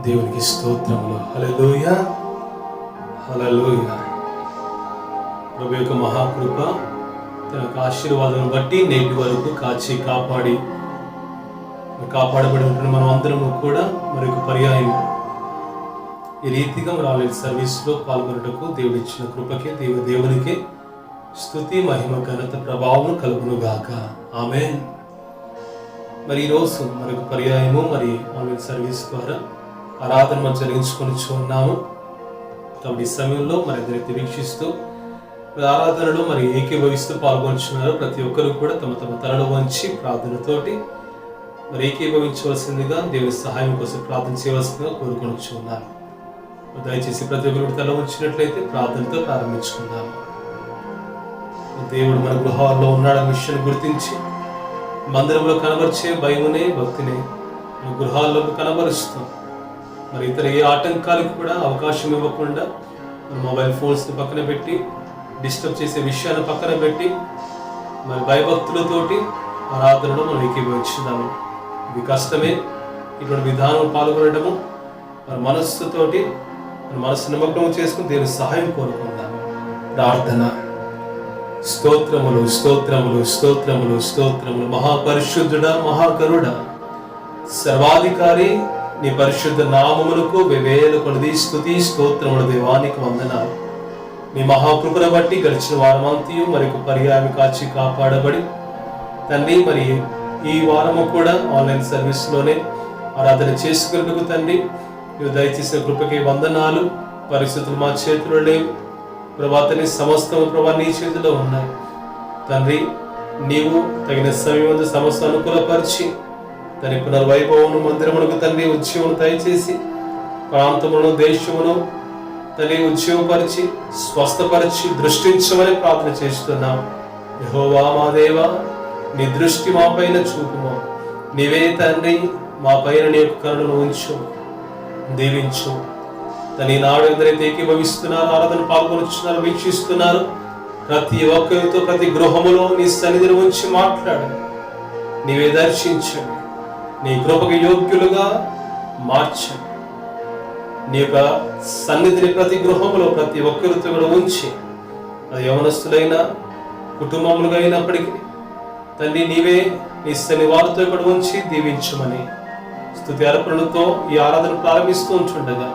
దేవునికి స్తోత్రములు. హల్లెలూయా, హల్లెలూయా. ప్రభు యొక్క మహాకృప తన యొక్క ఆశీర్వాదం బట్టి నేటి వరకు కాచి కాపాడబడి ఉంటున్న మనం అందరము కూడా మరొక పర్యాయం ఈ రీతిగా రాలేని సర్వీస్లో పాల్గొనటకు దేవుడు ఇచ్చిన కృపకే దేవునికి స్తుతి, మహిమ, ఘనత, ప్రభావం కలుగును గాక. ఆమేన్. మరి ఈరోజు మరొక పర్యాయము ఆన్లైన్ సర్వీస్ ద్వారా ఆరాధన మనం జరిగించుకొని ఉన్నాము. కాబట్టి ఈ సమయంలో అందరికీ వీక్షిస్తూ ఆరాధనలో ఏకీభవిస్తూ పాల్గొంటున్నారు. ప్రతి ఒక్కరు కూడా తమ తమ తలలు వంచి ప్రార్థనతోటి ఏకీభవించవలసిందిగా దేవుని సహాయం కోసం ప్రార్థన చేయవలసిందిగా కోరుకొని ఉన్నారు. దయచేసి ప్రతి ఒక్కరు తల వంచినట్లయితే ప్రార్థనతో ప్రారంభించుకుందాము. దేవుడు మన గృహాల్లో ఉన్నాడన్న విషయాన్ని గుర్తించి మందిరంలో కనబరిచే భయమునే భక్తిని మన గృహాల్లోకి కనబరుస్తాం. ఇతర ఏ ఆటంకాలకు కూడా అవకాశం ఇవ్వకుండా మన మొబైల్ ఫోన్స్ని పక్కన పెట్టి, డిస్టర్బ్ చేసే విషయాన్ని పక్కన పెట్టి భయభక్తులతోటి ఆరాధనలో మనం ఏకీభవించుదాము. ఇది కష్టమే. ఇటువంటి విధానం పాల్గొనడము మన మనస్సుతోటి మన మనస్సు నిమగ్నం చేసుకుని దేవుని సహాయం కోరుకుందాము. ప్రార్థన. స్తోత్రములు, స్తోత్రములు, స్తోత్రములు, స్తోత్రములు. మహాపరిశుద్ధుడా, మహాకరుడా, సర్వాధికారి, నీ పరిశుద్ధ నామములకు వేవేల కొలది స్తుతి స్తోత్రములు. దేవానికి వందనాలు. నీ మహాకృపను బట్టి గడిచిన వారమంతయు మరొక పర్యాయం కాచి కాపాడబడి తండ్రి ఈ వారము కూడా ఆన్లైన్ సర్వీస్లోనే ఆరాధన చేసుకున్నకు తండ్రి నువ్వు దయచేసిన కృపకి వందనాలు. పరిస్థితులు మా చేతిలో లేవు ప్రభాతని, సమస్తము ప్రభా నీ చేతిలో ఉన్నాయి తండ్రి. నీవు తగిన సమయం సమస్త అనుకూలపరిచి తన పునర్వైభవమును మందిరమునకు తండ్రి ఉద్యమను దయచేసి ప్రాంతమును దేశమును తల్లి ఉద్యోగపరిచి స్వస్థపరిచి దృష్టించమని ప్రార్థన చేస్తున్నాం. యెహోవా మా దేవా, నీ దృష్టి మా పైన చూపుము. నీవే తండ్రి మా పైన నీ యొక్క కరుణను ఉంచు, దీవించు. తన నాడు ఎందరైతే ఏకీభవిస్తున్నారు, ఆరాధన పాల్గొనుచున్నారు, వీక్షిస్తున్నారు, ప్రతి ఒక్కరితో ప్రతి గృహములో నీ సన్నిధిని ఉంచి మాట్లాడు. నీవే దర్శించండి. నీ కృపకు యోగ్యులుగా మార్చండి. నీ యొక్క సన్నిధిని ప్రతి గృహంలో ప్రతి ఒక్కరితో కూడా ఉంచి, అది యవనస్తులైనా కుటుంబములుగా అయినప్పటికీ తండ్రి నీవే నీ సన్ని వారితో కూడా ఉంచి దీవించమని స్తుతి అర్పణలతో ఈ ఆరాధన ప్రారంభిస్తూ ఉంటుండగా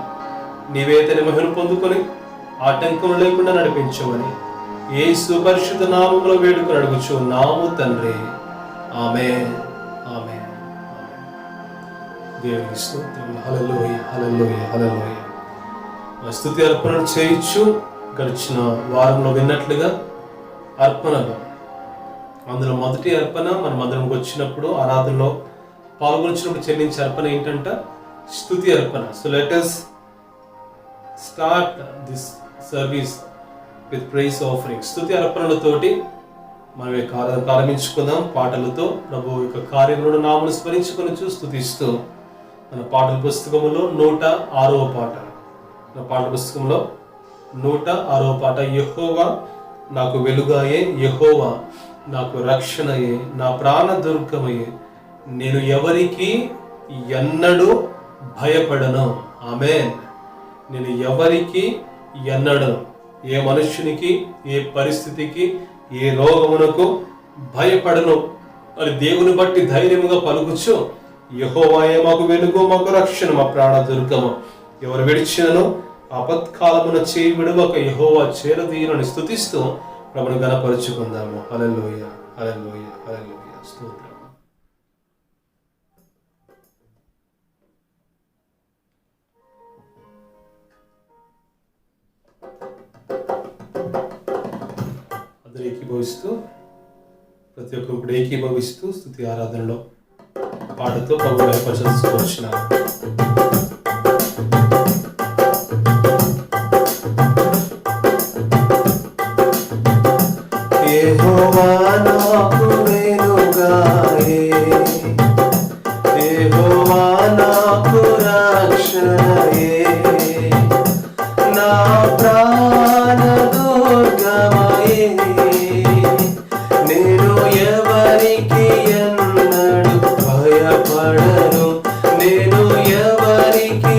నీవే తన మహిమను పొందుకొని ఆటంకం లేకుండా నడిపించమని యేసు పరిశుద్ధ నామములో వేడుకొని అడుగుచున్నాము తండ్రి. ఆమేన్, ఆమేన్. దేవునికి స్తోత్రం. హల్లెలూయా, హల్లెలూయా, హల్లెలూయా. స్తుతి అర్పణలు చేయొచ్చు. గడిచిన వారంలో విన్నట్లుగా అర్పణలు, అందులో మొదటి అర్పణ మన మందిరంకి వచ్చినప్పుడు ఆరాధనలో పాల్గొనిచ్చినప్పుడు చెల్లించే అర్పణ ఏంటంటే స్తుతి అర్పణ. So let us start this service with praise offering. స్తుతి అర్పణలతోటి మనం యొక్క ఆరాధన ప్రారంభించుకుందాం. పాటలతో ప్రభు యొక్క కార్యములను నామమును స్మరించుకొని స్తుతిస్తూ మన పాటల పుస్తకంలో 106వ పాట, మన పాటల పుస్తకంలో 106వ పాట. యెహోవా నాకు వెలుగాయే, యెహోవా నాకు రక్షణయే, నా ప్రాణ దుర్గమయే, నేను ఎవరికి ఎన్నడూ భయపడను. ఆమేన్. నేను ఎవరికి ఎన్నడూ, ఏ మనుష్యునికి, ఏ పరిస్థితికి, ఏ రోగమునకు భయపడను అని దేవుని బట్టి ధైర్యముగా పలుకుచు, యెహోవాయే మాకు వెలుగు, మాకు రక్షణ, మా ప్రాణ దుర్గము. ఎవరు విడిచినను ఆపత్కాలమున చేయి విడువక యెహోవా చేరదీయునని స్తుతిస్తూ ప్రభుని ఘనపరుచుకుందాము. హల్లెలూయా, హల్లెలూయా, హల్లెలూయా. స్తోత్రం. అందరూ ఏకీభవిస్తూ, ప్రతి ఒక్కరు ఏకీభవిస్తూ స్తుతి ఆరాధనలో పాటతో ప్రభు ఘనపరచుకొచ్చున్నాము. యెహోవా నాకు వెలుగాయే, యెహోవా నాకు రక్షణయే, నా ప్రాణ దుర్గమయే, నేను ఎవరికి ఎన్నడూ భయపడను, నేను ఎవరికి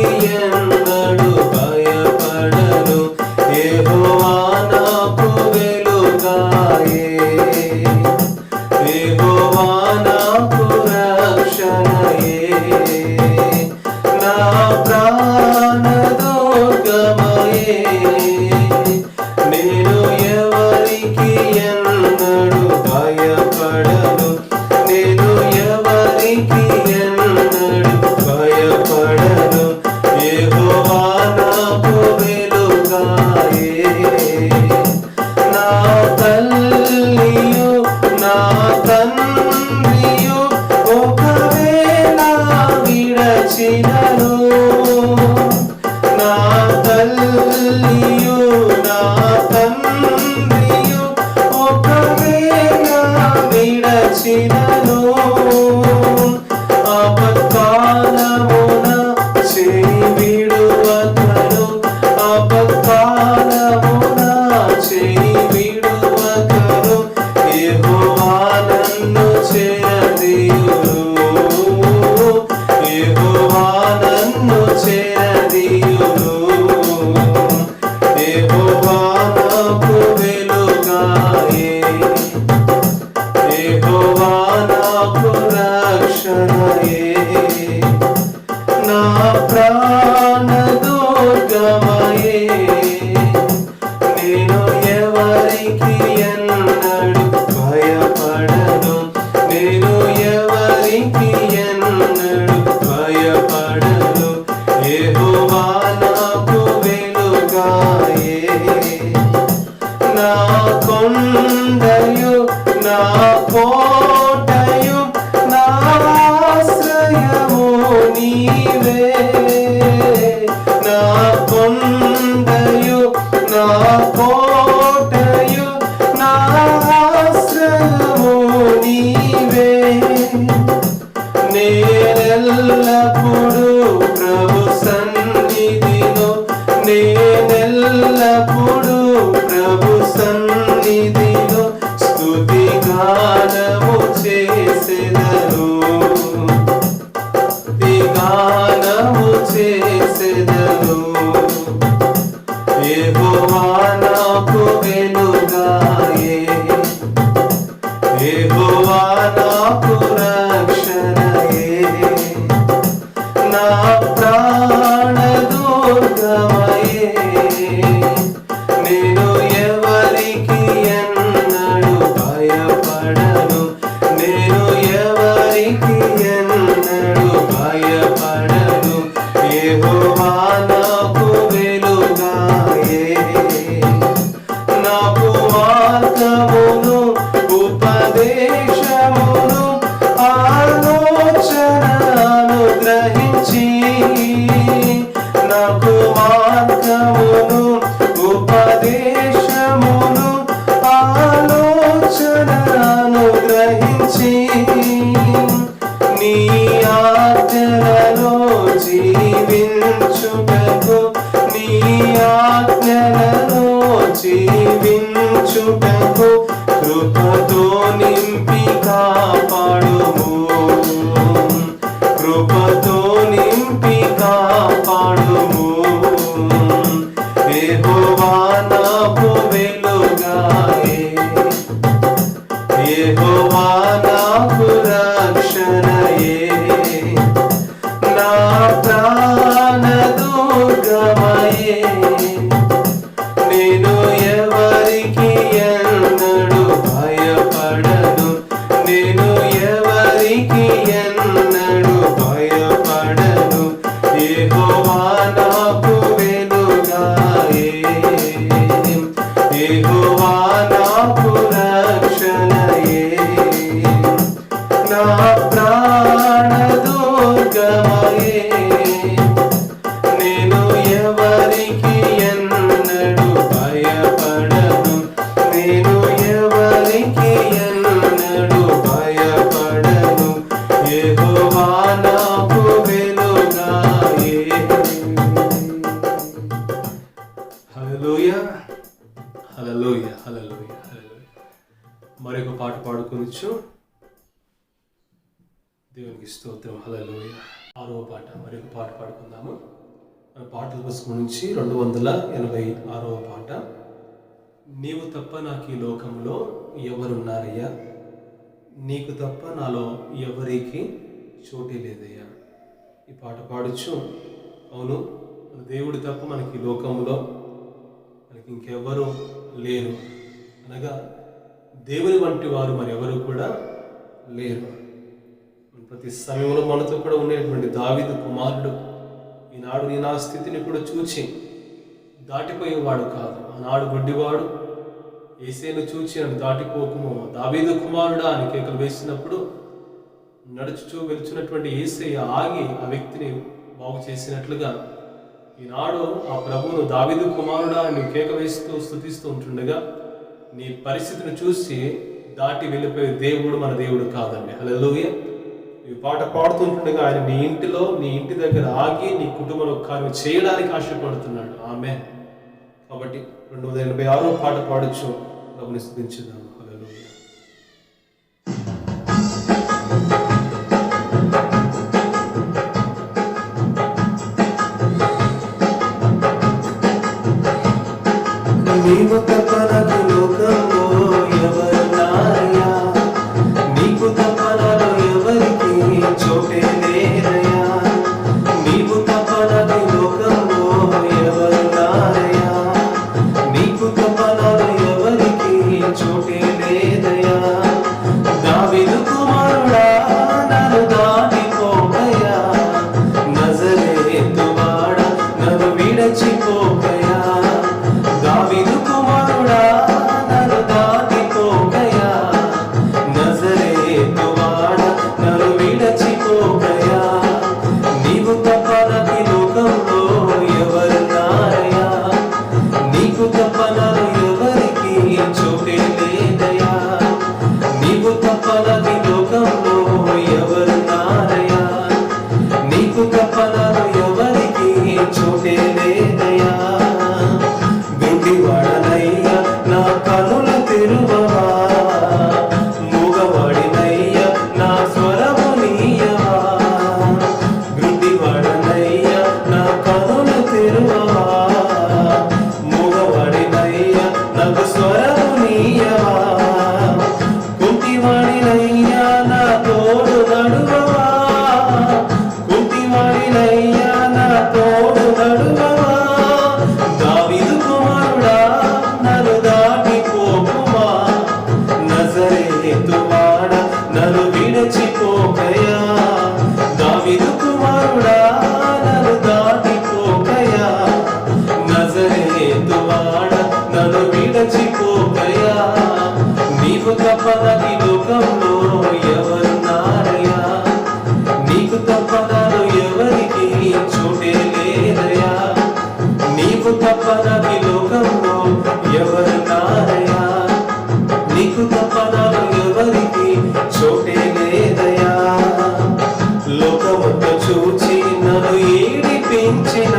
కొండయు నా కోటయు నా ఆశ్రయము నీవే నా కొండయు నా కోటయు నా ఆశ్రయము నీవే నేనెల్లప్పుడు ప్రభు సన్నిధిలో నేనెల్లప్పుడు ప్రభు సన్నిధిలో స్తుతి గానము చేసెదను స్తుతి గానము చేసెదను యెహోవా నాకు వెలుగాయే యెహోవా నాకు రక్షణయే నా ప్రాణ దుర్గమయే నేను ఎవరికి ఎన్నడు భయపడను నేను ఎవరికి ఎన్నడు భయపడను యెహోవా నాకు వెలుగాయే నాకు మార్గమును ఉపదేశమును ఆలోచనను గ్రహించి నాకు మార్గమును ఉపదేశమును ఆలోచనను గ్రహించి నీ ఆజ్ఞలలో జీవించుటకు నీ ఆజ్ఞలలో జీవించుటకు కృపతో నింపి కాపాడుము కృపతో నింపి కాపాడుము యెహోవా నాకు వెలుగాయే యెహోవా నాకు రక్షణయే నా ప్రాణ దుర్గమయే నేను ఎవరికి ఎన్నడు భయపడను నేను ఎవరికి ఎన్నడు భయపడను యెహోవా నాకు వెలుగాయే యెహోవా నాకు రక్షణయే నా ప్రాణ దుర్గమయే నేను ఎవరికి ఎన్నడు భయపడను నేను ఎవరికి ఎన్నడు భయపడను యెహోవా నాకు వెలుగాయే హల్లెలూయా హల్లెలూయా హల్లెలూయా హల్లెలూయా. మరొక పాట పాడుకొనిచ్చు. దేవునికి స్తోత్రం. హల్లెలూయా. 6వ పాట మరొక పాట పాడుకుందాము. మన పాటల పుస్తకం నుంచి 286వ పాట. నీవు తప్ప నాకు ఈ లోకంలో ఎవరున్నారయ్యా, నీకు తప్ప నాలో ఎవరికి చోటే లేదయ్యా. ఈ పాట పాడచ్చు. అవును, మన దేవుడి తప్ప మనకి ఈ లోకంలో మనకి ఇంకెవ్వరూ లేరు, అనగా దేవుని వంటి వారు మరి ఎవరు కూడా లేరు. ప్రతి సమయంలో మనతో కూడా ఉండేటువంటి దావీదు కుమారుడు ఈనాడు నీ నా స్థితిని కూడా చూచి దాటిపోయేవాడు కాదు. ఆనాడు గుడ్డివాడు యేసేను చూచి అని దాటిపోకుము దావీదు కుమారుడా అని కేకలు వేసినప్పుడు నడుచుచూ వెలుచున్నటువంటి యేసయ్య ఆగి ఆ వ్యక్తిని బాగు చేసినట్లుగా ఈనాడు ఆ ప్రభువును దావీదు కుమారుడా అని కేక వేస్తూ స్తుతిస్తూ ఉంటుండగా నీ పరిస్థితిని చూసి దాటి వెళ్ళిపోయే దేవుడు మన దేవుడు కాదండి. హల్లెలూయా. ఈ పాట పాడుతుంటుండగా ఆయన నీ ఇంటిలో నీ ఇంటి దగ్గర ఆగి నీ కుటుంబంలో కార్యం చేయడానికి ఆశపడుతున్నాడు. ఆమేన్. కాబట్టి 286వ పాట పాడొచ్చు. ప్రభుని స్తుతించుదాం. హల్లెలూయా. నీవు తప్ప నాకు లోకంలో ఎవరున్నారయ్యా, నీకు తప్ప నాలో ఎవరికి చోటే లేదయ్యా. నీవు తప్ప నాకు లోకంలో ఎవరున్నారయ్యా, నీకు తప్ప నాలో ఎవరికి చోటే లేదయ్యా. దావీదు కుమారుడా నన్ను దాటిపోకయ్యా, నజరేతువాడా నన్ను విడచిపోకయ్యా. దావీదు కుమారుడా నన్ను దాటిపోకయ్యా, తప్పనది లోకంలో ఎవరున్నారయ్యా? నీకు తప్పనలు ఎవరికి చోటే లేదయ్యా? నీకు తప్పనది లోకంలో ఎవరున్నారయ్యా? నీకు తప్పనలు ఎవరికి చోటే లేదయ్యా? లోకమంతా చూచి నన్ను ఏడిపించిన,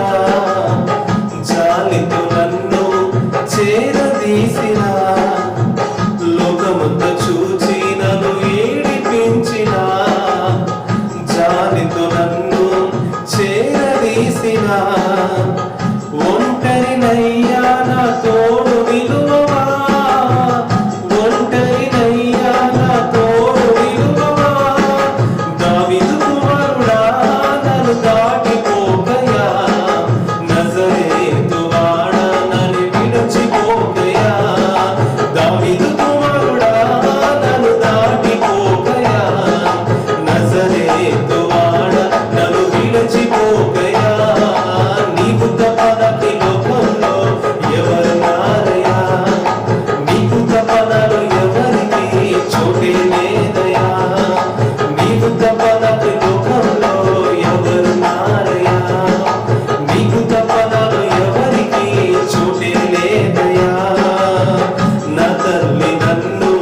జాలితో నన్ను చేరదీసిన, లోకమంతా చూచి నన్ను ఏడిపించిన, జాలితో నన్ను చేరదీసిన, ఒంటరినయ్యా నా తోడు నిలువవా, ఒంటరినయ్యా నా తోడు నిలువవా, దావీదు కుమారుడా నన్ను దాటిపోకయా, నజరేతు వాడ నన్ను విడిచిపోకయా, దావీదు కుమారుడా నన్ను దాటిపోకయా, నజరేతు వాడ నన్ను విడిచిపోకయా, నీకు తప్పనది లోకంలో ఎవరున్నారయ్యా? నీకు తప్పనలు ఎవరికి చోటే లేదయ్యా? నీకు తప్పనది లోకంలో ఎవరున్నారయ్యా? నీకు తప్పనలు ఎవరికి చోటే లేదయ్యా? నా తల్లి నన్ను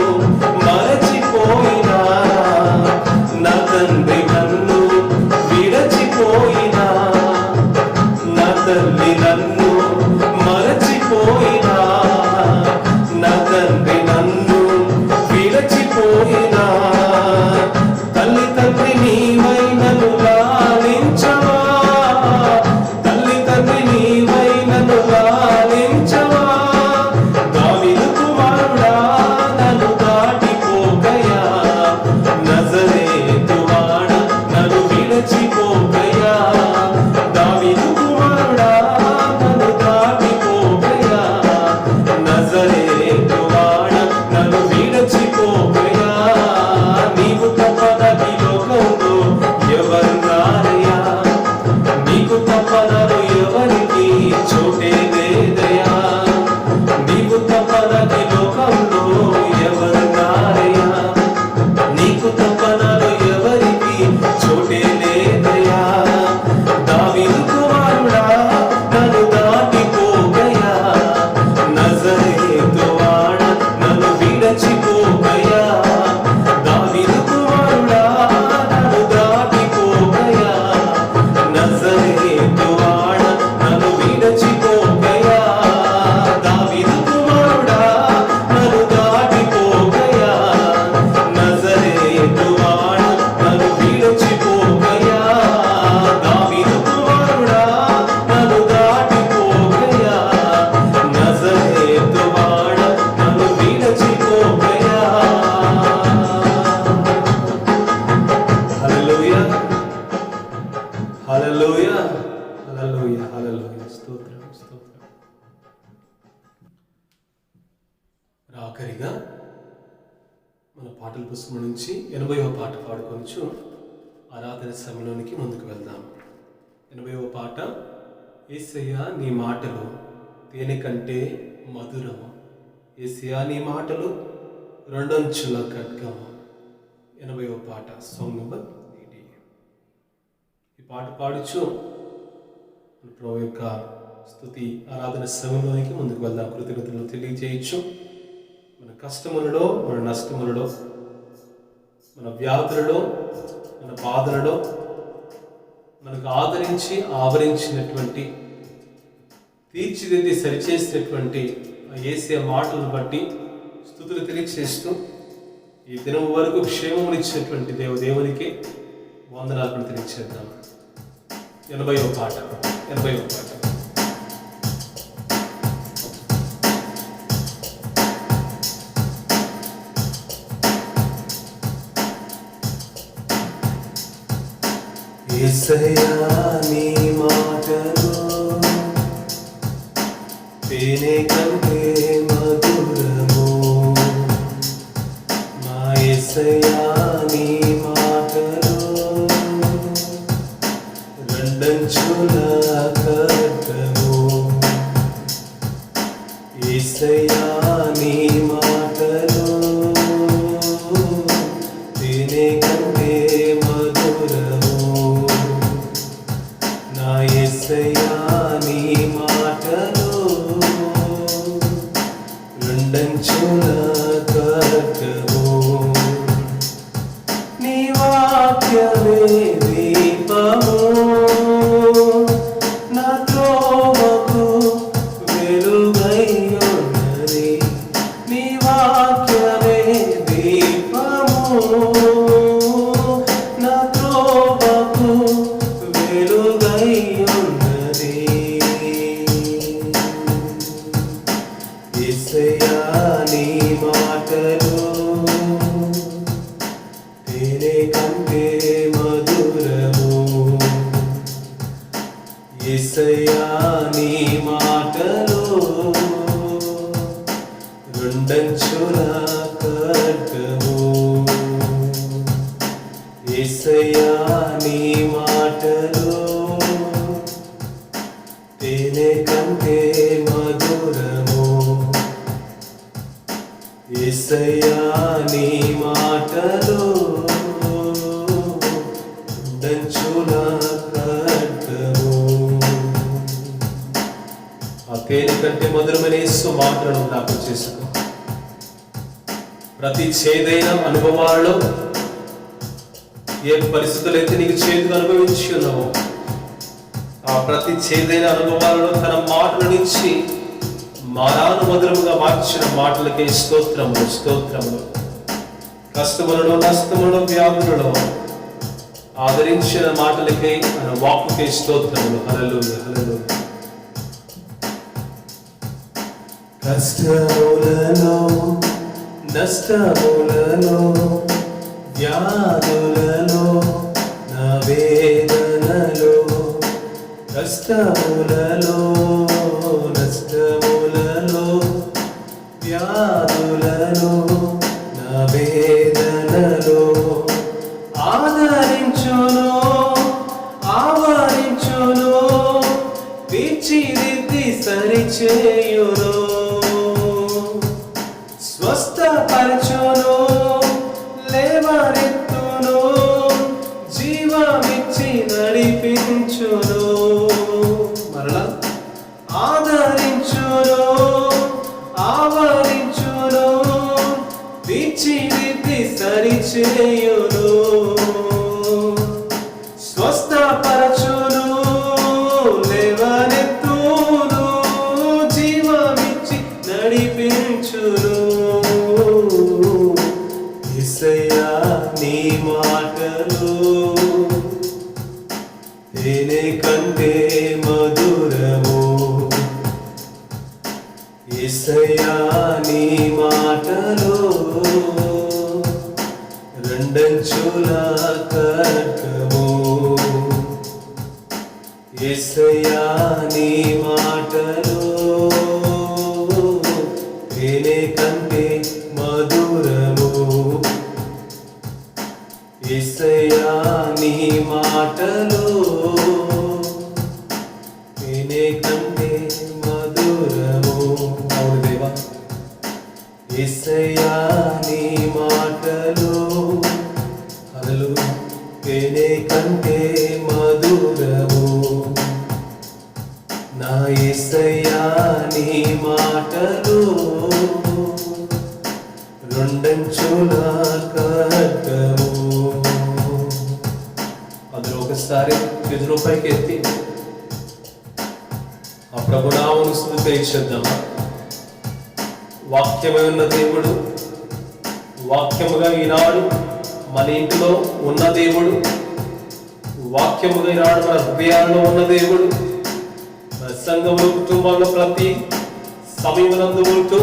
మరచిపోయినా, నా తండ్రి నన్ను విడచిపోయినా, నా తల్లి నన్ను మరచిపోయినా, నా తండ్రి నన్ను విడచిపోయినా, తల్లి తండ్రి నీవై నన్ను లాలించవా, తల్లి తండ్రి నీవై నన్ను లాలించవా, దావీదు కుమారుడా నన్ను దాటిపోకయా, నజరేతు వాడ నన్ను విడచిపోకయా, దావీదు కుమారుడా నన్ను దాటిపోకయా, నజరేతు వాడ నన్ను విడచిపోకయా, నీకు తప్పనది లోకంలో ఎవరున్నారయ్యా? నీకు తప్పనలు ఎవరికి చోటే లేదయ్యా? నీకు తప్పనది లోకంలో ఎవరున్నారయ్యా? నీకు తప్పనలు ఎవరికి చోటే లేదయ్యా? దావీదు కుమారుడా నన్ను దాటిపోకయా, నజరేతు వాడ నన్ను విడచిపోకయా, దావీదు కుమారుడా నన్ను దాటిపోకయా, నజరేతు వాడ నన్ను విడచిపోకయా, దావీదు కుమారుడా నన్ను దాటిపోకయా, నజరేతు వాడ నన్ను విడచిపోకయా, దావీదు కుమారుడా నన్ను దాటిపోకయా, నజరేతు వాడ నన్ను విడచిపోకయా. హల్లెలూయా, హల్లెలూయా, హల్లెలూయా, హల్లెలూయా. స్తోత్రం, స్తోత్రం. ఆఖరిగా మన పాటల పుస్తకం నుంచి 80వ పాట పాడుకొనొచ్చు ఆరాధన సమయంలోనికి ముందుకు వెళ్దాం. 80వ పాట, యేసయ్యా నీ మాటలు తేనె కంటే మధురము, యేసయ్యా నీ మాటలు రెండంచుల ఖడ్గము. 80వ పాట, సాంగ్ నెంబర్ 80. ఈ పాట పాడుచు మన ప్రభు యొక్క స్తుతి ఆరాధన సమయంలోనికి ముందుకు వెళ్దాం. కృతజ్ఞతలు తెలియజేయచ్చు. మన కష్టములలో, మన నష్టములలో, మన వ్యాధులలో, మన బాధలలో మనకు ఆదరించి ఆవరించినటువంటి, తీర్చిదిద్ది సరిచేసినటువంటి ఆ యేసయ్య మాటలను బట్టి స్తుతులు తెలియచేస్తూ ఈ దినం వరకు క్షేమమునిచ్చినటువంటి దేవునికి వందనాలను తెలియచేద్దాం. 80వ పాట, 80వ పాట. యేసయ్యా నీ మాటలు తేనె కంటే మధురము, మా యేసయ్యా నీ మాటలు రెండంచుల ఖడ్గము, యేసయ్యా నీ మాటలు మాటలు దంచుల ఖడ్గము. ఆ తేనె కంటే మధురమైన యేసు మాటలను జ్ఞాపకం చేసుకో. ప్రతి చేదైన అనుభవాలలో ఏ పరిస్థితులైతే నీకు చేదుగా అనుభవించి ఉన్నావో ఆ ప్రతి చేదైన అనుభవాలలో తన మాటల నుంచి మారాను మధురముగా మార్చిన మాటలకే స్తోత్రములు స్తోత్రములు. కష్టములలో నష్టములలో వ్యాధులలో ఆదరించిన మాటలకే ఆయన వాక్కుకే స్తోత్రములు. హల్లెలూయా హల్లెలూయా. కష్టములలో నష్టములలో వ్యాధులలో నా వేదనలో కష్టములలో నష్టములలో వ్యాధులలో నా వేదనలో ఆదరించును ఆవరించును తీర్చిదిద్ది సరిచేయును స్వస్థపరచును లేవనెత్తును జీవమిచ్చి నడిపించును మరలా ఆదరించును ఆవరించును తీర్చిదిద్ది సరిచేయును స్వస్థపరచును లేవనెత్తును జీవమిచ్చి నడిపించును. యేసయ్యా నీ మాటలు తేనె కంటే మధురము. యేసయ్యా నీ మాటలు రెండంచుల ఖడ్గము. యేసయ్యా నీ మాటలు తేనె కంటే మధురము. యేసయ్యా నీ మాటలు తేనె కంటే మధురము. అవును దేవా. యేసయ్యా నీ మాటలు హల్లెలూయా. తేనె కంటే మధురము. నా యేసయ్యా నీ మాటలు రెండంచుల ఖడ్గము. అందులో ఒకసారి చేతుల పైకి ఎత్తి ఆ ప్రభునామను స్తుతించేద్దామా. వాక్యమై ఉన్న దేవుడు, వాక్యముగా ఈనాడు మన ఇంటిలో ఉన్న దేవుడు, వాక్యముగా ఈనాడు మన హృదయాల్లో ఉన్న దేవుడు, మన సంఘంలో కుటుంబాల్లో ప్రతి సమయమునందు ఉంటూ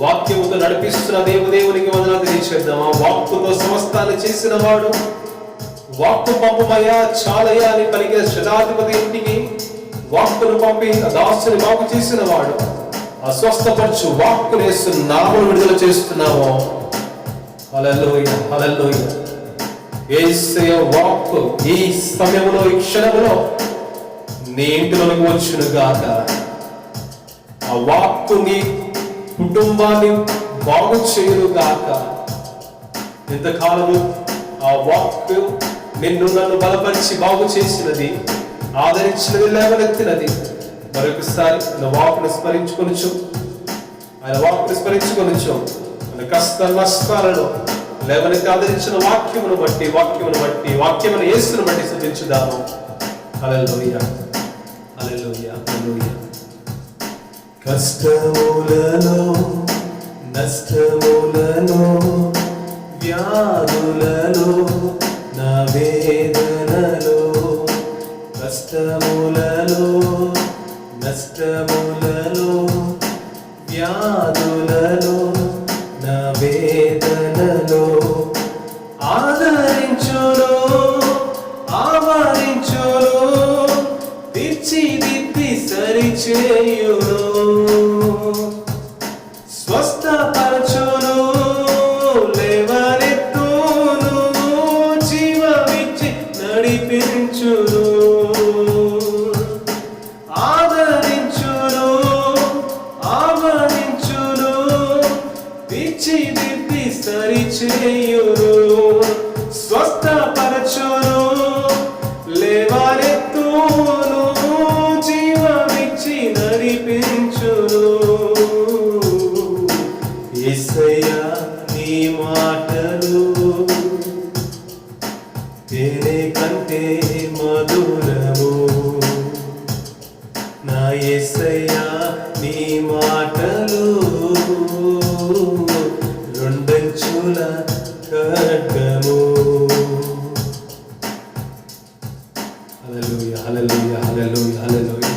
వాక్యముతో నడిపిస్తున్న దేవునికి వందనాలు తెలియచేద్దామా. వాక్కుతో సమస్తాన్ని చేసిన వాడు, వాక్కు పంపమయ్యా చాలయ్యా అని పలికిన శతాధిపతి ఇంటికి వాక్కును పంపి దాసుని బాగు చేసిన వాడు, అస్వస్థపరచు వాక్కును యేసు నామమున విడుదల చేస్తున్నాము. హల్లెలూయా హల్లెలూయా. యేసయ్య వాక్కు ఈ సమయంలో ఈ క్షణంలో నీ ఇంటిలోకి వచ్చును గాక. ఆ వాక్కు నీ కుటుంబాన్ని బాగు చేయును గాక. ఇంతకాలము ఆ వాక్కు నిన్ను నన్ను బలపరిచి బాగు చేసినది, ఆదరించినది, లేవనెత్తినది. మరొకసారి ఆయన వాక్కును స్మరించుకొనుచు, ఆయన వాక్కును స్మరించుకొనుచు మన కష్ట నష్టాలను లేవనెత్తి ఆదరించిన వాక్యమును బట్టి వాక్యమును యేసును బట్టి స్తుతించుదాము. హల్లెలూయా హల్లెలూయా హల్లెలూయా. కష్టములలో నష్టములలో వ్యాధులలో నా వేదనలో కష్టములలో నష్టములలో వ్యాధులలో నా వేదనలో ఆదరించును ఆవరించును తీర్చిదిద్ది సరిచేయును స్వస్థపరచును లేవనెత్తును జీవమిచ్చి నడిపించును ఆదరించును ఆవరించును తీర్చిదిద్ది సరి సరిచేయును, స్వస్థపరచును, లేవనెత్తును, జీవమిచ్చి నడిపించును. యేసయ్యా నీ మాటలు తేనె కంటే మధురము, నా యేసయ్యా నీ మాటలు రెండంచుల ఖడ్గము. హల్లెలూయా, హల్లెలూయా, హల్లెలూయా, హల్లెలూయా.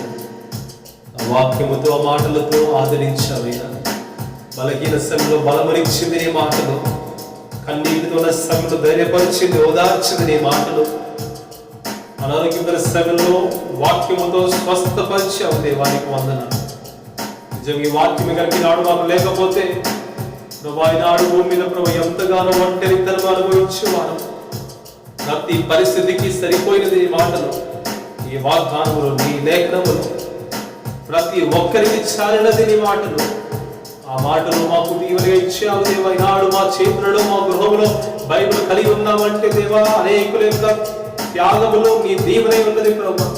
ఆ వాక్యముతో ఆ మాటలతో ఆదరించావయ్యా. బలహీన సమయంలో బలమనిచ్చింది నీ మాటలు, కన్నీటితో ఉన్న సమయంలో ధైర్యపరిచింది, ఓదార్చింది నీ మాటలు. అనారోగ్యమైన సమయంలో వాక్యముతో స్వస్థపరిచావు దేవానికి వందనాలు. నిజంగా ఈ వాక్యం కనుక ఈనాడు మాకు లేకపోతే ప్రభా, ఈనాడు భూమి మీద ప్రభు ఎంతగానో ఒంటరితనం అనుభవించేవారు. ప్రతి పరిస్థితికి సరిపోయినది ఈ మాటలు, ఈ వాగ్దానములు, నీ లేఖనములు, ప్రతి ఒక్కరికి చాలినది నీ మాటలు. ఆ మాటలు మాకు దీవెనగా ఇచ్చావు దేవా. ఈనాడు మా చేతులలో మా గృహంలో బైబిల్ కలిగి ఉన్నామంటే దేవా, అనేకుల యొక్క త్యాగములో నీ దీవెన ఉన్నది ప్రభా.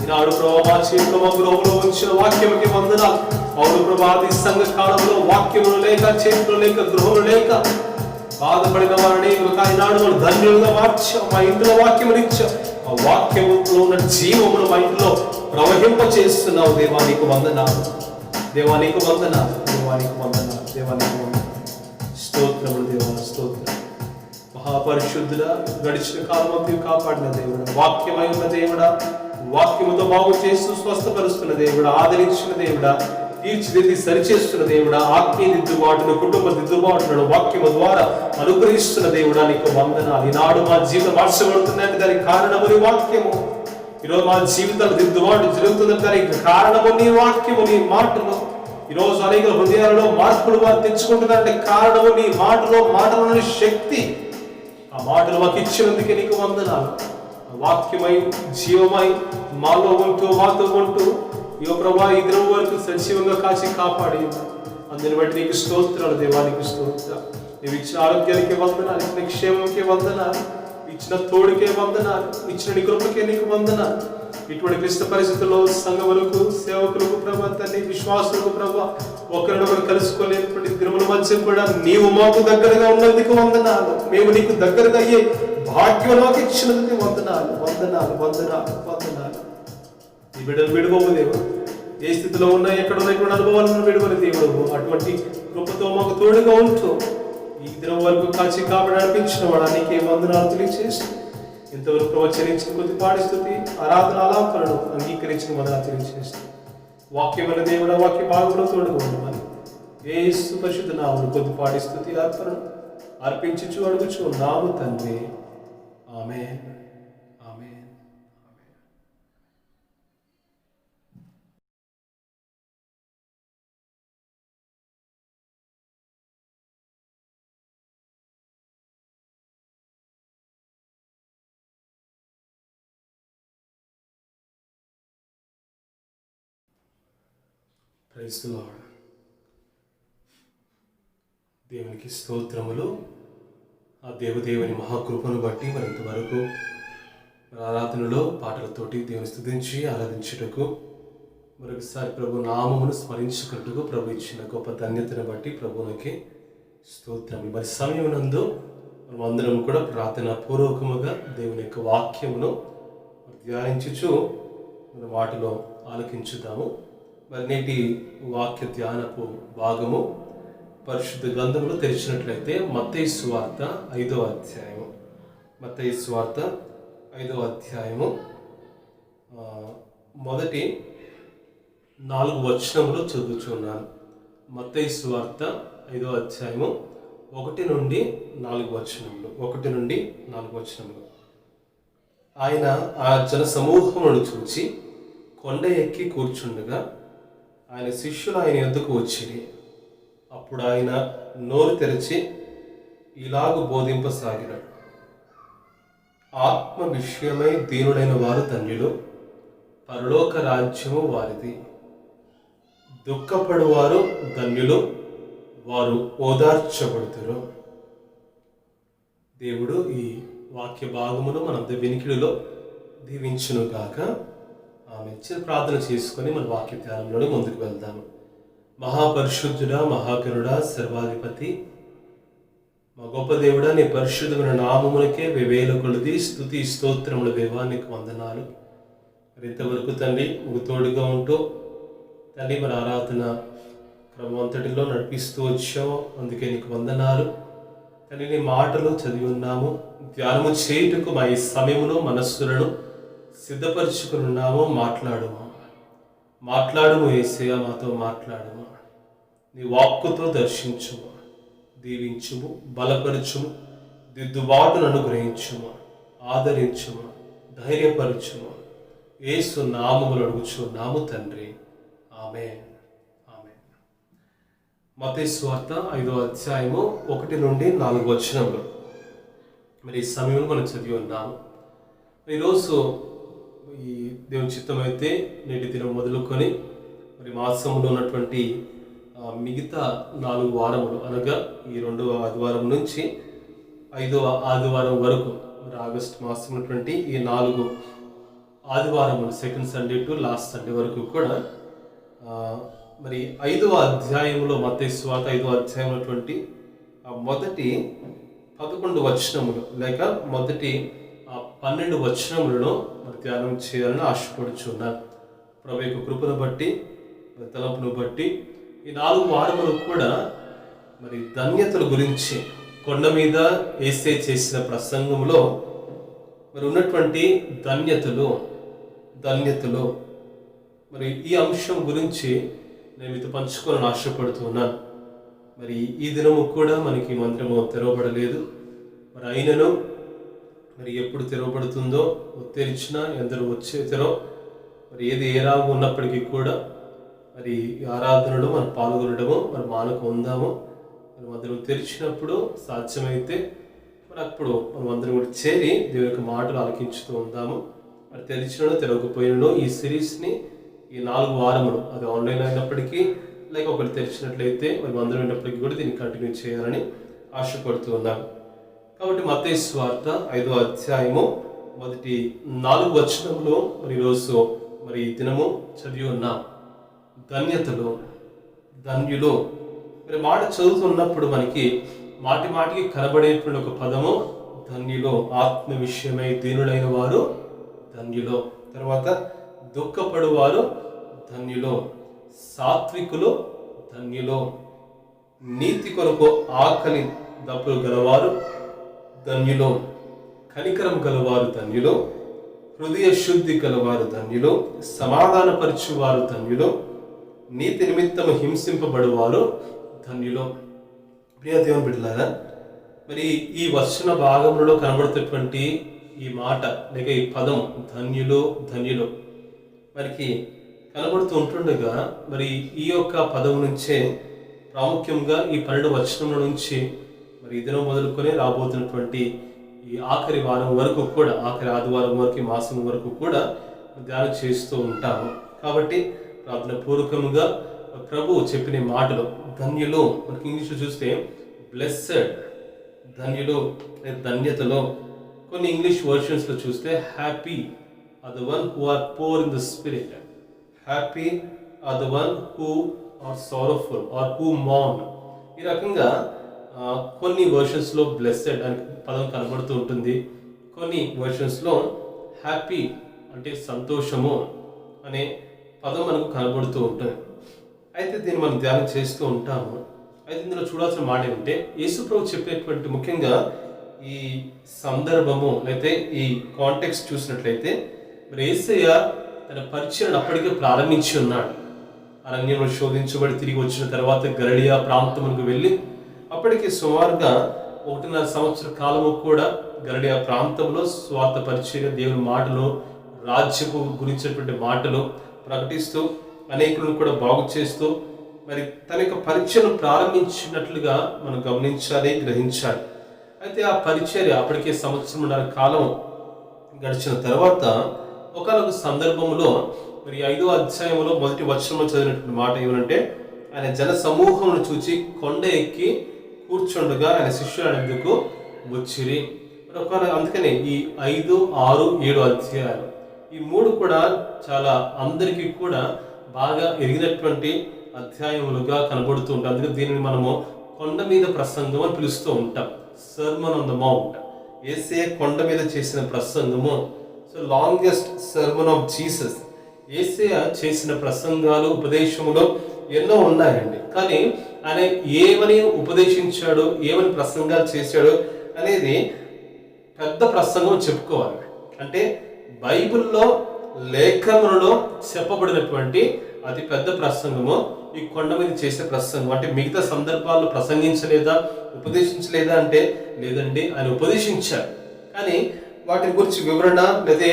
ఈనాడు ప్రభా మా చేతిలో మా గృహంలో ఉంచిన వాక్యముకి వందనాలు. అవును ప్రభా, ఆది సంఘ కాలంలో వాక్యములు లేక, చేతులు లేక, గృహములు లేక బాధపడిన వారిని ఈనాడు మనం ధన్యులుగా మార్చాం. మా ఇంట్లో వాక్యములు ఇచ్చాం. ఆ వాక్యములో ఉన్న జీవమును మా ఇంట్లో ప్రవహింప చేస్తున్నావు దేవా. నీకు వందనాలు, దేవా నీకు వందనాలు, దేవా నీకు వందనాలు, దేవా నీకు వందనాలు. స్తోత్రములు దేవా, స్తోత్రం. మహాపరిశుద్ధుడా, గడిచిన కాలం కాపాడిన దేవుడా, వాక్యమై ఉన్న దేవుడా, వాక్యముతో బాగు చేస్తూ స్వస్థపరుస్తున్న దేవుడా, ఆదరించిన దేవుడా, తీర్చిదిద్ది సరిచేస్తున్న దేవుడా, ఆత్మీయ దిద్దుబాటును, కుటుంబ దిద్దుబాటులను వాక్యము ద్వారా అనుగ్రహిస్తున్న దేవుడా నీకు వందనాలు. ఈనాడు మా జీవితం మార్చబడుతుందంటే దానికి కారణము నీ వాక్యము. ఈరోజు మా జీవితాలు దిద్దుబాటు జరుగుతుందంటే దానికి కారణము నీ వాక్యము, నీ మాటలు. ఈరోజు అనేక హృదయాలలో మార్పులు వారు తెచ్చుకుంటున్నారంటే కారణము నీ మాటలో, మాటలోని శక్తి. ఆ మాటలు మాకు ఇచ్చినందుకే నీకు వందనాలు. వాక్యమై జీవమై మాలో ఉంటూ, మాతో ఉంటూ ఇగో ప్రభా ఈ దినం వరకు సజీవంగా కాచి కాపాడి అందుని బట్టి నీకు స్తోత్రాలు దేవా, నీకు స్తోత్రాలు. నువ్వు ఇచ్చిన ఆరోగ్యానికి వందనాలు, ఇచ్చిన క్షేమంకే వందనాలు, ఇచ్చిన తోడుకే వందనాలు, ఇచ్చిన నీ కృపకే నీకు వందనాలు. ఇటువంటి క్లిష్ట పరిస్థితుల్లో సంఘములకు, సేవకులకు ప్రభా, తండ్రి విశ్వాసులకు ప్రభా, ఒకరినొకరు కలుసుకోలేనటువంటి దినముల మధ్య కూడా నీవు మాకు దగ్గరగా ఉన్నందుకు వందనాలు. మేము నీకు దగ్గరగా అయ్యే భాగ్యం నాకు ఇచ్చినందుకు వందనాలు, వందనాలు, వందనాలు, వందనాలు. ఈ బిడ్డలు విడువము దేవా. ఏ స్థితిలో ఉన్నా, ఎక్కడ ఉన్నా, ఇటువంటి అనుభవాలను విడువని దేవుడు. అటువంటి కృపతో మాకు తోడుగా ఉంటూ ఈ దినం వరకు కాచి కాబట్టి నడిపించిన వాడు నీకే వందనాలు తెలియజేస్తూ ఇంతవరకు ప్రవచనించిన కొద్ది పాడి స్తుతి, ఆరాధన, ఆలాపనను అంగీకరించిన వందనాలు తెలియజేస్తూ వాక్యమైన దేవుడు వాక్య భాగంలో తోడుగా ఉండమని యేసు పరిశుద్ధ నామమున కొద్ది పాడి స్తుతి అర్పణను అర్పించుచు అడుగుచు నాము తండ్రి. ఆమేన్, ఆమేన్. Praise the Lord. దేవునికి స్తోత్రములు. ఆ దేవదేవుని మహాకృపను బట్టి మరి ఇంతవరకు ఆరాధనలో పాటలతోటి దేవుని స్తుతించి ఆరాధించుటకు, మరొకసారి ప్రభు నామమును స్మరించుకుంటూ ప్రభు ఇచ్చిన గొప్ప ధన్యతను బట్టి ప్రభువునికి స్తోత్రములు. మరి సమయం నందు మనం అందరం కూడా ప్రార్థన పూర్వకముగా దేవుని యొక్క వాక్యమును ధ్యానించుచు మన వాటిలో ఆలకించుదాము. మరి నేటి వాక్య ధ్యానపు భాగము పరిశుద్ధ గ్రంథంలో తెరిచినట్లయితే మత్తయి సువార్త 5వ అధ్యాయము. మత్తయి సువార్త 5వ అధ్యాయము మొదటి 4 వచనములు చదువుచున్నాను. మత్తయి సువార్త 5వ అధ్యాయము 1 నుండి 4 వచనములు. 1 నుండి 4 వచనములు. ఆయన ఆ జన సమూహమును చూచి కొండ ఎక్కి కూర్చుండగా ఆయన శిష్యులు ఆయన యొద్దకు వచ్చిరి. అప్పుడు ఆయన నోరు తెరిచి ఇలాగు బోధింపసాగినాడు. ఆత్మ విషయమై దీనుడైన వారు ధన్యులు, పరలోక రాజ్యము వారిది. దుఃఖపడువారు ధన్యులు, వారు ఓదార్చబడుతురు. దేవుడు ఈ వాక్య భాగమును మనందరి వినికిడిలో దీవించును గాక. ఆమె చిన్న ప్రార్థన చేసుకొని మన వాక్య ధ్యానంలో ముందుకు వెళ్దాము. మహాపరిశుద్ధుడా, మహాకరుడా, సర్వాధిపతి, మా గొప్ప దేవుడా, నీ పరిశుద్ధమైన నామమునకే వేవేల కొలది స్తుతి స్తోత్రముల దేవా, నీకు వందనాలు. మరి ఇంతవరకు తండ్రి ఒక తోడుగా ఉంటూ తండ్రి మన ఆరాధన క్రమం అంతటిలో నడిపిస్తూ వచ్చావు, అందుకే నీకు వందనాలు. తండ్రి నీ మాటలు చదివి ఉన్నాము, ధ్యానము చేయుటకు మా ఈ సమయమును మనస్సులను సిద్ధపరచుకుని ఉన్నాము. మాట్లాడుము యేసయ్య, మాతో మాట్లాడుము. నీ వాక్కుతో దర్శించుము, దీవించుము, బలపరచుము, దిద్దుబాటును అనుగ్రహించుము, ఆదరించుము, ధైర్యపరచుము. యేసు నామములు అడుగుచున్నాము తండ్రి, ఆమేన్. మత్తయి సువార్త 5వ అధ్యాయము 1 నుండి 4 వచనములు మరి ఈ సమయంలో మనం చదివి ఉన్నాము. ఈరోజు ఈ దేవుని చిత్తమైతే నేటి దినం మొదలుకొని మరి మాసంలో ఉన్నటువంటి మిగతా 4 వారములు, అనగా ఈ 2వ ఆదివారం నుంచి 5వ ఆదివారం వరకు, మరి ఆగస్టు మాసం ఉన్నటువంటి ఈ 4 ఆదివారములు, second Sunday to last Sunday వరకు కూడా మరి 5వ అధ్యాయంలో, మత్తయి సువార్త 5వ అధ్యాయం ఉన్నటువంటి మొదటి 11 వచనములు లేక మొదటి 12 వచనములను మరి ధ్యానం చేయాలని ఆశపడుచున్నాను. ప్రభు యొక్క కృపను బట్టి, తలంపును బట్టి ఈ 4 వారములు కూడా మరి ధన్యతల గురించి కొండ మీద యేసే చేసిన ప్రసంగంలో మరి ఉన్నటువంటి ధన్యతలు మరి ఈ అంశం గురించి నేను మీతో పంచుకోవాలని ఆశపడుతున్నాను. మరి ఈ దినము కూడా మనకి మందిరము తెరవబడలేదు. మరి అయినను మరి ఎప్పుడు తెరవబడుతుందో, తెరిచినా ఎందరూ వచ్చేతరో, మరి ఏది ఏరాగు ఉన్నప్పటికీ కూడా మరి ఆరాధనలో మనం పాల్గొనడము మరి మానకు ఉందాము. మరి మందిరం తెరిచినప్పుడు సాధ్యమైతే మరి అప్పుడు మనం అందరం కూడా చేరి దేవుని యొక్క మాటలు ఆలకించుతూ ఉందాము. మరి తెరిచినను తెరవకపోయినను ఈ సిరీస్ని ఈ 4 వారములు, అది ఆన్లైన్ అయినప్పటికీ లేక ఒకటి తెరిచినట్లయితే మరి మందిరం అయినప్పటికీ కూడా దీన్ని కంటిన్యూ చేయాలని ఆశపడుతూ ఉన్నాను. కాబట్టి మత్తయి సువార్త 5వ అధ్యాయము మొదటి 4 వచనములు మరి ఈరోజు మరి ఈ దినము చదివి ఉన్నాం. ధన్యతలు, ధన్యులు. మరి మాట చదువుతున్నప్పుడు మనకి మాటికి కనబడేటువంటి ఒక పదము ధన్యులు. ఆత్మ విషయమై దీనులైన వారు ధన్యులు. తర్వాత దుఃఖపడువారు ధన్యులు, సాత్వికులు ధన్యులు, నీతి కొరకు ఆకలి దప్పులు గలవారు ధన్యులు, కనికరం గలవారు ధన్యులు, హృదయ శుద్ధి గలవారు ధన్యులు, సమాధానపరచువారు ధన్యులు, నీతి నిమిత్తము హింసింపబడువారు ధన్యులు. ప్రియ దేవుని బిడ్డలారా, మరి ఈ వచన భాగంలో కనబడుతున్నటువంటి ఈ మాట లేక ఈ పదం ధన్యులు మనకి కనబడుతూ ఉంటుండగా మరి ఈ యొక్క పదం నుంచే ప్రాముఖ్యంగా ఈ 12 వచనముల నుంచి మరి ఈ దినం మొదలుకొని రాబోతున్నటువంటి ఈ ఆఖరి వారం వరకు కూడా, ఆఖరి ఆదివారం వరకు, ఈ మాసం వరకు కూడా ధ్యానం చేస్తూ ఉంటాము. కాబట్టి ప్రార్థన పూర్వకంగా ప్రభు చెప్పిన మాటలు ధన్యులు, మనకి ఇంగ్లీష్లో చూస్తే బ్లెస్సెడ్, ధన్యులు, ధన్యతలో. కొన్ని ఇంగ్లీష్ వర్షన్స్లో చూస్తే happy are the one who are poor in the spirit. Happy are the one who are sorrowful or who mourn. ఈ రకంగా కొన్ని వర్షన్స్లో బ్లెస్సెడ్ అని పదం కనబడుతూ ఉంటుంది. కొన్ని వర్షన్స్లో హ్యాపీ అంటే సంతోషము అనే పదం మనకు కనబడుతూ ఉంటుంది. అయితే దీన్ని మనం ధ్యానం చేస్తూ ఉంటాము. అయితే ఇందులో చూడాల్సిన మాట ఏంటంటే, యేసు ప్రభు చెప్పేటువంటి ముఖ్యంగా ఈ సందర్భము లేకపోతే ఈ కాంటెక్స్ట్ చూసినట్లయితే మరి యేసయ్య తన పరిచయను అప్పటికే ప్రారంభించి ఉన్నాడు. అరణ్యంలో శోధించబడి తిరిగి వచ్చిన తర్వాత గలిలయ ప్రాంతమునకు వెళ్ళి అప్పటికి సుమారుగా 1.5 సంవత్సర కాలము కూడా గలిలయ ప్రాంతంలో స్వార్థ పరిచయ, దేవుని మాటలు, రాజ్యపు గురించినటువంటి మాటలు ప్రకటిస్తూ అనేకులను కూడా బాగు చేస్తూ మరి తన యొక్క పరిచయను ప్రారంభించినట్లుగా మనం గమనించాలి, గ్రహించాలి. అయితే ఆ పరిచర్య అప్పటికే 1.5 సంవత్సరం కాలం గడిచిన తర్వాత ఒకనొక సందర్భంలో మరి 5వ అధ్యాయంలో మొదటి వచనంలో చదివినటువంటి మాట ఏమంటే, ఆయన జన సమూహమును చూచి కొండ ఎక్కి కూర్చుండగా ఆయన శిష్యులు అనేందుకు వచ్చిరి. అందుకనే ఈ 5, 6, 7 అధ్యాయాలు ఈ 3 కూడా చాలా అందరికీ కూడా బాగా ఎరిగినటువంటి అధ్యాయములుగా కనబడుతూ ఉంటాయి. అందుకే దీనిని మనము కొండ మీద ప్రసంగం అని పిలుస్తూ ఉంటాం. Sermon on the Mount, Yesayya కొండ మీద చేసిన ప్రసంగము. So longest sermon of Jesus. Yesayya చేసిన ప్రసంగాలు ఉపదేశములు ఎన్నో ఉన్నాయండి. కానీ ఆయన ఏమని ఉపదేశించాడు, ఏమని ప్రసంగాలు చేశాడు అనేది పెద్ద ప్రసంగం చెప్పుకోవాలి. అంటే బైబిల్లో లేఖనంలో చెప్పబడినటువంటి అతి పెద్ద ప్రసంగము ఈ కొండ మీద చేసే ప్రసంగం. అంటే మిగతా సందర్భాల్లో ప్రసంగించలేదా, ఉపదేశించలేదా అంటే లేదండి, ఆయన ఉపదేశించారు. కానీ వాటి గురించి వివరణ లేదా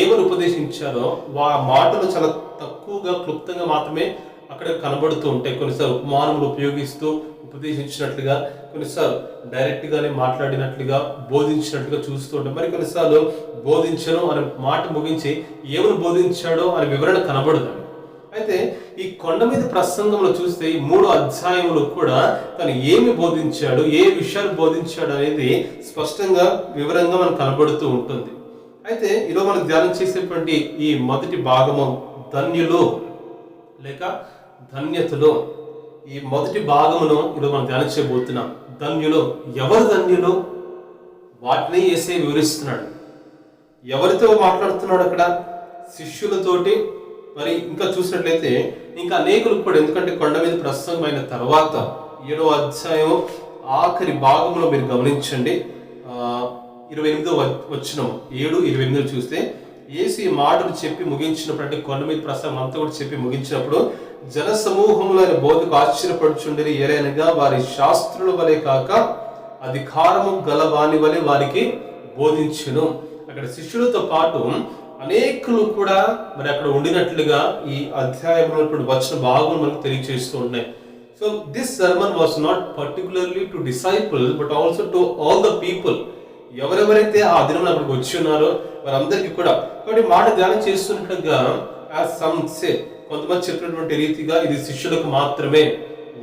ఏమని ఉపదేశించారో ఆ మాటలు చాలా తక్కువగా క్లుప్తంగా మాత్రమే అక్కడ కనబడుతూ ఉంటాయి. కొన్నిసార్లు ఉపమానములు ఉపయోగిస్తూ ఉపదేశించినట్లుగా, కొన్నిసార్లు డైరెక్ట్గానే మాట్లాడినట్లుగా, బోధించినట్లుగా చూస్తూ ఉంటాం. మరి కొన్నిసార్లు బోధించను అనే మాట ముగించి ఏమని బోధించాడో అనే వివరణ కనబడదు. అయితే ఈ కొండ మీద ప్రసంగంలో చూస్తే ఈ 3 అధ్యాయములు కూడా తను ఏమి బోధించాడు, ఏ విషయాలు బోధించాడు అనేది స్పష్టంగా వివరంగా మనకు కనబడుతూ ఉంటుంది. అయితే ఈరోజు మనం ధ్యానం చేసేటువంటి ఈ మొదటి భాగము ధన్యులు లేక ధన్యతలు. ఈ మొదటి భాగమును ఈరోజు మనం ధ్యానం చేయబోతున్నాం. ధన్యులు, ఎవరు ధన్యులు? వాటిని యేసయ్య వివరిస్తున్నాడు. ఎవరితో మాట్లాడుతున్నాడు అక్కడ? శిష్యులతోటి. మరి ఇంకా చూసినట్లయితే ఇంకా అనేకులు కూడా, ఎందుకంటే కొండ మీద ప్రసంగం అయిన తర్వాత 7వ అధ్యాయం ఆఖరి భాగంలో మీరు గమనించండి, 28వ వచనం 7:28 చూస్తే యేసు ఈ మాటలు చెప్పి ముగించినప్పుడు, అంటే కొండ మీద ప్రసంగం అంతా కూడా చెప్పి ముగించినప్పుడు, జన సమూహములు ఆయన బోధకు ఆశ్చర్యపడుచుండేది ఏలైనగా వారి శాస్త్రుల వలె కాక అధికారము గల వాని వలె వారికి బోధించును. అక్కడ శిష్యులతో పాటు అనేకులు కూడా మరి అక్కడ ఉండినట్లుగా ఈ అధ్యాయంలో వచ్చిన భాగం మనకు తెలియజేస్తూ ఉన్నాయి. So this sermon was not particularly to disciple but also to all the people. ఎవరెవరైతే ఆ దినం అక్కడికి వచ్చి ఉన్నారో వారందరికీ కూడా. కాబట్టి మాట ధ్యానం చేస్తున్నట్టుగా కొంతమంది చెప్పినటువంటి రీతిగా ఇది శిష్యులకు మాత్రమే,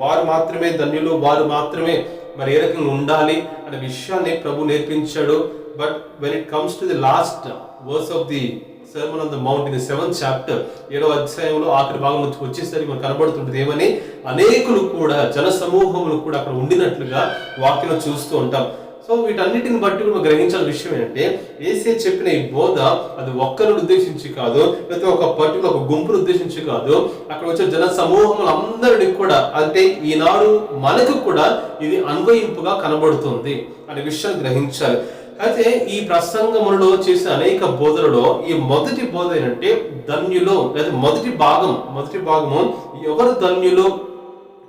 వారు మాత్రమే ధన్యులు, వారు మాత్రమే మరి ఏ రకంగా ఉండాలి అనే విషయాన్ని ప్రభు నేర్పించాడు. But when it comes to the last verse of the sermon on the mount in the 7th chapter 7వ అధ్యాయంలో ఆఖరి భాగం వచ్చేసరికి మనకు కనబడుతుంటుంది ఏమని, అనేకులు కూడా జన సమూహములు కూడా అక్కడ ఉండినట్లుగా వాక్యం చూస్తూ ఉంటాం. సో వీటన్నిటిని బట్టి మనం గ్రహించాల్సిన విషయం ఏంటంటే, యేసయ్య చెప్పిన ఈ బోధ అది ఒక్కరిని ఉద్దేశించి కాదు, లేకపోతే ఒక పర్టికులర్ ఒక గుంపును ఉద్దేశించి కాదు, అక్కడ వచ్చే జన సమూహములు అందరినీ కూడా, అంటే ఈనాడు మనకు కూడా ఇది అన్వయింపుగా కనబడుతుంది అనే విషయాన్ని గ్రహించాలి. అయితే ఈ ప్రసంగములలో చేసిన అనేక బోధనలో ఈ మొదటి బోధ ఏంటంటే ధన్యులు, లేదా మొదటి భాగము ఎవరు ధన్యులు,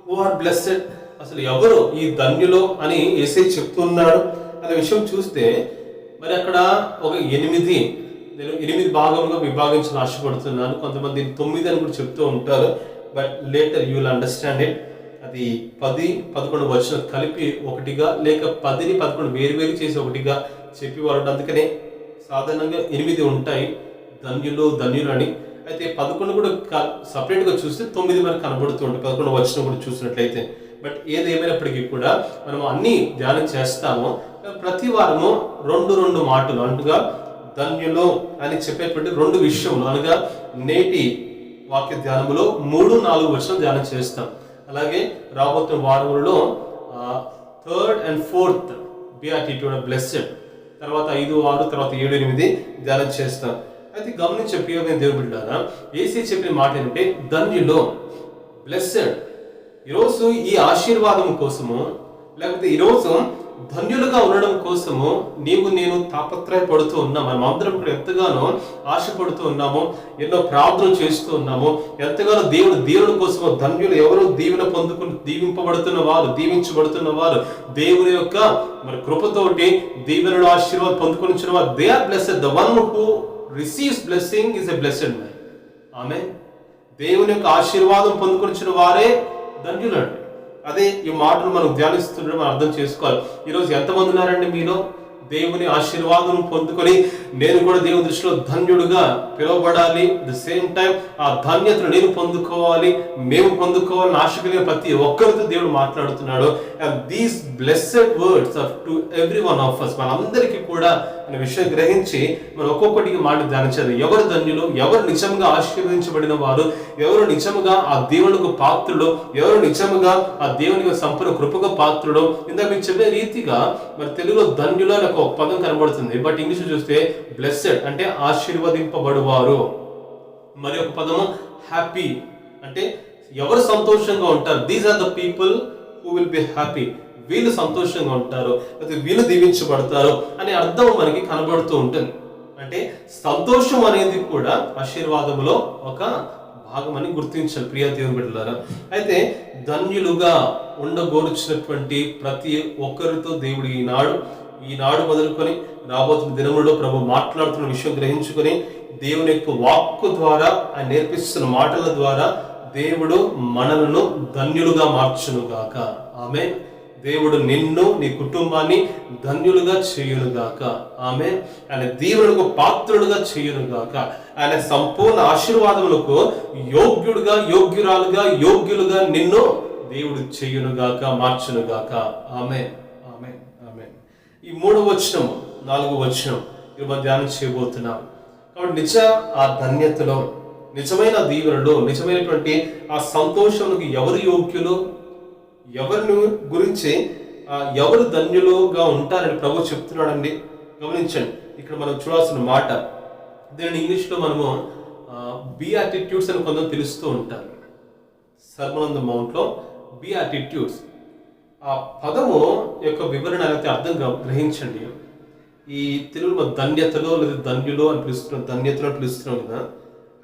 హూ ఆర్ బ్లెస్సెడ్. అసలు ఎవరు ఈ ధన్యులు అని యేసయ్య చెప్తున్నాడు అనే విషయం చూస్తే, మరి అక్కడ ఒక 8 భాగంగా విభాగించిన ఆశపడుతున్నాను. కొంతమంది 9 అని కూడా చెప్తూ ఉంటారు. But later you will understand it. అది 10, 11 వచనం కలిపి ఒకటిగా, లేక 10ని 11 వేరు చేసి ఒకటిగా చెప్పేవారు. అందుకనే సాధారణంగా 8 ఉంటాయి ధన్యులు అని. అయితే 11 కూడా సపరేట్గా చూస్తే 9 మనకు కనబడుతూ ఉంటాయి 11 వచనం కూడా చూసినట్లయితే. బట్ ఏది ఏమైనప్పటికీ కూడా మనం అన్ని ధ్యానం చేస్తాము. ప్రతి వారము 2 మాటలు అంటుగా ధన్యులు అని చెప్పేటువంటి 2 విషయములు అనగా నేటి వాక్య ధ్యానములో 3, 4 వచనం ధ్యానం చేస్తాం. అలాగే రాబోతున్న వారములలో 3rd and 4th బియాటిట్యూడ్ బ్లెస్సెడ్, తర్వాత 5, 6, తర్వాత 7, 8 ధ్యానం చేస్తాం. అయితే గమనించే ప్రియమైన దేవుని బిడ్డలారా, యేసయ్య చెప్పిన మాట ఏంటంటే ధన్యులు, బ్లెస్సెడ్. ఈరోజు ఈ ఆశీర్వాదం కోసము, లేకపోతే ఈరోజు ధన్యులుగా ఉండడం కోసము నేను తాపత్రయపడుతూ ఉన్నాం. మనం అందరం కూడా ఎంతగానో ఆశపడుతూ ఉన్నాము, ఎన్నో ప్రార్థన చేస్తూ ఉన్నాము, ఎంతగానో దేవుని కోసము. ధన్యులు ఎవరు? దీవింపబడుతున్న వారు, దీవించబడుతున్న వారు, దేవుని యొక్క మరి కృపతోటి దీవెనలు ఆశీర్వాదం పొందుకొని వారు. They are blessed. The one who receives blessing is a blessed man. ఆమేన్. దేవుని యొక్క ఆశీర్వాదం పొందుకొని వారే ధన్యులు అండి. అదే ఈ మాటలు మనం ధ్యానిస్తుంటే మనం అర్థం చేసుకోవాలి. ఈరోజు ఎంతమంది ఉన్నారండి మీలో? దేవుని ఆశీర్వాదం పొందుకొని నేను కూడా దేవుని దృష్టిలో ధన్యుడుగా పిలువబడాలి, ది సేమ్ టైం ఆ ధన్యతను నేను పొందుకోవాలి, మేము పొందుకోవాలని ఆశ కలిగిన ప్రతి ఒక్కరితో దేవుడు మాట్లాడుతున్నాడు. And these blessed words are to every one of us, మనందరికీ కూడా అనే విషయం గ్రహించి మనం ఒక్కొక్కటికి మాట ధ్యానించాలి. ఎవరు ధన్యులు, ఎవరు నిజంగా ఆశీర్వదించబడిన వారు, ఎవరు నిజముగా ఆ దేవునికి పాత్రుడు, ఎవరు నిజముగా ఆ దేవునికి సంపూర్ణ కృపకు పాత్రుడు. ఇందాక మీకు చెప్పే రీతిగా మరి తెలుగులో ధన్యులు అని ఒక పదం కనబడుతుంది, బట్ ఇంగ్లీష్ చూస్తే బ్లెస్సెడ్ అంటే ఆశీర్వదింపబడువారు. మరి ఒక పదము హ్యాపీ అంటే ఎవరు సంతోషంగా ఉంటారు. These are the people who will be happy, వీళ్ళు సంతోషంగా ఉంటారు, లేకపోతే వీళ్ళు దీవించబడతారు అనే అర్థం మనకి కనబడుతూ ఉంటుంది. అంటే సంతోషం అనేది కూడా ఆశీర్వాదంలో ఒక భాగం అని గుర్తించాలి ప్రియ దేవుని బిడ్డలారా. అయితే ధన్యులుగా ఉండగోరుచినటువంటి ప్రతి ఒక్కరితో దేవుడు ఈనాడు మొదలుకొని రాబోతున్న దినములలో ప్రభు మాట్లాడుతున్న విషయం గ్రహించుకొని దేవుని యొక్క వాక్కు ద్వారా ఆయన నేర్పిస్తున్న మాటల ద్వారా దేవుడు మనలను ధన్యులుగా మార్చునుగాక. ఆమేన్. దేవుడు నిన్ను నీ కుటుంబాన్ని ధన్యులుగా చేయునుగాక. ఆమేన్. ఆయన దీవెనకు పాత్రుడుగా చేయునుగాక. ఆయన సంపూర్ణ ఆశీర్వాదములకు యోగ్యురాలుగా యోగ్యులుగా నిన్ను దేవుడు చేయునుగాక, మార్చునుగాక. ఆమేన్. ఆమేన్. ఆమేన్. ఈ 3వ వచనం 4వ వచనం ఇవి ధ్యానం చేయబోతున్నాం. కాబట్టి ఆ ధన్యతలో, నిజమైన దీవెనలో, నిజమైనటువంటి ఆ సంతోషంలోకి ఎవరు యోగ్యులు, ఎవరిని గురించి ఎవరు ధన్యులుగా ఉంటారని ప్రభు చెప్తున్నాడండి. గమనించండి, ఇక్కడ మనం చూడాల్సిన మాట, దీనిని ఇంగ్లీష్లో మనము బియాటిట్యూడ్స్ అని కొంచెం తెలుస్తూ ఉంటారు. సర్మన్ ఆన్ ద మౌంట్లో బియాటిట్యూడ్స్, ఆ పదము యొక్క వివరణ అయితే అర్థం గ్రహించండి. ఈ తెలుగులో ధన్యతలో లేదా ధన్యులు అని పిలుస్తున్నాం, ధన్యతలో పిలుస్తున్నాం కదా.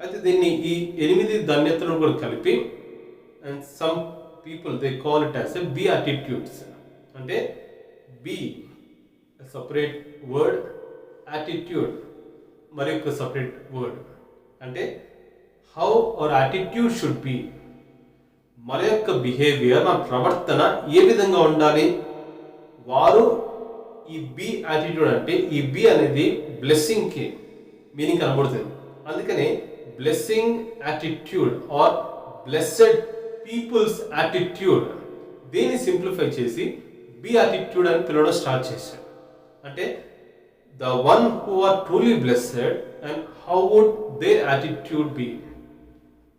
అయితే దీన్ని ఈ 8 ధన్యతలను కూడా కలిపి, and some people they call it as a beatitudes. అంటే బి సపరేట్ వర్డ్, యాటిట్యూడ్ మరి ఒక సపరేట్ వర్డ్. అంటే how our attitude should be, మన యొక్క బిహేవియర్, మన ప్రవర్తన ఏ విధంగా ఉండాలి. వారు ఈ బి యాటిట్యూడ్ అంటే ఈ బి అనేది బ్లెస్సింగ్కి మీనింగ్ కనబడుతుంది. అందుకని blessing attitude or blessed people's attitude, దీన్ని సింప్లిఫై చేసి బి యాటిట్యూడ్ అని పిలవడం స్టార్ట్ చేశాడు. అంటే the one who are truly blessed and how would their attitude be.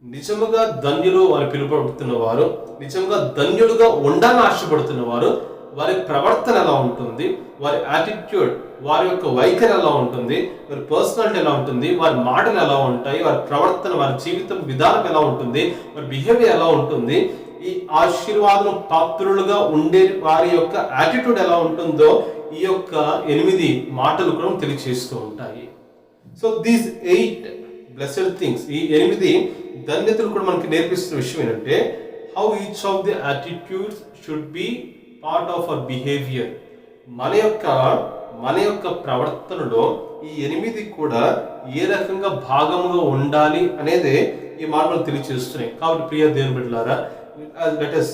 నిజముగా ధన్యులు అని పిలువబడుతున్న వారు, నిజంగా ధన్యులుగా ఉండాలని ఆశపడుతున్న వారు, వారి ప్రవర్తన ఎలా ఉంటుంది, వారి యాటిట్యూడ్, వారి యొక్క వైఖరి ఎలా ఉంటుంది, వారి పర్సనాలిటీ ఎలా ఉంటుంది, వారి మాటలు ఎలా ఉంటాయి, వారి ప్రవర్తన, వారి జీవితం విధానం ఎలా ఉంటుంది, వారి బిహేవియర్ ఎలా ఉంటుంది, ఈ ఆశీర్వాదం పాత్రులుగా ఉండే వారి యొక్క యాటిట్యూడ్ ఎలా ఉంటుందో ఈ యొక్క 8 మాటలు కూడా తెలియజేస్తూ ఉంటాయి. సో దీస్ 8 బ్లెస్డ్ థింగ్స్, ఈ 8 ధన్యతలు కూడా మనకి నేర్పిస్తున్న విషయం ఏంటంటే how each of the attitudes should be part of our behaviour. మన యొక్క ప్రవర్తనలో ఈ 8 కూడా ఏ రకంగా భాగంగా ఉండాలి అనేది ఈ మాటలు తెలియజేస్తున్నాయి. కాబట్టి ప్రియ దేవుని బిడ్డలారా, let us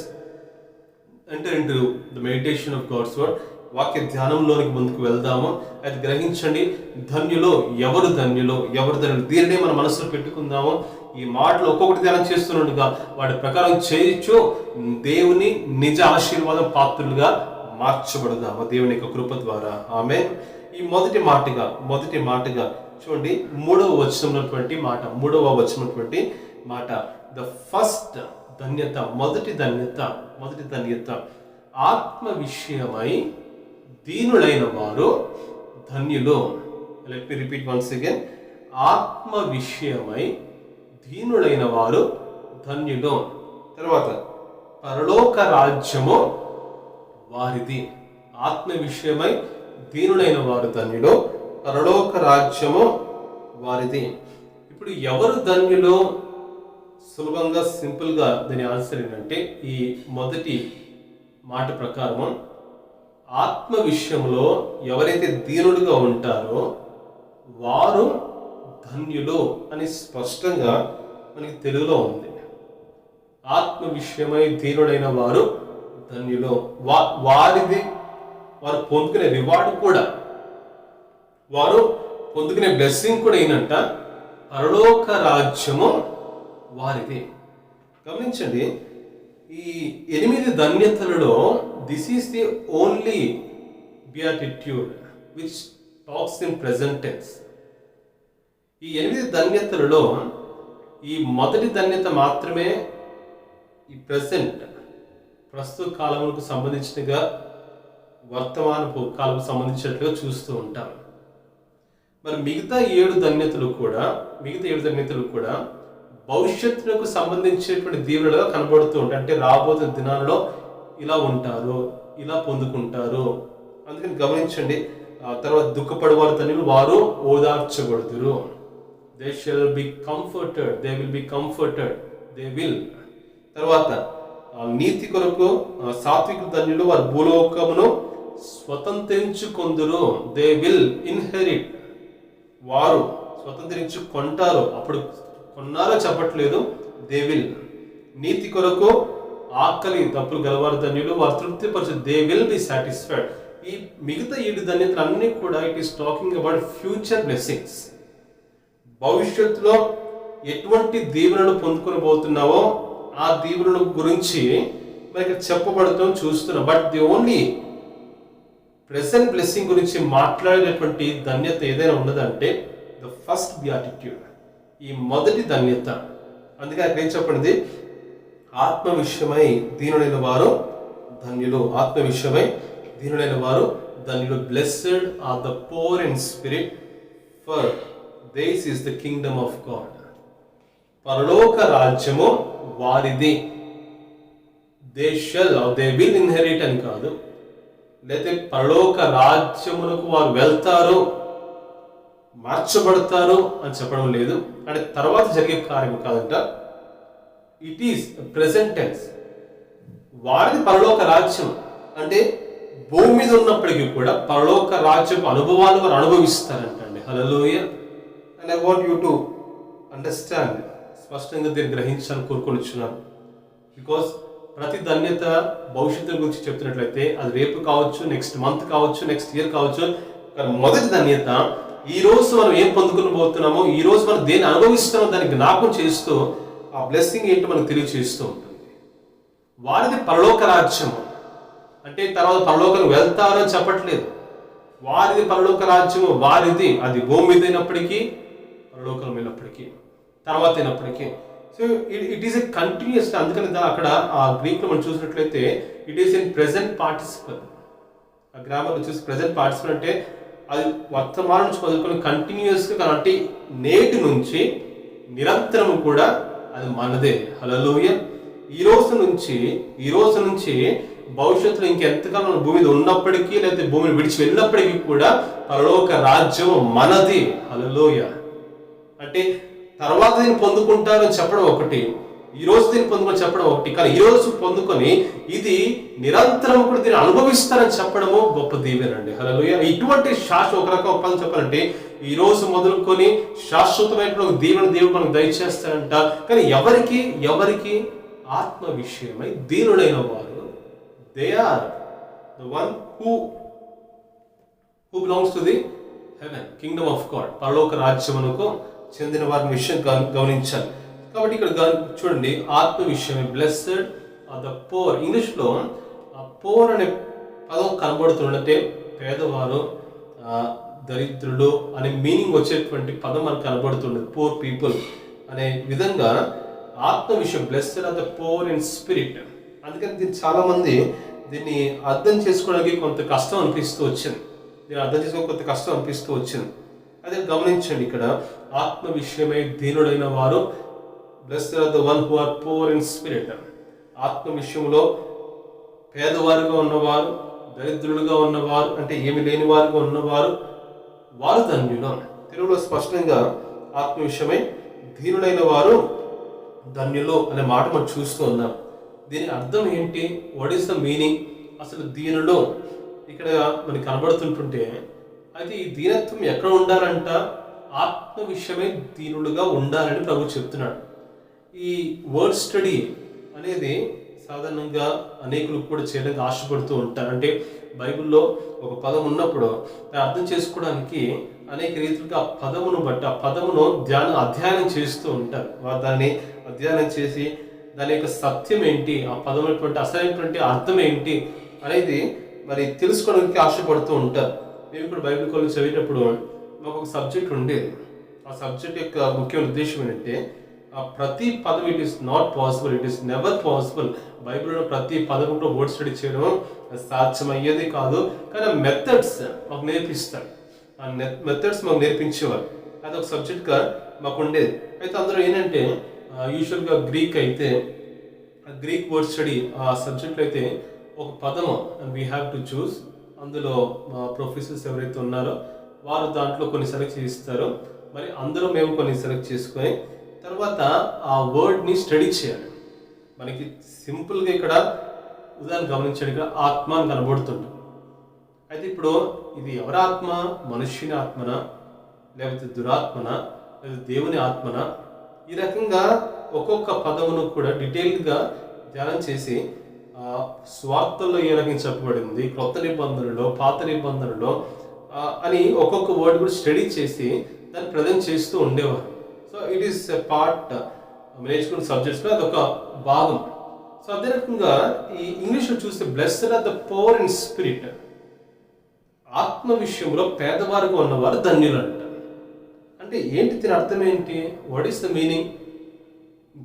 enter into the meditation of God's word. వాక్య ధ్యానంలోనికి ముందుకు వెళ్దాము. అది గ్రహించండి, ఎవరు ధన్యులు, దీనినే మన మనసులో పెట్టుకుందాము. ఈ మాటలు ఒక్కొక్కటి ధ్యానం చేస్తున్నట్టుగా వాటి ప్రకారం చేయొచ్చు, దేవుని నిజ ఆశీర్వాదం పాత్రులుగా మార్చబడదాము దేవుని యొక్క కృప ద్వారా. ఆమేన్. ఈ మొదటి మాటగా చూడండి, 3వ వచనమైనటువంటి మాట, ద ఫస్ట్ ధన్యత, మొదటి ధన్యత, ఆత్మ విషయమై దీనులైన వారు ధన్యులు. Let me repeat once again, ఆత్మ విషయమై దీనులైన వారు ధన్యులు. తర్వాత పరలోక రాజ్యము వారిది. ఆత్మ విషయమై దీనులైన వారు ధన్యులు, పరలోక రాజ్యము వారిది. ఇప్పుడు ఎవరు ధన్యులు? సులభంగా సింపుల్గా దీని ఆన్సర్ ఏంటంటే, ఈ మొదటి మాట ప్రకారం ఆత్మ విషయంలో ఎవరైతే దీనులుగా ఉంటారో వారు ధన్యులు అని స్పష్టంగా మనకి తెలుగులో ఉంది. ఆత్మ విషయమై దీనుడైన వారు ధన్యులు. వారు పొందుకునే రివార్డు కూడా వారు పొందుకునే బ్లెస్సింగ్ కూడా ఏంటంట, పరలోక రాజ్యము వారిది. గమనించండి, ఈ 8 ధన్యతలలో this is the only beatitude which talks in present tense. ఈ 8 ధన్యతలలో ఈ మొదటి ధన్యత మాత్రమే ఈ ప్రస్తుత కాలములకు సంబంధించినగా, వర్తమానపు కాలకు సంబంధించినట్లుగా చూస్తూ ఉంటాం. మరి మిగతా 7 ధన్యతలు కూడా భవిష్యత్తుకు సంబంధించినటువంటి దీవెనలుగా కనబడుతూ ఉంటాయి. అంటే రాబోతున్న దినాలలో ఇలా ఉంటారు, ఇలా పొందుకుంటారు. అందుకని గమనించండి, తర్వాత దుఃఖపడేవారు ధన్యులు, వారు ఓదార్చబడుదురు. They shall be comforted, they will be comforted, they will. తర్వాత నీతి కొరకు సాత్విక ధన్యులు, వారు భూలోకమును స్వతంత్రించుకొందురు. దే విల్ ఇన్హెరిట్, వారు స్వతంత్రించుకుంటారు. అప్పుడు కొన్నారో చెప్పట్లేదు, దే విల్. నీతి కొరకు ఆకలి తప్పులు గలవారు ధన్యులు, వారు తృప్తిపరచు, దే విల్ బి సాటిస్ఫైడ్. ఈ మిగతా 7 ధన్యతలు అన్ని కూడా it is talking about future blessings. భవిష్యత్తులో ఎటువంటి దీవెనలు పొందుకొని పోతున్నావో ఆ దీవెనల గురించి మనకి చెప్పబడతాం చూస్తున్నాం. But the only present blessing గురించి మాట్లాడేటువంటి ధన్యత ఏదైనా ఉన్నదంటే ద ఫస్ట్ బియాటిట్యూడ్, ఈ మొదటి ధన్యత. అందుకే అక్కడ ఏం చెప్పండి, ఆత్మ విషయమై దీనులైన వారు ధన్యులు. ఆత్మ విషయమై దీనులైన వారు ధన్యులు. Blessed are the poor in spirit, for theirs is the kingdom of God. పరలోక రాజ్యము వారిది. They shall or they will inherit అని కాదు, లేకపోతే పరలోక రాజ్యమునకు వారు వెళ్తారు, మార్చబడతారు అని చెప్పడం లేదు. అంటే తర్వాత జరిగే కార్యం కాదంట. It is present tense. వారిది పరలోక రాజ్యం అంటే భూమి మీద ఉన్నప్పటికీ కూడా పరలోక రాజ్యపు అనుభవాలు వారు అనుభవిస్తారంటండి. హల్లెలూయా. And I want you to understand, స్పష్టంగా దీన్ని గ్రహించాలని కోరుకొనిచున్నాను. బికాస్ ప్రతి ధన్యత భవిష్యత్తు గురించి చెప్తున్నట్లయితే అది రేపు కావచ్చు, నెక్స్ట్ మంత్ కావచ్చు, నెక్స్ట్ ఇయర్ కావచ్చు. కానీ మొదటి ధన్యత ఈ రోజు మనం ఏం పొందుకుని పోతున్నామో, ఈ రోజు మనం దేన్ని అనుభవిస్తున్నామో దాన్ని జ్ఞాపకం చేస్తూ ఆ బ్లెస్సింగ్ ఏంటో మనకు తెలియజేస్తూ ఉంటుంది. వారిది పరలోక రాజ్యం అంటే తర్వాత పరలోకానికి వెళ్తారో చెప్పట్లేదు. వారిది పరలోక రాజ్యము వారిది. అది భూమి మీద అయినప్పటికీ, పరలోకం అయినప్పటికీ, తర్వాత అయినప్పటికీ. So it is a continuous. అందుకని అక్కడ ఆ గ్రీక్లో మనం చూసినట్లయితే it is in present participle. ఆ గ్రామర్లో చూసి ప్రెజెంట్ పార్టిసిపల్ అంటే అది వర్తమానం నుంచి మొదలుకొని కంటిన్యూస్గా, అంటే నేటి నుంచి నిరంతరం కూడా అది మనదే. హల్లెలూయా. ఈ రోజు నుంచి భవిష్యత్తులో ఇంకెంతకాలం భూమి మీద ఉన్నప్పటికీ, లేకపోతే భూమిని విడిచి వెళ్ళినప్పటికీ కూడా పరలోక రాజ్యం మనది. హల్లెలూయా. అంటే తర్వాత దీన్ని పొందుకుంటారని చెప్పడం ఒకటి, ఈ రోజు దీన్ని పొందుకొని చెప్పడం ఒకటి. కానీ ఈ రోజు పొందుకొని ఇది నిరంతరం కూడా దీన్ని అనుభవిస్తారని చెప్పడము గొప్ప దీవెనండి. హల్లెలూయా. ఇటువంటి శాశ్వత, ఒక రకం పదం చెప్పాలంటే ఈ రోజు మొదలుకొని శాశ్వతమైన దీవెన దేవుడు మనకు దయచేస్తాడంట. కానీ ఎవరికి ఆత్మ విషయమై దీనులైన వారు, they are the one who belongs to the heaven, kingdom of God, పరలోక రాజ్యమునకు చెందిన వారి విషయం గమనించాలి. కాబట్టి ఇక్కడ చూడండి, ఆత్మ విషయమే బ్లెస్డ్ ఆర్ ద పోర్. ఇంగ్లీష్లో ఆ పోర్ అనే పదం కనబడుతుందంటే పేదవారు, దరిద్రులు అనే మీనింగ్ వచ్చేటువంటి పదం మనకు కనబడుతుంది. పోర్ పీపుల్ అనే విధంగా ఆత్మ విషయం blessed are the poor in spirit. అందుకని దీన్ని చాలా మంది దీన్ని అర్థం చేసుకోవడానికి కొంత కష్టం అనిపిస్తూ వచ్చింది. అదే గమనించండి, ఇక్కడ ఆత్మ విషయమై దీనుడైన వారు blessed are the one who are poor in spirit. ఆత్మ విషయంలో పేదవారుగా ఉన్నవారు, దరిద్రులుగా ఉన్నవారు, అంటే ఏమి లేని వారుగా ఉన్నవారు, వారు ధన్యులు. తెలుగులో స్పష్టంగా ఆత్మ విషయమై దీనుడైన వారు ధన్యులు అనే మాట మనం చూస్తూ ఉన్నాం. దీని అర్థం ఏంటి? What is the meaning? అసలు దీనులు ఇక్కడ మనకి కనబడుతుంటుంటే అయితే ఈ దీనత్వం ఎక్కడ ఉండాలంట? ఆత్మ విషయమై దీనులుగా ఉండాలని ప్రభు చెప్తున్నాడు. ఈ వర్డ్ స్టడీ అనేది సాధారణంగా అనేకులు కూడా చేయడానికి ఆశపడుతూ ఉంటారు. అంటే బైబిల్లో ఒక పదం ఉన్నప్పుడు దాన్ని అర్థం చేసుకోవడానికి అనేక రీతిగా ఆ పదమును బట్టి ఆ పదమును అధ్యయనం చేస్తూ ఉంటారు. వారు దాన్ని అధ్యయనం చేసి దాని యొక్క సత్యం ఏంటి, ఆ పదమైనటువంటి అసలైనటువంటి అర్థం ఏంటి అనేది మరి తెలుసుకోవడానికి ఆశపడుతూ ఉంటారు. మేము ఇప్పుడు బైబిల్ కాలేజ్ చదివేటప్పుడు మాకు ఒక సబ్జెక్ట్ ఉండేది. ఆ సబ్జెక్ట్ యొక్క ముఖ్యమైన ఉద్దేశం ఏంటంటే ప్రతి పదం it is not possible, it is never possible. బైబిల్లో ప్రతి పదములో వర్డ్ స్టడీ చేయడం సాధ్యమయ్యేది కాదు. కానీ మెథడ్స్ మాకు నేర్పిస్తాడు. ఆ మెథడ్స్ మాకు నేర్పించేవారు. అది ఒక సబ్జెక్ట్గా మాకు ఉండేది. అయితే అందులో ఏంటంటే యూజువల్గా గ్రీక్ అయితే గ్రీక్ వర్డ్ స్టడీ ఆ సబ్జెక్ట్లో అయితే ఒక పదము and we have to choose. అందులో మా ప్రొఫెసర్స్ ఎవరైతే ఉన్నారో వారు దాంట్లో కొన్ని సెలెక్ట్ చేస్తారు. మరి అందులో మేము కొన్ని సెలెక్ట్ చేసుకొని తర్వాత ఆ వర్డ్ని స్టడీ చేయాలి. మనకి సింపుల్గా ఇక్కడ ఉదాహరణ గమనించండి, ఇక్కడ ఆత్మ అని కనబడుతుంది. అయితే ఇప్పుడు ఇది ఎవరి ఆత్మ? మనుష్యుని ఆత్మనా, లేకపోతే దురాత్మనా, లేదా దేవుని ఆత్మనా? ఈ రకంగా ఒక్కొక్క పదమును కూడా డీటెయిల్గా ధ్యానం చేసి స్వార్థంలో ఏ రకంగా చెప్పబడింది, క్రొత్త నిబంధనలో, పాత నిబంధనలో అని ఒక్కొక్క వర్డ్ కూడా స్టడీ చేసి దాన్ని ప్రజెంట్ చేస్తూ ఉండేవారు. So it is a part నేర్చుకున్న సబ్జెక్ట్స్లో అదొక భాగం. సో అదే రకంగా ఈ ఇంగ్లీష్లో చూస్తే blessed are the poor in spirit, ఆత్మ విషయంలో పేదవారుగా ఉన్నవారు ధన్యులు అంట. అంటే ఏంటి దీని అర్థం ఏంటి? What is the meaning?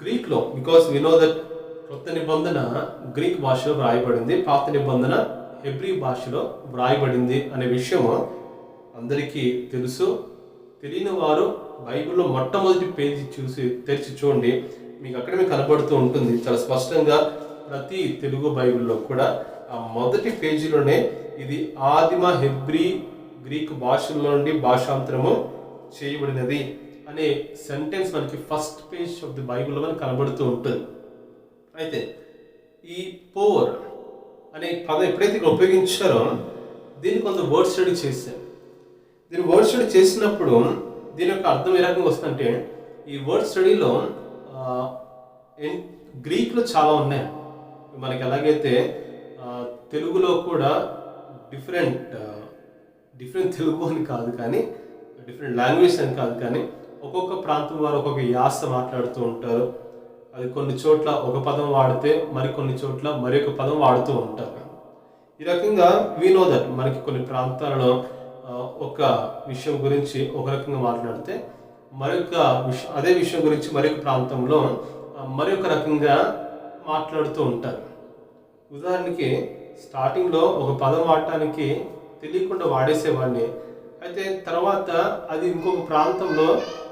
గ్రీక్లో, బికాస్ వి నో దట్ కొత్త నిబంధన గ్రీక్ భాషలో వ్రాయబడింది, పాత నిబంధన హెబ్రీ భాషలో వ్రాయబడింది అనే విషయం అందరికీ తెలుసు. తెలియని వారు బైబిల్లో మొట్టమొదటి పేజీ తెరిచి చూడండి, మీకు అక్కడ మీకు కనబడుతూ ఉంటుంది చాలా స్పష్టంగా. ప్రతి తెలుగు బైబిల్లో కూడా ఆ మొదటి పేజీలోనే ఇది ఆదిమ హెబ్రీ గ్రీక్ భాషల్లో నుండి భాషాంతరము చేయబడినది అనే సెంటెన్స్ మనకి ఫస్ట్ పేజ్ ఆఫ్ ది బైబిల్లో మనకు కనబడుతూ ఉంటుంది. అయితే ఈ పోర్ అనే పదం ఎప్పుడైతే ఉపయోగించారో దీన్ని కొంత వర్డ్ స్టడీ చేశారు. దీన్ని వర్డ్ స్టడీ చేసినప్పుడు దీని యొక్క అర్థం ఏ రకంగా వస్తుందంటే, ఈ వర్డ్ స్టడీలో గ్రీక్లో చాలా ఉన్నాయి. మనకి ఎలాగైతే తెలుగులో కూడా డిఫరెంట్ తెలుగు అని కాదు కానీ, డిఫరెంట్ లాంగ్వేజ్ అని కాదు కానీ, ఒక్కొక్క ప్రాంతం వారు ఒక్కొక్క యాస మాట్లాడుతూ ఉంటారు. అది కొన్ని చోట్ల ఒక పదం వాడితే మరికొన్ని చోట్ల మరొక పదం వాడుతూ ఉంటారు. ఈ రకంగా వీ నో దట్ మనకి కొన్ని ప్రాంతాలలో ఒక విషయం గురించి ఒక రకంగా మాట్లాడితే మరొక అదే విషయం గురించి మరొక ప్రాంతంలో మరొక రకంగా మాట్లాడుతూ ఉంటారు. ఉదాహరణకి స్టార్టింగ్లో ఒక పదం వాడటానికి తెలియకుండా వాడేసేవాడిని, అయితే తర్వాత అది ఇంకొక ప్రాంతంలో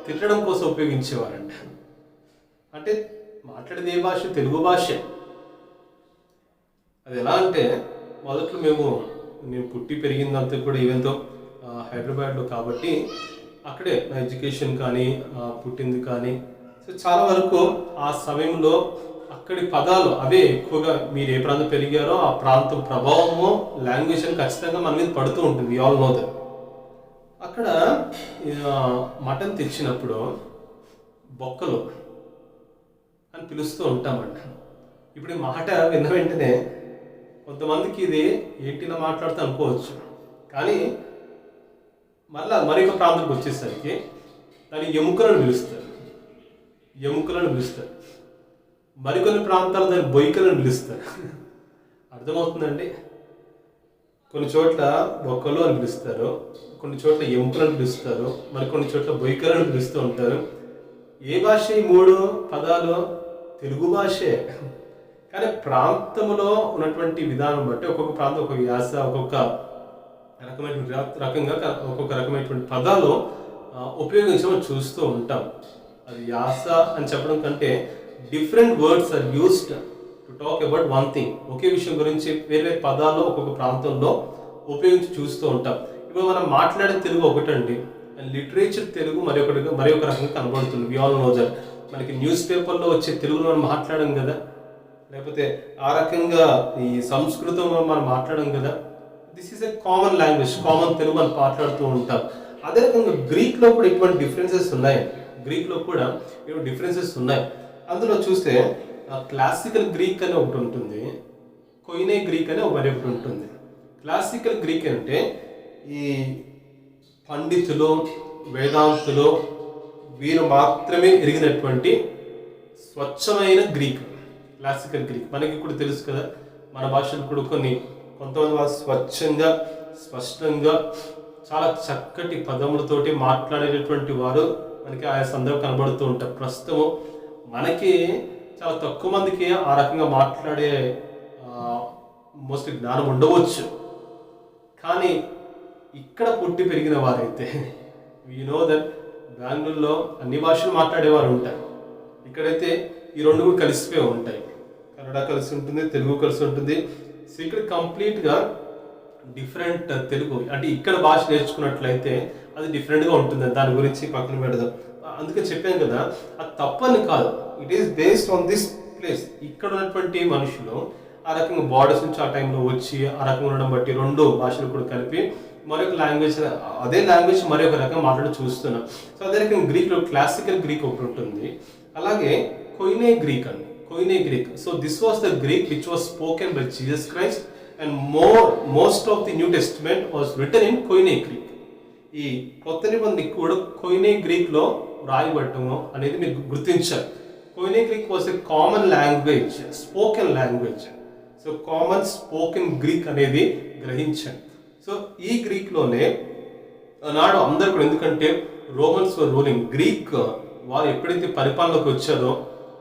తిట్టడం కోసం ఉపయోగించేవారంట. అంటే మాట్లాడేది ఏ భాష? తెలుగు భాషే. అది ఎలా అంటే మొదట్లో నేను పుట్టి పెరిగిందంతా కూడా ఈవెంతో హైదరాబాద్లో కాబట్టి అక్కడే నా ఎడ్యుకేషన్ కానీ పుట్టింది కానీ, సో చాలా వరకు ఆ సమయంలో అక్కడి పదాలు అవే ఎక్కువగా. మీరు ఏ ప్రాంతం పెరిగారో ఆ ప్రాంతం ప్రభావము లాంగ్వేజ్ అని ఖచ్చితంగా మన మీద పడుతూ ఉంటుంది. All know that. అక్కడ మటన్ తెచ్చినప్పుడు బొక్కలు అని పిలుస్తూ ఉంటామంట. ఇప్పుడు ఈ మాట విన్న వెంటనే కొంతమందికి ఇది ఏంటిలా మాట్లాడుతూ అనుకోవచ్చు, కానీ మరొక ప్రాంతానికి వచ్చేసరికి దాన్ని ఎముకలను పిలుస్తారు. మరికొన్ని ప్రాంతాలు దాన్ని బొయ్కలను పిలుస్తారు. అర్థమవుతుందండి? కొన్ని చోట్ల బొక్కలు అని పిలుస్తారు, కొన్ని చోట్ల ఎముకలను పిలుస్తారు, మరికొన్ని చోట్ల బొయ్కలను పిలుస్తూ ఉంటారు. ఏ భాష ఈ మూడు పదాలు? తెలుగు భాషే. కానీ ప్రాంతంలో ఉన్నటువంటి విధానం బట్టి ఒక్కొక్క ప్రాంతం ఒక్కొక్క యాస, ఒక్కొక్క రకమైనటువంటి పదాలు ఉపయోగించమని చూస్తూ ఉంటాం. అది యాస అని చెప్పడం కంటే different words are used to talk about one thing. ఒకే విషయం గురించి వేరే పదాలు ఒక్కొక్క ప్రాంతంలో ఉపయోగించి చూస్తూ ఉంటాం. ఇప్పుడు మనం మాట్లాడే తెలుగు ఒకటండి, లిటరేచర్ తెలుగు మరొక రకంగా కనబడుతుంది. We all know that. మనకి న్యూస్ పేపర్లో వచ్చే తెలుగులో మనం మాట్లాడడం కదా, లేకపోతే ఆ రకంగా ఈ సంస్కృతంలో మనం మాట్లాడడం కదా. This is a common language, common Telugu మనం మాట్లాడుతూ ఉంటాం. అదే రకంగా గ్రీక్లో కూడా ఇటువంటి డిఫరెన్సెస్ ఉన్నాయి. అందులో చూస్తే క్లాసికల్ గ్రీక్ అని ఒకటి ఉంటుంది, కొయినే గ్రీక్ అని మరొకటి ఉంటుంది. క్లాసికల్ గ్రీక్ అంటే ఈ పండితులు, వేదాంతులు వీరు మాత్రమే ఎరిగినటువంటి స్వచ్ఛమైన గ్రీక్, క్లాసికల్ గ్రీక్. మనకి కూడా తెలుసు కదా, మన భాషలు కూడా కొంతమంది వాళ్ళు స్వచ్ఛంగా, స్పష్టంగా, చాలా చక్కటి పదములతోటి మాట్లాడేటటువంటి వారు మనకి ఆయా సందర్భం కనబడుతూ ఉంటారు. ప్రస్తుతం మనకి చాలా తక్కువ మందికి ఆ రకంగా మాట్లాడే మోస్ట్లీ జ్ఞానం ఉండవచ్చు. కానీ ఇక్కడ పుట్టి పెరిగిన వారైతే వీ నో దట్ బెంగళూరులో అన్ని భాషలు మాట్లాడేవారు ఉంటారు. ఇక్కడైతే ఈ రెండు కూడా కలిసిపోయి ఉంటాయి. కన్నడ కలిసి ఉంటుంది, తెలుగు కలిసి ఉంటుంది. సో ఇక్కడ కంప్లీట్గా డిఫరెంట్ తెలుగు, అంటే ఇక్కడ భాష నేర్చుకున్నట్లయితే అది డిఫరెంట్గా ఉంటుంది. దాని గురించి పక్కన పెడదాం. అందుకే చెప్పాను కదా, అది తప్పని కాదు. It is based on this place. ఇక్కడ ఉన్నటువంటి మనుషులు ఆ రకంగా బార్డర్స్ నుంచి ఆ టైంలో వచ్చి ఆ రకంగా ఉండడం బట్టి రెండు భాషలు కూడా కలిపి మరొక లాంగ్వేజ్, అదే లాంగ్వేజ్ మరొక రకంగా మాట్లాడి చూస్తున్నాం. సో అదే రకంగా గ్రీక్లో క్లాసికల్ గ్రీక్ ఒకటి ఉంటుంది, అలాగే కొయినే గ్రీక్ అండి, Koine Greek. So this was the Greek which was spoken by Jesus Christ and most of the New Testament was written in Koine Greek. ఈ కొత్త నిబంధన కూడా కొయినే గ్రీక్లో రాయబడటము అనేది మీరు గుర్తించాలి. Koine Greek was a common language, spoken language. So common spoken Greek అనేది గ్రహించండి. So ఈ గ్రీక్లోనే నాడు అందరు కూడా, ఎందుకంటే రోమన్స్ రూలింగ్, గ్రీక్ వారు ఎప్పుడైతే పరిపాలనకు వచ్చారో,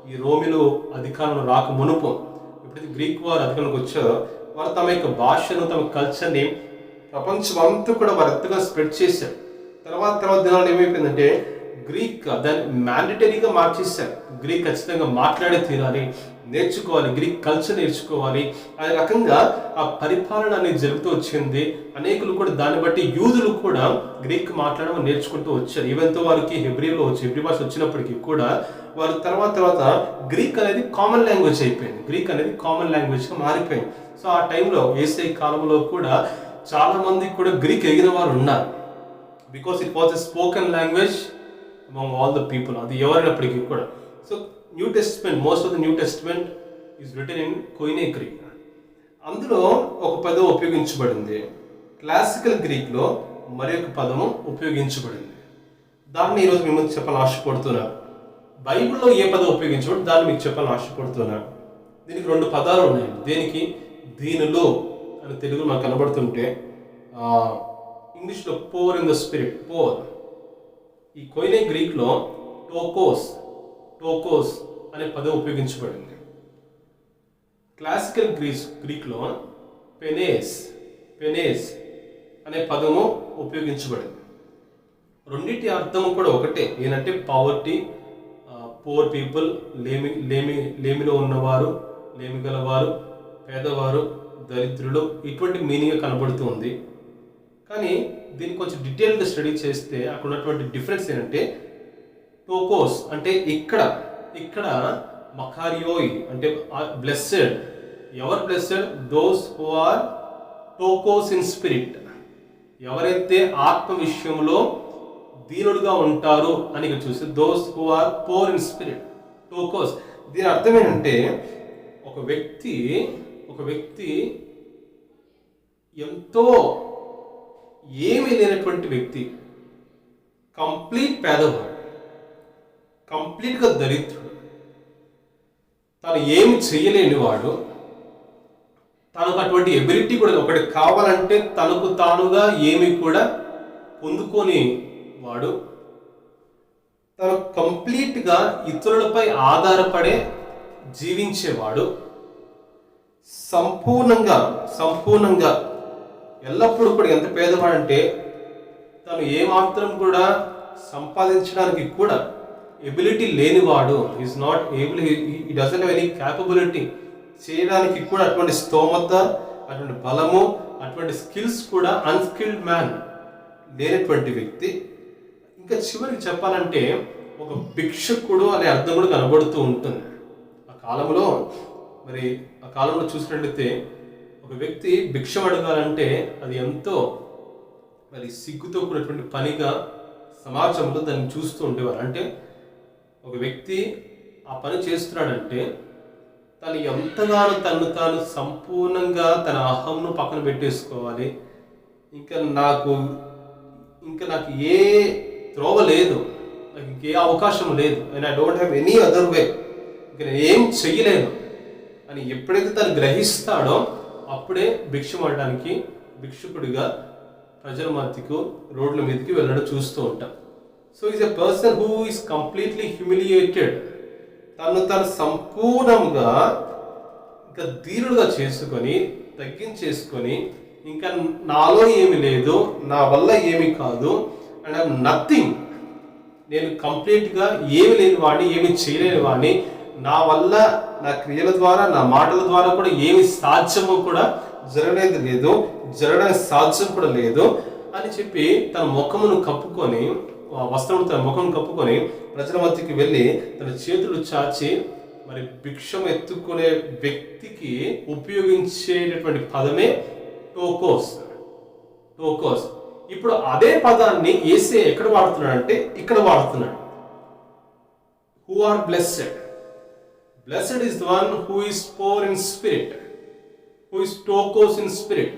ఈ రోమిలు అధికారంలో రాక మునుపు ఎప్పుడైతే గ్రీక్ వారు అధికారంలోకి వచ్చారో, వారు తమ యొక్క భాషను, తమ కల్చర్ని ప్రపంచం అంతా కూడా వారు ఎంతగా స్ప్రెడ్ చేశారు. తర్వాత దినాలు ఏమైపోయిందంటే గ్రీక్ దాన్ని మ్యాండేటరీగా మార్చేశారు. గ్రీక్ ఖచ్చితంగా మాట్లాడే తీరాలి, నేర్చుకోవాలి, గ్రీక్ కల్చర్ నేర్చుకోవాలి అనే రకంగా ఆ పరిపాలన అనేది జరుగుతూ వచ్చింది. అనేకులు కూడా దాన్ని బట్టి యూదులు కూడా గ్రీక్ మాట్లాడడం నేర్చుకుంటూ వచ్చారు. ఈవెంతో వారికి హెబ్రీ భాష వచ్చినప్పటికీ కూడా వారు తర్వాత గ్రీక్ అనేది కామన్ లాంగ్వేజ్ అయిపోయింది. గ్రీక్ అనేది కామన్ లాంగ్వేజ్గా మారిపోయింది. సో ఆ టైంలో యేసయ్య కాలంలో కూడా చాలా మంది కూడా గ్రీక్ ఎగిన వారు ఉన్నారు. Because it was a spoken language among all the people. అది ఎవరైనప్పటికీ కూడా. So New Testament, most of the New Testament is written in Koine Greek. అందులో ఒక పదం ఉపయోగించబడింది. క్లాసికల్ గ్రీక్లో మరి ఒక పదము ఉపయోగించబడింది. దాన్ని ఈరోజు మీ ముందు చెప్పాలని ఆశపడుతున్నాను. బైబిల్లో ఏ పదం ఉపయోగించబడి దాన్ని మీకు చెప్పాలని ఆశపడుతున్నాను. దీనికి రెండు పదాలు ఉన్నాయి. దేనికి? దీనులు అని తెలుగు మనకు కనబడుతుంటే, ఇంగ్లీష్లో poor in the spirit, poor. ఈ కొయినే గ్రీక్లో టోకోస్ అనే పదం ఉపయోగించబడింది. క్లాసికల్ గ్రీక్లో పెనేస్ అనే పదము ఉపయోగించబడింది. రెండింటి అర్థము కూడా ఒకటే. ఏంటంటే పావర్టీ, పూర్ పీపుల్, లేమిలో ఉన్నవారు, లేమి గలవారు, పేదవారు, దరిద్రులు, ఇటువంటి మీనింగ్ కనబడుతుంది. కానీ దీన్ని కొంచెం డీటెయిల్గా స్టడీ చేస్తే అక్కడ ఉన్నటువంటి డిఫరెన్స్ ఏంటంటే, టోకోస్ అంటే ఇక్కడ మకారియోయ్ అంటే బ్లెస్సెడ్. ఎవరు బ్లెస్సెడ్? దోస్ హూ ఆర్ టోకోస్ ఇన్ స్పిరిట్. ఎవరైతే ఆత్మ విషయంలో దీనులుగా ఉంటారు అని ఇక్కడ చూస్తే, those who are poor in spirit, టోకోస్. దీని అర్థం ఏంటంటే, ఒక వ్యక్తి ఎంతో ఏమీ లేనటువంటి వ్యక్తి, కంప్లీట్ పేదవాడు, కంప్లీట్గా దరిద్రుడు, తను ఏమి చేయలేని వాడు, తనకు అటువంటి ఎబిలిటీ కూడా ఒకటి కావాలంటే తనకు తానుగా ఏమి కూడా పొందుకొని వాడు, తను కంప్లీట్గా ఇతరులపై ఆధారపడే జీవించేవాడు, సంపూర్ణంగా ఎల్లప్పుడూ కూడా ఎంత పేదవాడంటే తను ఏమాత్రం కూడా సంపాదించడానికి కూడా ఎబిలిటీ లేనివాడు. ఈజ్ నాట్ ఏబుల్, ఈ డజంట్ హ్యావ్ ఎనీ క్యాపబిలిటీ చేయడానికి కూడా అటువంటి స్తోమత, అటువంటి బలము, అటువంటి స్కిల్స్ కూడా అన్స్కిల్డ్ మ్యాన్ లేనటువంటి వ్యక్తి. ఇంకా చివరికి చెప్పాలంటే ఒక భిక్షకుడు అనే అర్థం కూడా కనబడుతూ ఉంటుంది. ఆ కాలంలో చూసినట్లయితే ఒక వ్యక్తి భిక్షం అడగాలంటే అది ఎంతో సిగ్గుతో కూడినటువంటి పనిగా సమాజంలో దాన్ని చూస్తూ ఉండేవారు. అంటే ఒక వ్యక్తి ఆ పని చేస్తున్నాడంటే తను ఎంతగానో తను తాను సంపూర్ణంగా తన అహంను పక్కన పెట్టేసుకోవాలి. ఇంకా నాకు ఏ త్రోవ లేదు, నాకు ఇంకే అవకాశం లేదు, and I don't have any other way, ఇంకా నేను ఏం చెయ్యలేను అని ఎప్పుడైతే తను గ్రహిస్తాడో అప్పుడే భిక్షమాడడానికి భిక్షుకుడిగా ప్రజల మధ్యకు రోడ్ల మీదకి వెళ్ళడం చూస్తూ ఉంటాం. So is a person who is completely humiliated. తను సంపూర్ణంగా ఇంకా దీనుడుగా చేసుకొని తగ్గించేసుకొని ఇంకా నాలో ఏమి లేదు, నా వల్ల ఏమి కాదు, అండ్ ఐఎమ్ నథింగ్, నేను కంప్లీట్గా ఏమి లేని వాడిని, ఏమి చేయలేని వాడిని, నా వల్ల నా క్రియల ద్వారా నా మాటల ద్వారా కూడా ఏమి సాధ్యమో కూడా జరగలేదు లేదు, జరగడానికి సాధ్యం కూడా లేదు అని చెప్పి తన ముఖమును కప్పుకొని, వస్త్రము తన ముఖం కప్పుకొని ప్రజల మధ్యకి వెళ్ళి తన చేతులు చాచి మరి భిక్షం ఎత్తుకునే వ్యక్తికి ఉపయోగించేటటువంటి పదమే టోకోస్. ఇప్పుడు అదే పదాన్ని యేసే ఎక్కడ వాడుతున్నాడు అంటే ఇక్కడ వాడుతున్నాడు. Who are blessed. Blessed is the one who is poor in spirit, who is tokos in spirit.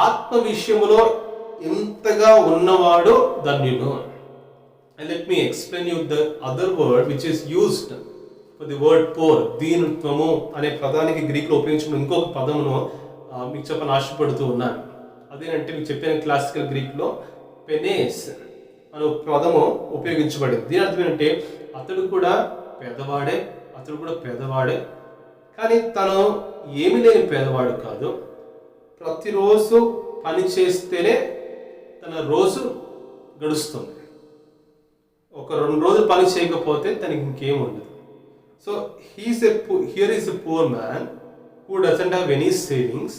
ఆత్మ విషయములో ఎంతగా ఉన్నవాడు ధన్యుడు. And let me explain you the other word which is used for the word poor. దీనత్వము అనే పదానికి గ్రీక్లో ఉపయోగించిన ఇంకొక పదమును మీకు చెప్పని ఆశపడుతూ ఉన్నాను. అదేంటే మీకు చెప్పిన క్లాసికల్ గ్రీక్లో పెనేస్ అనే పదము ఉపయోగించబడింది. దీని అర్థం ఏంటంటే అతడు కూడా పేదవాడే, కానీ తను ఏమి లేని పేదవాడు కాదు. ప్రతిరోజు పని చేస్తేనే తన రోజు గడుస్తుంది. ఒక 2 రోజులు పని చేయకపోతే తనకి ఇంకేం ఉండదు. So here is a poor man who doesn't have any savings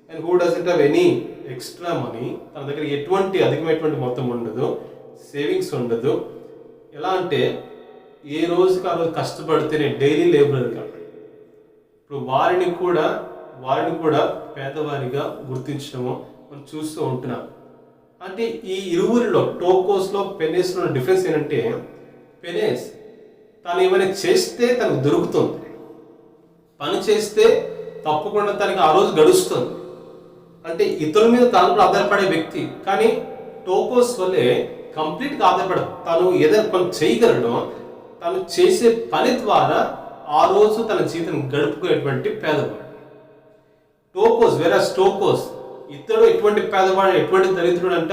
and who doesn't have any extra money. తన దగ్గర ఎటువంటి అధికమైనటువంటి మొత్తం ఉండదు, సేవింగ్స్ ఉండదు. ఎలా అంటే ఏ రోజుకి ఆ రోజు కష్టపడితేనే డైలీ లేబరర్గా. ఇప్పుడు వారిని కూడా పేదవారిగా గుర్తించడము మనం చూస్తూ ఉంటున్నాం. అంటే ఈ ఇరువురిలో టోకోస్లో పెనేస్లో డిఫరెన్స్ ఏంటంటే పెనేస్ తను ఏమైనా చేస్తే తనకు దొరుకుతుంది, పని చేస్తే తప్పకుండా తనకి ఆ రోజు గడుస్తుంది. అంటే ఇతరుల మీద తాను కూడా ఆధారపడే వ్యక్తి. కానీ టోకోస్ వల్లే కంప్లీట్గా ఆధారపడదు. తను ఏదైనా పని చేయగలడు, తను చేసే పని ద్వారా ఆ రోజు తన జీవితం గడుపుకునేటువంటి పేదవాడు. టోకోస్ ఇతడు ఎటువంటి పేదవాడు, ఎటువంటి దరిద్రుడు అంట,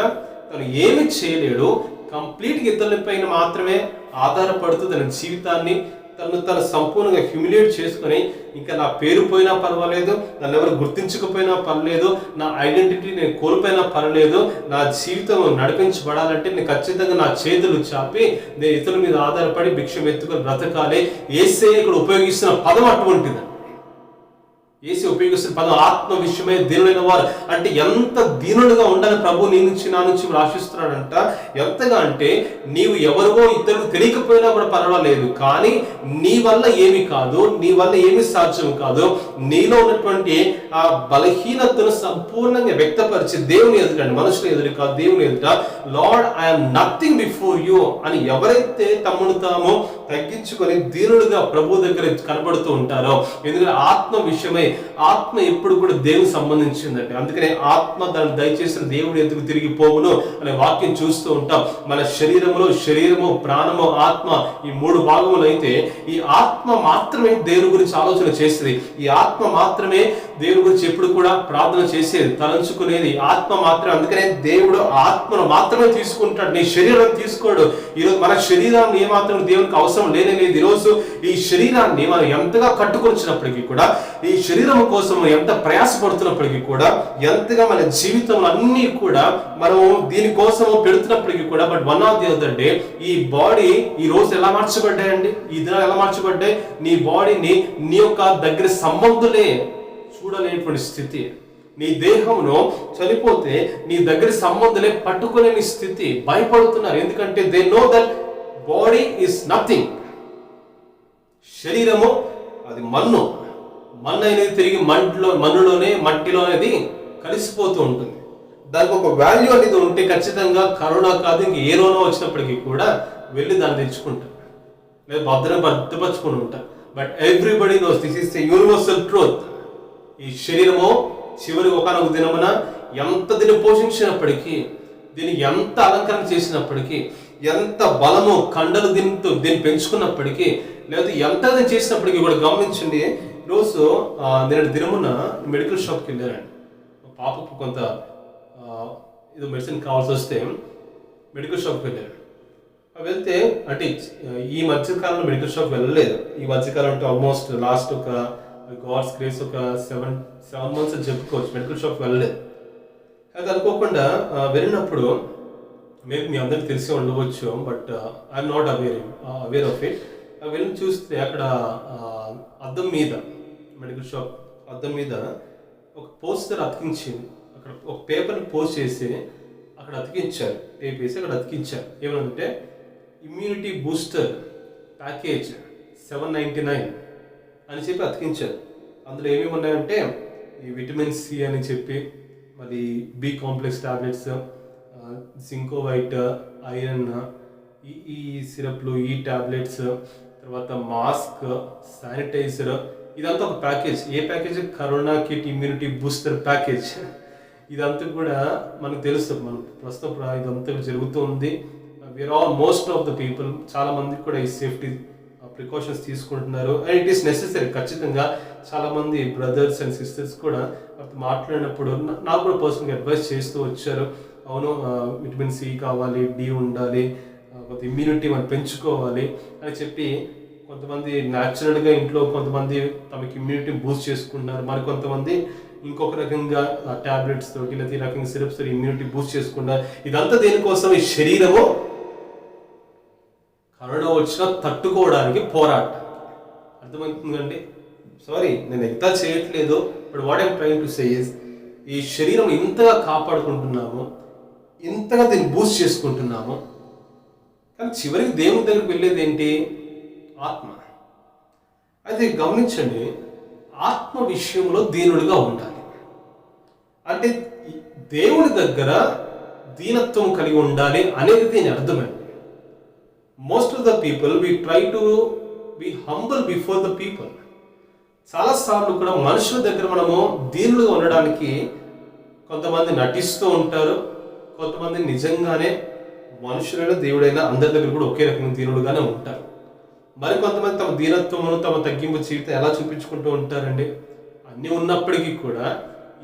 తను ఏమి చేయలేడు, కంప్లీట్గా ఇతరుల పైన మాత్రమే ఆధారపడుతూ తన జీవితాన్ని తను సంపూర్ణంగా హ్యూమిలియేట్ చేసుకొని ఇంకా నా పేరు పోయినా పర్వాలేదు, నన్ను ఎవరు గుర్తించకపోయినా పర్లేదు, నా ఐడెంటిటీ నేను కోల్పోయినా పర్వాలేదు, నా జీవితం నడిపించబడాలంటే నేను ఖచ్చితంగా నా చేతులు చాపి నేను ఇతరుల మీద ఆధారపడి భిక్షం ఎత్తుకొని బ్రతకాలి. యేసయ్య ఇక్కడ ఉపయోగిస్తున్న పదం అటువంటిది. యేసు ఉపయోగిస్తున్న పదం ఆత్మ విషయమై దీనులైన వారు. అంటే ఎంత దీనుడుగా ఉండాలని ప్రభు నీ నుంచి నా నుంచి ఆశిస్తున్నాడంట. ఎంతగా అంటే నీవు ఎవరివో ఇతరులకు తెలియకపోయినా కూడా పర్వాలేదు, కానీ నీ వల్ల ఏమి కాదు, నీ వల్ల ఏమి సాధ్యం కాదు, నీలో ఉన్నటువంటి ఆ బలహీనతను సంపూర్ణంగా వ్యక్తపరిచి దేవుని ఎదుట, మనుషుల ఎదురు కాదు దేవుని ఎదుట, lord I'm nothing before you అని ఎవరైతే తమను తాము తగ్గించుకొని దీనుడుగా ప్రభు దగ్గర కనబడుతూ ఉంటారో. ఎందుకంటే ఆత్మ విషయమై, ఆత్మ ఎప్పుడు కూడా దేవునికి సంబంధించిందంటే, అందుకనే ఆత్మ దాన్ని దయచేసిన దేవుని ఎందుకు తిరిగి పోవును అనే వాక్యం చూస్తూ ఉంటాం. మన శరీరము ప్రాణము ఆత్మ ఈ 3 భాగములు అయితే ఈ ఆత్మ మాత్రమే దేవుని గురించి ఆలోచన చేసేది. ఈ ఆత్మ మాత్రమే దేవుని గురించి ఎప్పుడు కూడా ప్రార్థన చేసేది, తలంచుకునేది ఆత్మ మాత్రమే. అందుకనే దేవుడు ఆత్మను మాత్రమే తీసుకుంటాడు, నీ శరీరం తీసుకోడు. ఈరోజు మన శరీరాన్ని ఏమాత్రం దేవునికి అవసరం లేనే లేదు. ఈరోజు ఈ శరీరాన్ని మనం ఎంతగా కట్టుకొచ్చినప్పటికీ కూడా, ఈ శరీరం కోసం ఎంత ప్రయాసపడుతున్నప్పటికీ కూడా, ఎంతగా మన జీవితంలో అన్ని కూడా మనం దీనికోసం పెడుతున్నప్పటికీ కూడా, but one of the other day ఈ బాడీ ఈ రోజు ఎలా మార్చబడ్డాయండి, ఈ దినాలు ఎలా మార్చబడ్డాయి? నీ బాడీని నీ యొక్క దగ్గర సంబంధులే చూడలేనటువంటి స్థితి. నీ దేహమును చనిపోతే నీ దగ్గర సంబంధులే పట్టుకోలేని స్థితి. భయపడుతున్నారు, ఎందుకంటే they know that body is nothing. శరీరము అది మన్ను అనేది తిరిగి మట్టిలో అనేది కలిసిపోతూ ఉంటుంది. దానికి ఒక వాల్యూ అనేది ఉంటే ఖచ్చితంగా కరోనా కాదు ఇంక ఏ రోనా వచ్చినప్పటికీ కూడా వెళ్ళి దాన్ని తెచ్చుకుంటారు, లేదా భద్రపరుచుకుని ఉంటారు. But everybody knows this is a universal truth. ఈ శరీరము చివరి ఒకనొక దినమున ఎంత దీన్ని పోషించినప్పటికీ, దీన్ని ఎంత అలంకరణ చేసినప్పటికీ, ఎంత బలము కండలు దీన్ని పెంచుకున్నప్పటికీ, లేదా ఎంత చేసినప్పటికీ కూడా గమనించండి. ఈరోజు నేను దినమున మెడికల్ షాప్కి వెళ్ళానండి. పాపకు కొంత ఏదో మెడిసిన్ కావాల్సి వస్తే మెడికల్ షాప్కి వెళ్ళాను. వెళ్తే అంటే ఈ మధ్యకాలంలో మెడికల్ షాప్ వెళ్ళలేదు. ఈ మధ్యకాలం అంటే ఆల్మోస్ట్ లాస్ట్ ఒక గాడ్స్ గ్రేస్ ఒక సెవెన్ మంత్స్ అని చెప్పుకోవచ్చు మెడికల్ షాప్కి వెళ్ళలేదు. అది అనుకోకుండా వెళ్ళినప్పుడు మేబీ మీ అందరికి తెలిసి ఉండవచ్చు, but I'm not aware of it. వెళ్ళి చూస్తే అక్కడ అద్దం మీద, మెడికల్ షాప్ అద్దం మీద ఒక పోస్టర్ అతికించింది. అక్కడ ఒక పేపర్ని పోస్ట్ చేసి అక్కడ అతికించారు, టేప్ వేసి అక్కడ అతికించారు. ఏమనంటే ఇమ్యూనిటీ బూస్టర్ ప్యాకేజ్ 799 అని చెప్పి అతికించారు. అందులో ఏమేమి ఉన్నాయంటే ఈ విటమిన్ సి అని చెప్పి, మరి B complex tablets, Zincovit, iron, ఈ సిరప్లు, ఈ టాబ్లెట్స్, తర్వాత మాస్క్, శానిటైజర్, ఇదంతా ఒక ప్యాకేజ్. ఏ package? Corona kit immunity booster package. ఇదంతా కూడా మనకు తెలుసు, మనం ప్రస్తుతం ఇదంతా జరుగుతూ ఉంది. We are all most of the people, చాలా మందికి కూడా ఈ సేఫ్టీ ప్రికాషన్స్ తీసుకుంటున్నారు. And it is necessary. ఖచ్చితంగా చాలామంది బ్రదర్స్ అండ్ సిస్టర్స్ కూడా మాట్లాడినప్పుడు నాకు కూడా పర్సనల్గా అడ్వైస్ చేస్తూ వచ్చారు. అవును, విటమిన్ సి కావాలి, డి ఉండాలి, కొంత ఇమ్యూనిటీ మనం పెంచుకోవాలి అని చెప్పి కొంతమంది న్యాచురల్గా ఇంట్లో కొంతమంది తమకి ఇమ్యూనిటీ బూస్ట్ చేసుకుంటున్నారు. మరి కొంతమంది ఇంకొక రకంగా టాబ్లెట్స్ తోటి లేదా ఈ రకంగా సిరప్స్ తోటి ఇమ్యూనిటీ బూస్ట్ చేసుకుంటారు. ఇదంతా దేనికోసం? ఈ శరీరము కరోనా వచ్చినా తట్టుకోవడానికి పోరాటం. అర్థమవుతుందండి? సారీ, నేను ఎంత చేయట్లేదు, but what I'm trying to say is, ఈ శరీరం ఇంతగా కాపాడుకుంటున్నాము, ఇంతగా దీన్ని బూస్ట్ చేసుకుంటున్నాము, కానీ చివరికి దేవుని దగ్గరికి వెళ్ళేది ఏంటి? ఆత్మ. అయితే గమనించండి, ఆత్మ విషయంలో దీనుడిగా ఉండాలి. అంటే దేవుని దగ్గర దీనత్వం కలిగి ఉండాలి అనేది దీని అర్థమండి. Most of the people we try to be humble before the people. చాలాసార్లు కూడా మనుషుల దగ్గర మనము దీనులుగా ఉండడానికి కొంతమంది నటిస్తూ ఉంటారు, కొంతమంది నిజంగానే మనుషులైనా దేవుడైనా అందరి దగ్గర కూడా ఒకే రకంగా దీనుడుగానే ఉంటారు. మరి కొంతమంది తమ దీనత్వమును, తమ తగ్గింపు జీవితం ఎలా చూపించుకుంటూ ఉంటారండి? అన్నీ ఉన్నప్పటికీ కూడా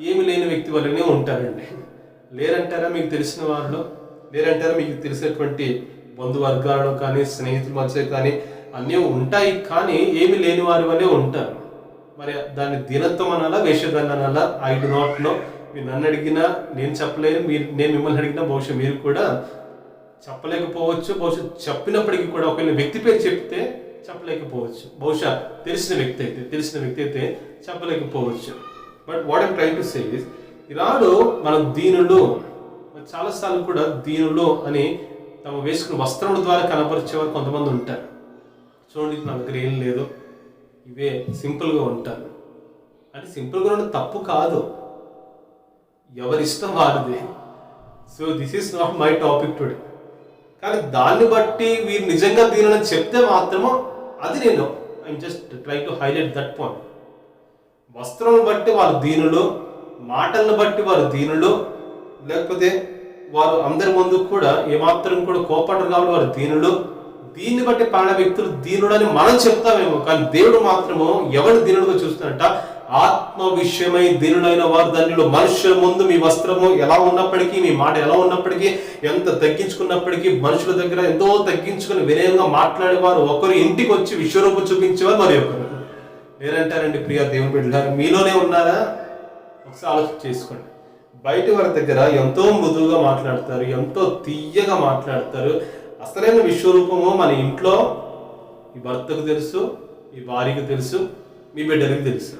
ఏమి లేని వ్యక్తి వల్లనే ఉంటారండి. లేరంటారా మీకు తెలిసిన వారిలో? లేరంటారా మీకు తెలిసినటువంటి బంధువర్గాలలో కానీ, స్నేహితుల మధ్య కానీ? అన్నీ ఉంటాయి, కానీ ఏమి లేని వారి వల్లే ఉంటారు. మరి దాన్ని దీనత్వం అనాలా, వేషధారణ అనాలా? I do not know. మీరు నన్ను అడిగినా నేను చెప్పలేను, నేను మిమ్మల్ని అడిగినా బహుశా మీరు కూడా చెప్పలేకపోవచ్చు. బహుశా చెప్పినప్పటికీ కూడా ఒకవేళ వ్యక్తి పేరు చెప్తే చెప్పలేకపోవచ్చు. బహుశా తెలిసిన వ్యక్తి అయితే చెప్పలేకపోవచ్చు. But what I'm trying to say is, ఈనాడు మనం దీనులు, చాలాసార్లు కూడా దీనులు అని తమ వేసుకున్న వస్త్రముల ద్వారా కనపరిచేవారు కొంతమంది ఉంటారు. చూడండి, నా దగ్గర ఏం లేదు, ఇవే సింపుల్గా ఉంటారు అంటే సింపుల్గా ఉండడం తప్పు కాదు, ఎవరి ఇష్టం వారిది. So this is not my topic today. కానీ దాన్ని బట్టి వీరు నిజంగా దీనిని చెప్తే మాత్రమో అది నేను I'm just try to highlight that point. వస్త్రం బట్టి వారు దీనులు, మాటలను బట్టి వారు దీనులు, లేకపోతే వారు అందరి ముందు కూడా ఏమాత్రం కూడా కోపడరు కాబట్టి వారు దీనులు. దీన్ని బట్టి పలానా వ్యక్తులు దీనుడని మనం చెప్తామేమో, కానీ దేవుడు మాత్రము ఎవరిని దీనుడుగా చూస్తున్నట్ట? ఆత్మ విషయమై దీనుడైన వారు ధన్యులు. మనుషుల ముందు మీ వస్త్రము ఎలా ఉన్నప్పటికీ, మీ మాట ఎలా ఉన్నప్పటికీ, ఎంత తగ్గించుకున్నప్పటికీ, మనుషుల దగ్గర ఎంతో తగ్గించుకుని వినయంగా మాట్లాడేవారు ఒకరు ఇంటికి వచ్చి విశ్వరూపం చూపించేవారు మరి ఒకరు లేరంటారండి. ప్రియా దేవుని బిడ్డలారా, మీలోనే ఉన్నారా? ఒకసారి ఆలోచన చేసుకోండి. బయట వారి దగ్గర ఎంతో మృదువుగా మాట్లాడతారు, ఎంతో తీయగా మాట్లాడతారు. అసలైన విశ్వరూపము మన ఇంట్లో ఈ భర్తకు తెలుసు, ఈ భార్యకు తెలుసు, మీ బిడ్డలకు తెలుసు,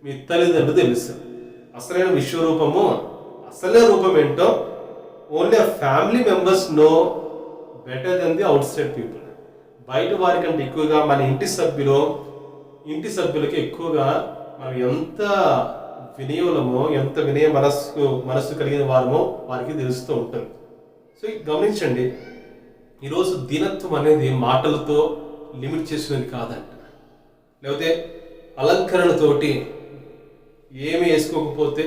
మీ తల్లిదండ్రులకు తెలుసు. అసలైన విశ్వరూపము, అసలైన రూపం ఏంటో ఓన్లీ ఆ family members no better than the outside people. బయట వారి కంటే ఎక్కువగా మన ఇంటి సభ్యులకి ఎక్కువగా మనం ఎంత వినయములమో, ఎంత వినయ మనస్సు కలిగిన వారమో వారికి తెలుస్తూ ఉంటుంది. సో గమనించండి, ఈరోజు దీనత్వం అనేది మాటలతో లిమిట్ చేసుకునేది కాదంట. లేకపోతే అలంకరణతోటి ఏమి వేసుకోకపోతే,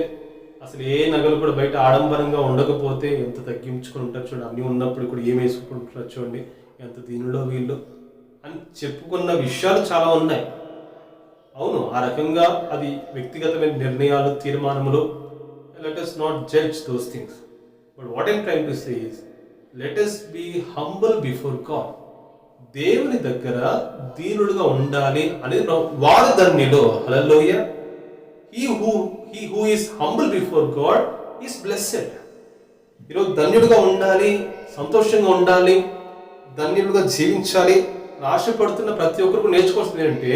అసలు ఏ నగలు కూడా బయట ఆడంబరంగా ఉండకపోతే ఎంత తగ్గించుకుని ఉంటారు చూడండి. అన్నీ ఉన్నప్పుడు కూడా ఏమి వేసుకుంటారు చూడండి, ఎంత దీనిలో వీళ్ళు అని చెప్పుకున్న విషయాలు చాలా ఉన్నాయి. అవును, ఆ రకంగా అది వ్యక్తిగతమైన నిర్ణయాలు, తీర్మానములు. Let us not judge those things. But what I'm trying to say is, let us be humble before God. దేవుని దగ్గర దీనుడుగా ఉండాలి అనేది వారు ధన్యులు. హల్లెలూయా. He who is humble before God is blessed. ఈరోజు ధన్యుడుగా ఉండాలి, సంతోషంగా ఉండాలి, ధన్యుడుగా జీవించాలి ఆశపడుతున్న ప్రతి ఒక్కరికి నేర్చుకోవాల్సింది ఏంటంటే,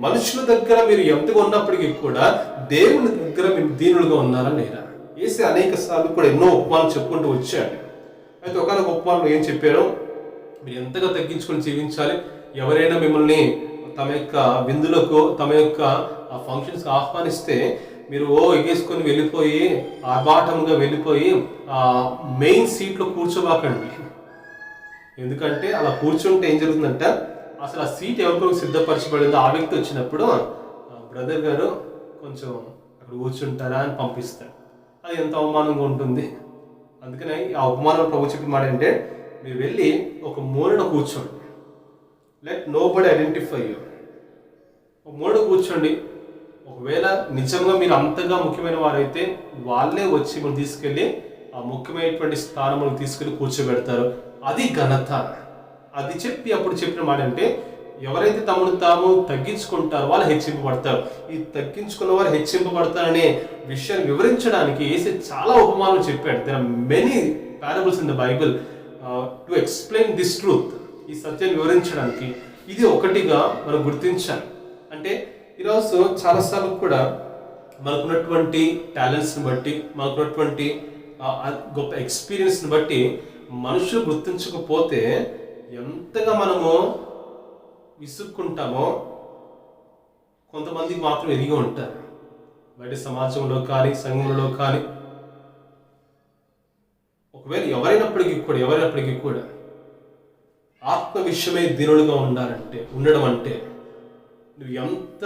మనుషుల దగ్గర మీరు ఎంతగా ఉన్నప్పటికీ కూడా దేవుని దగ్గర మీరు దీనులుగా ఉన్నారా లేదా. యేసు అనేక సార్లు కూడా ఎన్నో ఉపమానాలు చెప్పుకుంటూ వచ్చాడు. అయితే ఒకనొక ఉపమానంలో ఏం చెప్పారో, మీరు ఎంతగా తగ్గించుకొని జీవించాలి. ఎవరైనా మిమ్మల్ని తమ యొక్క విందులకు, తమ యొక్క ఫంక్షన్స్కి ఆహ్వానిస్తే మీరు ఎగేసుకొని వెళ్ళిపోయి, ఆబాటంగా వెళ్ళిపోయి మెయిన్ సీట్లో కూర్చోబాకండి. ఎందుకంటే అలా కూర్చుంటే ఏం జరుగుతుందంటే, అసలు ఆ సీట్ ఎవరికో సిద్ధపరచబడిందో ఆ వ్యక్తి వచ్చినప్పుడు బ్రదర్ గారు కొంచెం అక్కడ కూర్చుంటారా అని పంపిస్తాడు. అది ఎంత అవమానంగా ఉంటుంది. అందుకనే ఆ ఉపమానం ప్రభు చెప్పిన మాట అంటే, మీరు వెళ్ళి ఒక మూలన కూర్చోండి. Let nobody identify you. ఒక మూలన కూర్చోండి. ఒకవేళ నిజంగా మీరు అంతగా ముఖ్యమైన వారైతే వాళ్ళే వచ్చి మనం తీసుకెళ్ళి ఆ ముఖ్యమైనటువంటి స్థానంలో తీసుకెళ్ళి కూర్చోబెడతారు. అది ఘనత. అది చెప్పి అప్పుడు చెప్పిన మాట అంటే, ఎవరైతే తమను తాము తగ్గించుకుంటారో వాళ్ళు హెచ్చింపబడతారు. ఈ తగ్గించుకున్న వారు హెచ్చింపబడతారనే విషయాన్ని వివరించడానికి యేసు చాలా ఉపమానాలు చెప్పాడు. There are many parables in the Bible to explain this truth. ఈ సత్యాన్ని వివరించడానికి ఇది ఒకటిగా మనం గుర్తించాలి. అంటే ఈరోజు చాలాసార్లు కూడా మనకున్నటువంటి టాలెంట్స్ని బట్టి, మనకున్నటువంటి గొప్ప ఎక్స్పీరియన్స్ని బట్టి మనుషులు గుర్తించకపోతే ఎంతగా మనము విసుక్కుంటామో కొంతమందికి మాత్రం ఎదిగి ఉంటారు. బయట సమాజంలో కానీ, సంఘంలో కానీ. ఒకవేళ ఎవరైనప్పటికీ కూడా ఆత్మ విషయమే దీనులుగా ఉండడం అంటే, నువ్వు ఎంత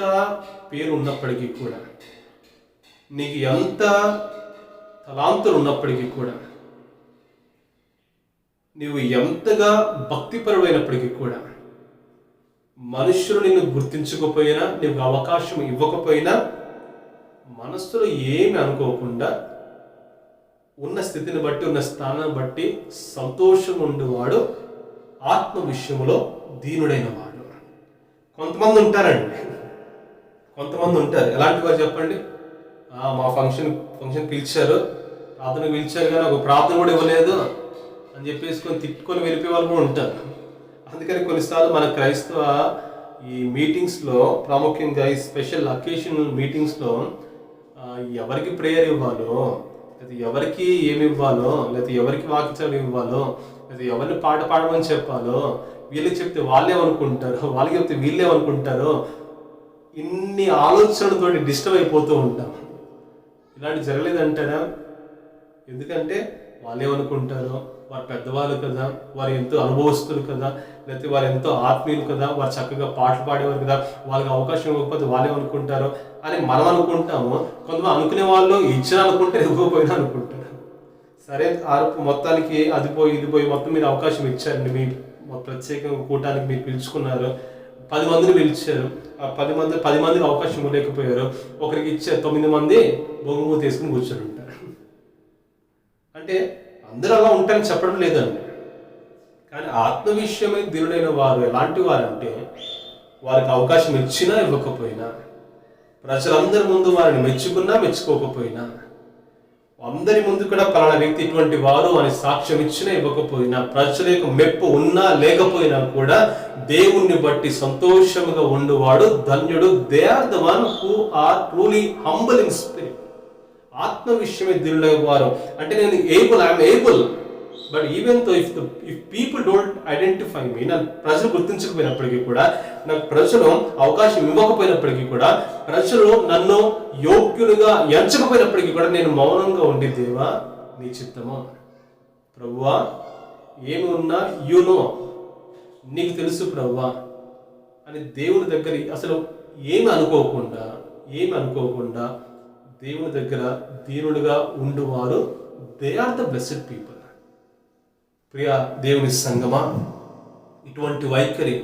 పేరు ఉన్నప్పటికీ కూడా, నీకు ఎంత తలాంతులు ఉన్నప్పటికీ కూడా, నువ్వు ఎంతగా భక్తిపరుడైనప్పటికీ కూడా, మనుషులు నిన్ను గుర్తించకపోయినా, నీకు అవకాశం ఇవ్వకపోయినా, మనస్సులో ఏమి అనుకోకుండా ఉన్న స్థితిని బట్టి, ఉన్న స్థానాన్ని బట్టి సంతోషంగా ఉండేవాడు ఆత్మ విషయంలో దీనుడైన వాడు. కొంతమంది ఉంటారు. ఎలాంటి వారు చెప్పండి? మా ఫంక్షన్ పిలిచారు, ప్రార్థనకు పిలిచారు, కానీ ఒక ప్రార్థన కూడా ఇవ్వలేదు అని చెప్పేసుకొని తిట్టుకొని వెళ్ళిపోయే వాళ్ళు కూడా ఉంటారు. అందుకని కొన్నిసార్లు మన క్రైస్తవ ఈ మీటింగ్స్లో, ప్రాముఖ్యంగా ఈ స్పెషల్ అకేషన్ మీటింగ్స్లో ఎవరికి ప్రేయర్ ఇవ్వాలో, లేదా ఎవరికి ఏమి ఇవ్వాలో, లేదా ఎవరికి వాక్యాలు ఇవ్వాలో, లేదా ఎవరిని పాట పాడమని చెప్పాలో, వీళ్ళకి చెప్తే వాళ్ళేమనుకుంటారో, వాళ్ళకి చెప్తే వీళ్ళేమనుకుంటారో, ఇన్ని ఆలోచనలతో డిస్టర్బ్ అయిపోతూ ఉంటాం. ఇలాంటి జరగలేదంటారా? ఎందుకంటే వాళ్ళేమనుకుంటారో, వారు పెద్దవాళ్ళు కదా, వారు ఎంతో అనుభవస్తులు కదా, లేకపోతే వారు ఎంతో ఆత్మీయులు కదా, వారు చక్కగా పాటలు పాడేవారు కదా, వాళ్ళకి అవకాశం ఇవ్వకపోతే వాళ్ళేమనుకుంటారో అని మనం అనుకుంటాము. కొంతమంది అనుకునే వాళ్ళు ఇచ్చినా అనుకుంటారు, ఇవ్వకపోయినా అనుకుంటారు. సరే, మొత్తానికి అది పోయి ఇది పోయి మొత్తం మీరు అవకాశం ఇచ్చారండి, మీ ప్రత్యేకంగా కూటానికి మీరు పిలుచుకున్నారు, 10 మందిని పిలిచారు. ఆ 10 మందికి అవకాశం ఇవ్వలేకపోయారు. ఒకరికి ఇచ్చారు, 9 మంది బొంగు తీసుకుని కూర్చొని ఉంటారు. అంటే అందరూ అలా ఉంటారని చెప్పడం లేదండి. కానీ ఆత్మ విషయమై దీనుడైన వారు ఎలాంటి వారంటే, వారికి అవకాశం ఇచ్చినా ఇవ్వకపోయినా, ప్రజలందరి ముందు వారిని మెచ్చుకున్నా మెచ్చుకోకపోయినా, అందరి ముందు కూడా పలానా వ్యక్తి ఇటువంటి వారు అని సాక్ష్యం ఇచ్చినా ఇవ్వకపోయినా, ప్రజల యొక్క మెప్పు ఉన్నా లేకపోయినా కూడా దేవుణ్ణి బట్టి సంతోషముగా ఉండువాడు ధన్యుడు. They are the one who are truly humble in spirit. ఆత్మ విషయమే దీనులైన వారు అంటే, నేను I'm able, but even though if people don't identify me, నన్ను ప్రజలు గుర్తించకపోయినప్పటికీ కూడా, నాకు ప్రజలు అవకాశం ఇవ్వకపోయినప్పటికీ కూడా, ప్రజలు నన్ను యోగ్యులుగా ఎంచకపోయినప్పటికీ కూడా, నేను మౌనంగా ఉండి, దేవా నీ చిత్తమా, ప్రభువా ఏమి ఉన్నా నీకు తెలుసు ప్రభువా అని దేవుని దగ్గర అసలు ఏమి అనుకోకుండా దేవుని దగ్గర దీనులుగా ఉండువారు they are the blessed people. ప్రియా దేవుని సంగమా, ఇటువంటి వైఖరి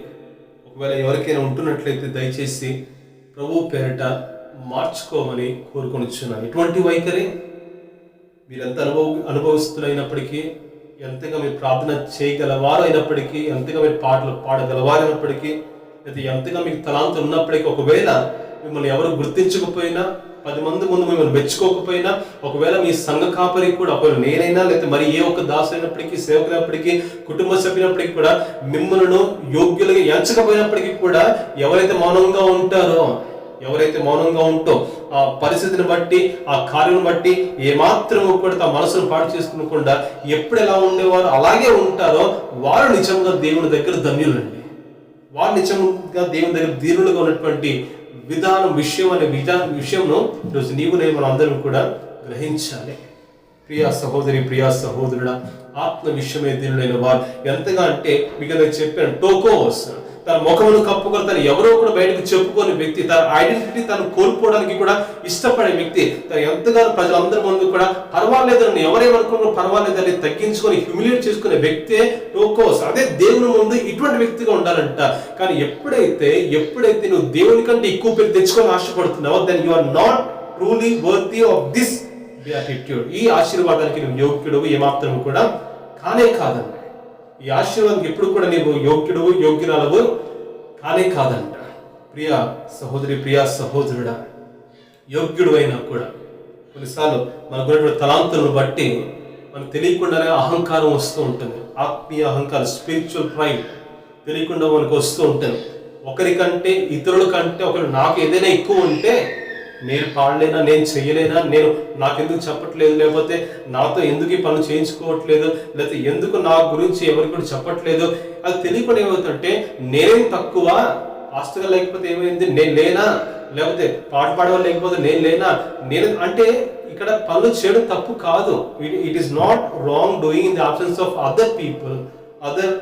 ఒకవేళ ఎవరికైనా ఉంటున్నట్లయితే దయచేసి ప్రభు పేరిట మార్చుకోమని కోరుకొనిచున్నాను. ఇటువంటి వైఖరి మీరు ఎంత అనుభవిస్తున్నప్పటికీ, ఎంతగా మీరు ప్రార్థన చేయగలవారు అయినప్పటికీ, ఎంతగా మీరు పాటలు పాడగలవారైనప్పటికీ, లేదా ఎంతగా మీకు తలాంతులు ఉన్నప్పటికీ, ఒకవేళ మిమ్మల్ని ఎవరు గుర్తించకపోయినా, 10 మంది ముందు మిమ్మల్ని మెచ్చుకోకపోయినా, ఒకవేళ మీ సంఘ కాపరి కూడా ఒకవేళ నేనైనా లేకపోతే మరి ఏ ఒక్క దాసులైనప్పటికీ, సేవకులైనప్పటికీ, కుటుంబ సభ్యులైనప్పటికీ కూడా మిమ్మల్ని యోగ్యులుగా ఎంచకపోయినప్పటికీ కూడా ఎవరైతే మౌనంగా ఉంటో ఆ పరిస్థితిని బట్టి, ఆ కార్యం బట్టి ఏమాత్రము కూడా తమ మనసును పాడు చేసుకోకుండా ఎప్పుడు ఎలా ఉండేవారో అలాగే ఉంటారో వారు నిజంగా దేవుని దగ్గర ధన్యులండి. వారు నిజంగా దేవుని దగ్గర దీనులుగా ఉన్నటువంటి విషయంను ఈరోజు నేను మనందరం కూడా గ్రహించాలి. ప్రియా సహోదరి, ప్రియా సహోదరుడా, ఆత్మ విషయమే దీనులైన వారు ఎంతగా అంటే మీకు నేను చెప్పాను, టోకోస్ తన ముఖమును కప్పుకొని తను ఎవరో కూడా బయటకు చెప్పుకోని వ్యక్తి, తన ఐడెంటిటీ తను కోల్పోవడానికి కూడా ఇష్టపడే వ్యక్తి, తను ఎంతగానో ప్రజలందరి ముందు కూడా పర్వాలేదని ఎవరేమనుకున్నా పర్వాలేదని తగ్గించుకొని హ్యూమిలియేట్ చేసుకునే వ్యక్తే టోకోస్. అదే దేవుని ముందు ఇటువంటి వ్యక్తిగా ఉండాలంట. కానీ ఎప్పుడైతే నువ్వు దేవుని కంటే ఎక్కువ పేరు తెచ్చుకొని ఆశపడుతున్నావో then you are not truly worthy of this beatitude. ఈ ఆశీర్వాదానికి నువ్వు యోగ్యుడు ఏమాత్రం కూడా కానే కాదండి. ఈ ఆశీర్వాదానికి ఎప్పుడు కూడా నీవు యోగ్యురాలవు కానే కాదంట. ప్రియా సహోదరి, ప్రియా సహోదరుడా, యోగ్యుడు అయినా కూడా కొన్నిసార్లు మనకున్నటువంటి తలాంతులను బట్టి మనకు తెలియకుండానే అహంకారం వస్తూ ఉంటుంది. ఆత్మీయ అహంకారం, స్పిరిచువల్ ప్రైడ్ తెలియకుండా మనకు వస్తూ ఉంటుంది. ఒకరికంటే ఇతరుల కంటే ఒకరు నాకు ఏదైనా ఎక్కువ ఉంటే నేను పాడలేనా, నేను చెయ్యలేనా, నాకెందుకు చెప్పట్లేదు, లేకపోతే నాతో ఎందుకు ఈ పనులు చేయించుకోవట్లేదు, లేకపోతే ఎందుకు నా గురించి ఎవరికి కూడా చెప్పట్లేదు, అది తెలియకుండా ఏమవుతుందంటే నేనేం తక్కువ, పాస్టర్గా లేకపోతే ఏమైంది, నేను లేనా, లేకపోతే పాట పాడేవాళ్ళు లేకపోతే నేను లేనా, అంటే ఇక్కడ పనులు చేయడం తప్పు కాదు. It is not wrong doing in the absence of other people, other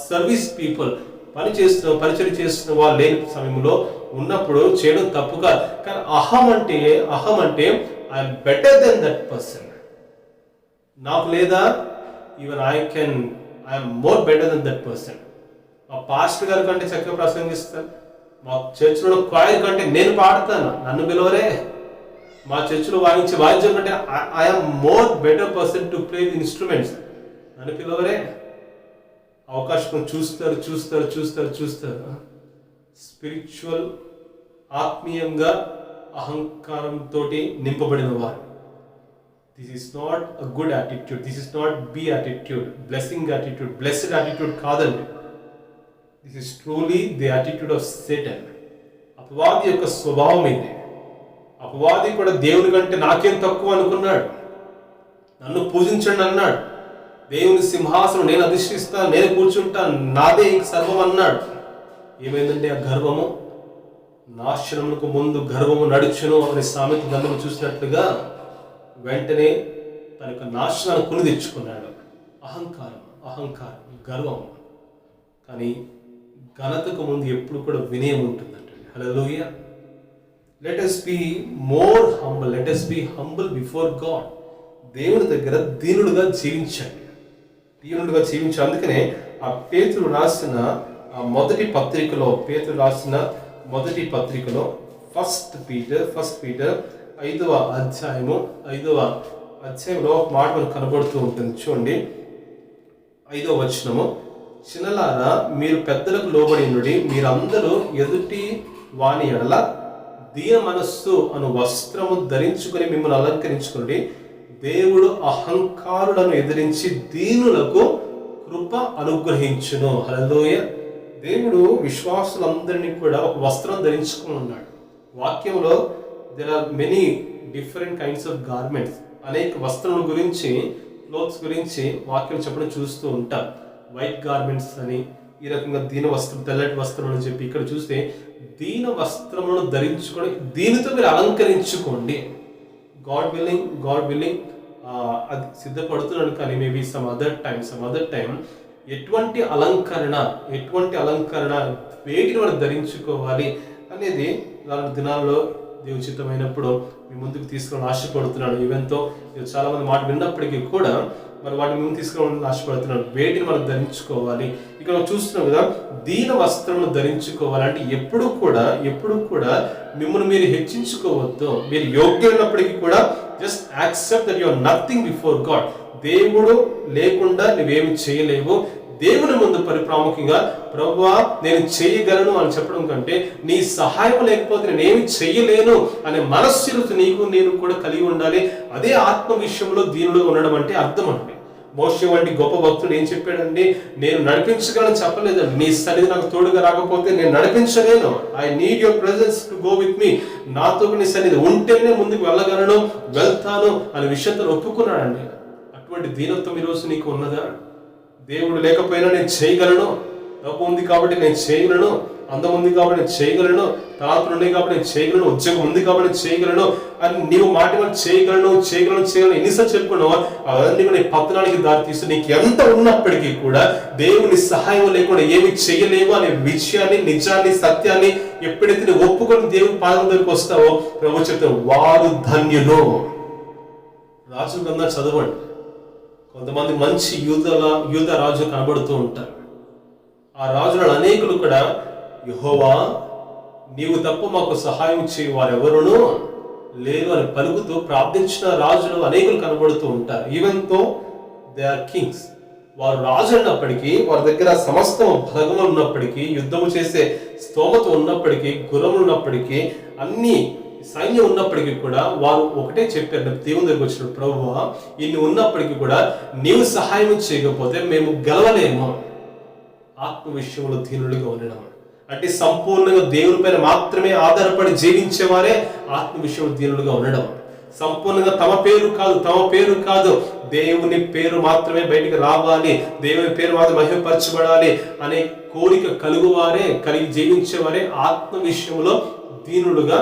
service people. పరిచయం చేస్తున్న వాళ్ళు లేని సమయంలో ఉన్నప్పుడు చేయడం తప్పు కాదు. కానీ అహం అంటే I'm better than that person. నాకు లేదా, even I'm more better than that person. మా పాస్టర్ గారి కంటే చక్కగా ప్రసంగిస్తాను, మా చర్చిలో క్వైర్ కంటే నేను పాడతాను, నన్ను పిలవరే. మా చర్చిలో వాయించే వాయిద్యం కంటే I'm more better person to play the instruments, నన్ను పిలవరే. అవకాశం చూస్తారు. స్పిరిచువల్, ఆత్మీయంగా అహంకారంతో నింపబడిన వారు. This is not a good attitude, this is not be attitude, blessing attitude, blessed attitude కాదండి. This is truly the attitude of Satan. అపవాది యొక్క స్వభావం ఇది. అపవాది కూడా దేవుని కంటే నాకేం తక్కువ అనుకున్నాడు, నన్ను పూజించండి అన్నాడు, దేవుని సింహాసనం నేను అధిష్ఠిస్తాను, నేను కూర్చుంటాను, నాదే ఇంక సర్వం అన్నాడు. ఏమైందంటే ఆ గర్వము, నాశనమునకు ముందు గర్వము నడుచును అనే సామెత గ్రంథము చూసినట్లుగా వెంటనే తన యొక్క నాశనాన్ని కొని తెచ్చుకున్నాడు. అహంకారం, గర్వం. కానీ ఘనతకు ముందు ఎప్పుడు కూడా వినయం ఉంటుందంట. హల్లెలూయా. Let us be more humble, let us be humble before God. దేవుని దగ్గర దీనులుగా జీవించండి. అందుకనే ఆ పేతురు రాసిన మొదటి పత్రికలో ఫస్ట్ పీటర్ 5వ అధ్యాయంలో ఒక మాట మనకు కనబడుతూ ఉంటుంది. చూడండి, 5వ వచనము, చిన్నలారా మీరు పెద్దలకు లోబడినుడి, మీరందరూ ఎదుటి వాని ఎడల దీన మనస్సు అను వస్త్రము ధరించుకొని మిమ్మల్ని అలంకరించుకోండి. దేవుడు అహంకారులను ఎదిరించి దీనులకు కృప అనుగ్రహించును. హల్లెలూయా. దేవుడు విశ్వాసులందరినీ కూడా ఒక వస్త్రం ధరించుకుని ఉన్నాడు. వాక్యంలో there are many different kinds of garments, అనేక వస్త్రముల గురించి, క్లోత్స్ గురించి వాక్యం చెప్పడం చూస్తూ ఉంటాం. వైట్ గార్మెంట్స్ అని, ఈ రకంగా దీన వస్త్రం, తెల్లటి వస్త్రం అని చెప్పి ఇక్కడ చూస్తే దీన వస్త్రములను ధరించుకొని దీనితో మీరు అలంకరించుకోండి. గాడ్ విల్లింగ్ అది సిద్ధపడుతున్నాడు. కానీ మేబీ సమ్ అదర్ టైం ఎటువంటి అలంకరణ వేటిని మనం ధరించుకోవాలి అనేది రానున్న దినాల్లో దేవుని చిత్తమైనప్పుడు మీ ముందుకు తీసుకుని ఆశపడుతున్నాడు. ఈవెంతో చాలా మంది మాట విన్నప్పటికీ కూడా మరి వాటిని ముందు తీసుకోవాలని ఆశపడుతున్నాడు. వేటిని మనం ధరించుకోవాలి. ఇక్కడ మనం చూస్తున్నాం కదా, దీన వస్త్రమును ధరించుకోవాలి అంటే ఎప్పుడు కూడా మిమ్మల్ని మీరు హెచ్చించుకోవద్దు. మీరు యోగ్యులైనప్పటికీ కూడా just accept that you are nothing before God. దేవుడు లేకుండా నువ్వేమి చేయలేవు. దేవుని ముందు ప్రాముఖ్యంగా ప్రభువా నేను చేయగలను అని చెప్పడం కంటే నీ సహాయం లేకపోతే నేనేమి చేయలేను అనే మనస్సును నీకు నేను కూడా కలిగి ఉండాలి. అదే ఆత్మ విషయంలో దీనులుగా ఉండడం అంటే అర్థం అండి. మోషే వంటి గొప్ప భక్తుడు ఏం చెప్పాడండి, నేను నడిపించగలను చెప్పలేదండి. నీ సన్నిధి నాకు తోడుగా రాకపోతే నేను నడిపించలేను. I need your presence to go with me. నాతో నీ సన్నిధి ఉంటేనే ముందుకు వెళ్ళగలను, వెళ్తాను అనే విషయంతో ఒప్పుకున్నాడండి. అటువంటి దీనత్వం ఈరోజు నీకు ఉన్నదా? దేవుడు లేకపోయినా నేను చేయగలను, డబ్బు ఉంది కాబట్టి నేను చేయగలను, అందం ఉంది కాబట్టి నేను చేయగలను, తలాంతులు ఉన్నాయి కాబట్టి నేను చేయగలను, ఉద్యోగం ఉంది కాబట్టి నేను చేయగలను అని నీవు మాట చేయగలను ఎన్నిసార్లు చెప్పుకున్నావు, అవన్నీ నీ పతనానికి దారి తీస్తూ నీకు ఎంత ఉన్నప్పటికీ కూడా దేవుని సహాయం లేకుండా ఏమి చేయలేము అనే విషయాన్ని, నిజాన్ని, సత్యాన్ని ఎప్పుడైతే నువ్వు ఒప్పుకొని దేవుని పాదం దగ్గరికి వస్తావో ప్రభు చెప్తావు వారు ధన్యులు. రాజుల గ్రంథాలు చదవండి. కొంతమంది మంచి యూద రాజు కనబడుతూ ఉంటారు. ఆ రాజులను అనేకులు కూడా యెహోవా నీవు తప్ప మాకు సహాయం చేయి వారెవరునూ లేరు అని పలుకుతూ ప్రార్థించిన రాజులు అనేకులు కనబడుతూ ఉంటారు. ఈవెన్ తో దే ఆర్ కింగ్స్. వారు రాజు అన్నప్పటికీ, వారి దగ్గర సమస్త బలగములు ఉన్నప్పటికీ, యుద్ధము చేసే స్తోమత ఉన్నప్పటికీ, గుర్రములు ఉన్నప్పటికీ, అన్ని సైన్యం ఉన్నప్పటికీ కూడా వారు ఒకటే చెప్పారు దేవుని దగ్గరికి వచ్చిన ప్రభువా ఇన్ని ఉన్నప్పటికీ కూడా నీవు సహాయం చేయకపోతే మేము గెలవలేము. ఆత్మ విషయంలో దీనులుగా ఉండడం అంటే సంపూర్ణంగా దేవుని పైన మాత్రమే ఆధారపడి జీవించేవారే ఆత్మ విషయంలో దీనులుగా ఉండడం. సంపూర్ణంగా తమ పేరు కాదు దేవుని పేరు మాత్రమే బయటికి రావాలి, దేవుని పేరు మాత్రం మహిమపరచబడాలి అనే కోరిక కలిగి జీవించేవారే ఆత్మ విషయంలో దీనులుగా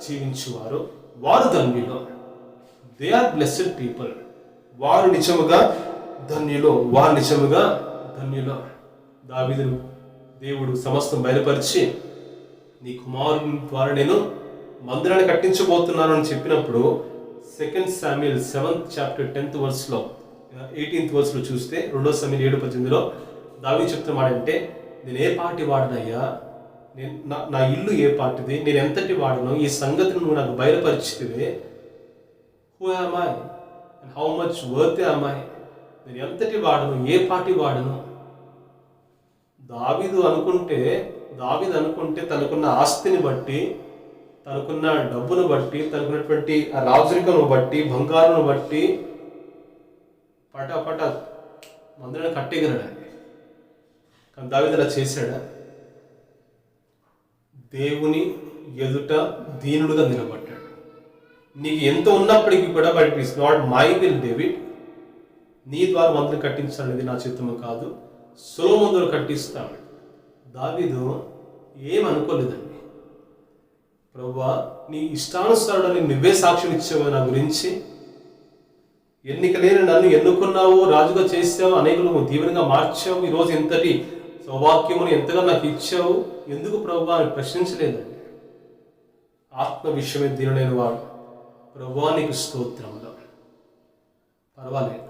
జీవించువారు. వారు ధన్యులు. They are blessed people. వారు నిజముగా ధన్యులు. దావీదును దేవుడు సమస్తం బయలుపరిచి నీ కుమారుని ద్వారా నేను మందిరాన్ని కట్టించబోతున్నాను అని చెప్పినప్పుడు 2 Samuel 7th chapter 10th verse లో 18th verse లో చూస్తే 2 Samuel 7:18 దావీదు చెప్తున్నాడంటే నేను ఏ పార్టీ వాడనయ్యా, నా ఇల్లు ఏ పార్టీది, నేను ఎంతటి వాడను, ఈ సంగతిని నువ్వు నాకు బయలుపరిచితివే. Who am I and how much worth am I, నేను ఎంతటి వాడను, ఏ పార్టీ వాడను. దావీదు అనుకుంటే తనకున్న ఆస్తిని బట్టి, తనకున్న డబ్బును బట్టి, తనకున్నటువంటి రాజరికను బట్టి, బంగారును బట్టి పట మందిరాన్ని కట్టేయగలడండి. కానీ దావీదు అలా చేశాడా? దేవుని ఎదుట దీనుడుగా నిలబడ్డాడు. నీకు ఎంత ఉన్నప్పటికీ కూడా but it is not my will David, నీ ద్వారా మందిరం కట్టించాలనేది నా చిత్తము కాదు, సొలొమోను ద్వారా కట్టిస్తాడు. దావీదు ఏమనుకోలేదండి. ప్రభువా నీ ఇష్టానుసారుడని నువ్వే సాక్ష్యం ఇచ్చావు నా గురించి, ఎన్నిక లేని నన్ను ఎన్నుకున్నావు, రాజుగా చేసావు, అనేకులు దీవెనగా మార్చావు, ఈరోజు ఎంతటి సౌభాగ్యమును ఎంతగా నాకు ఇచ్చావు, ఎందుకు ప్రభువా అని ప్రశ్నించలేదండి. ఆత్మ విషయమే దీనుడైన వాడు ప్రభువా నీకు స్తోత్రములు, పర్వాలేదు,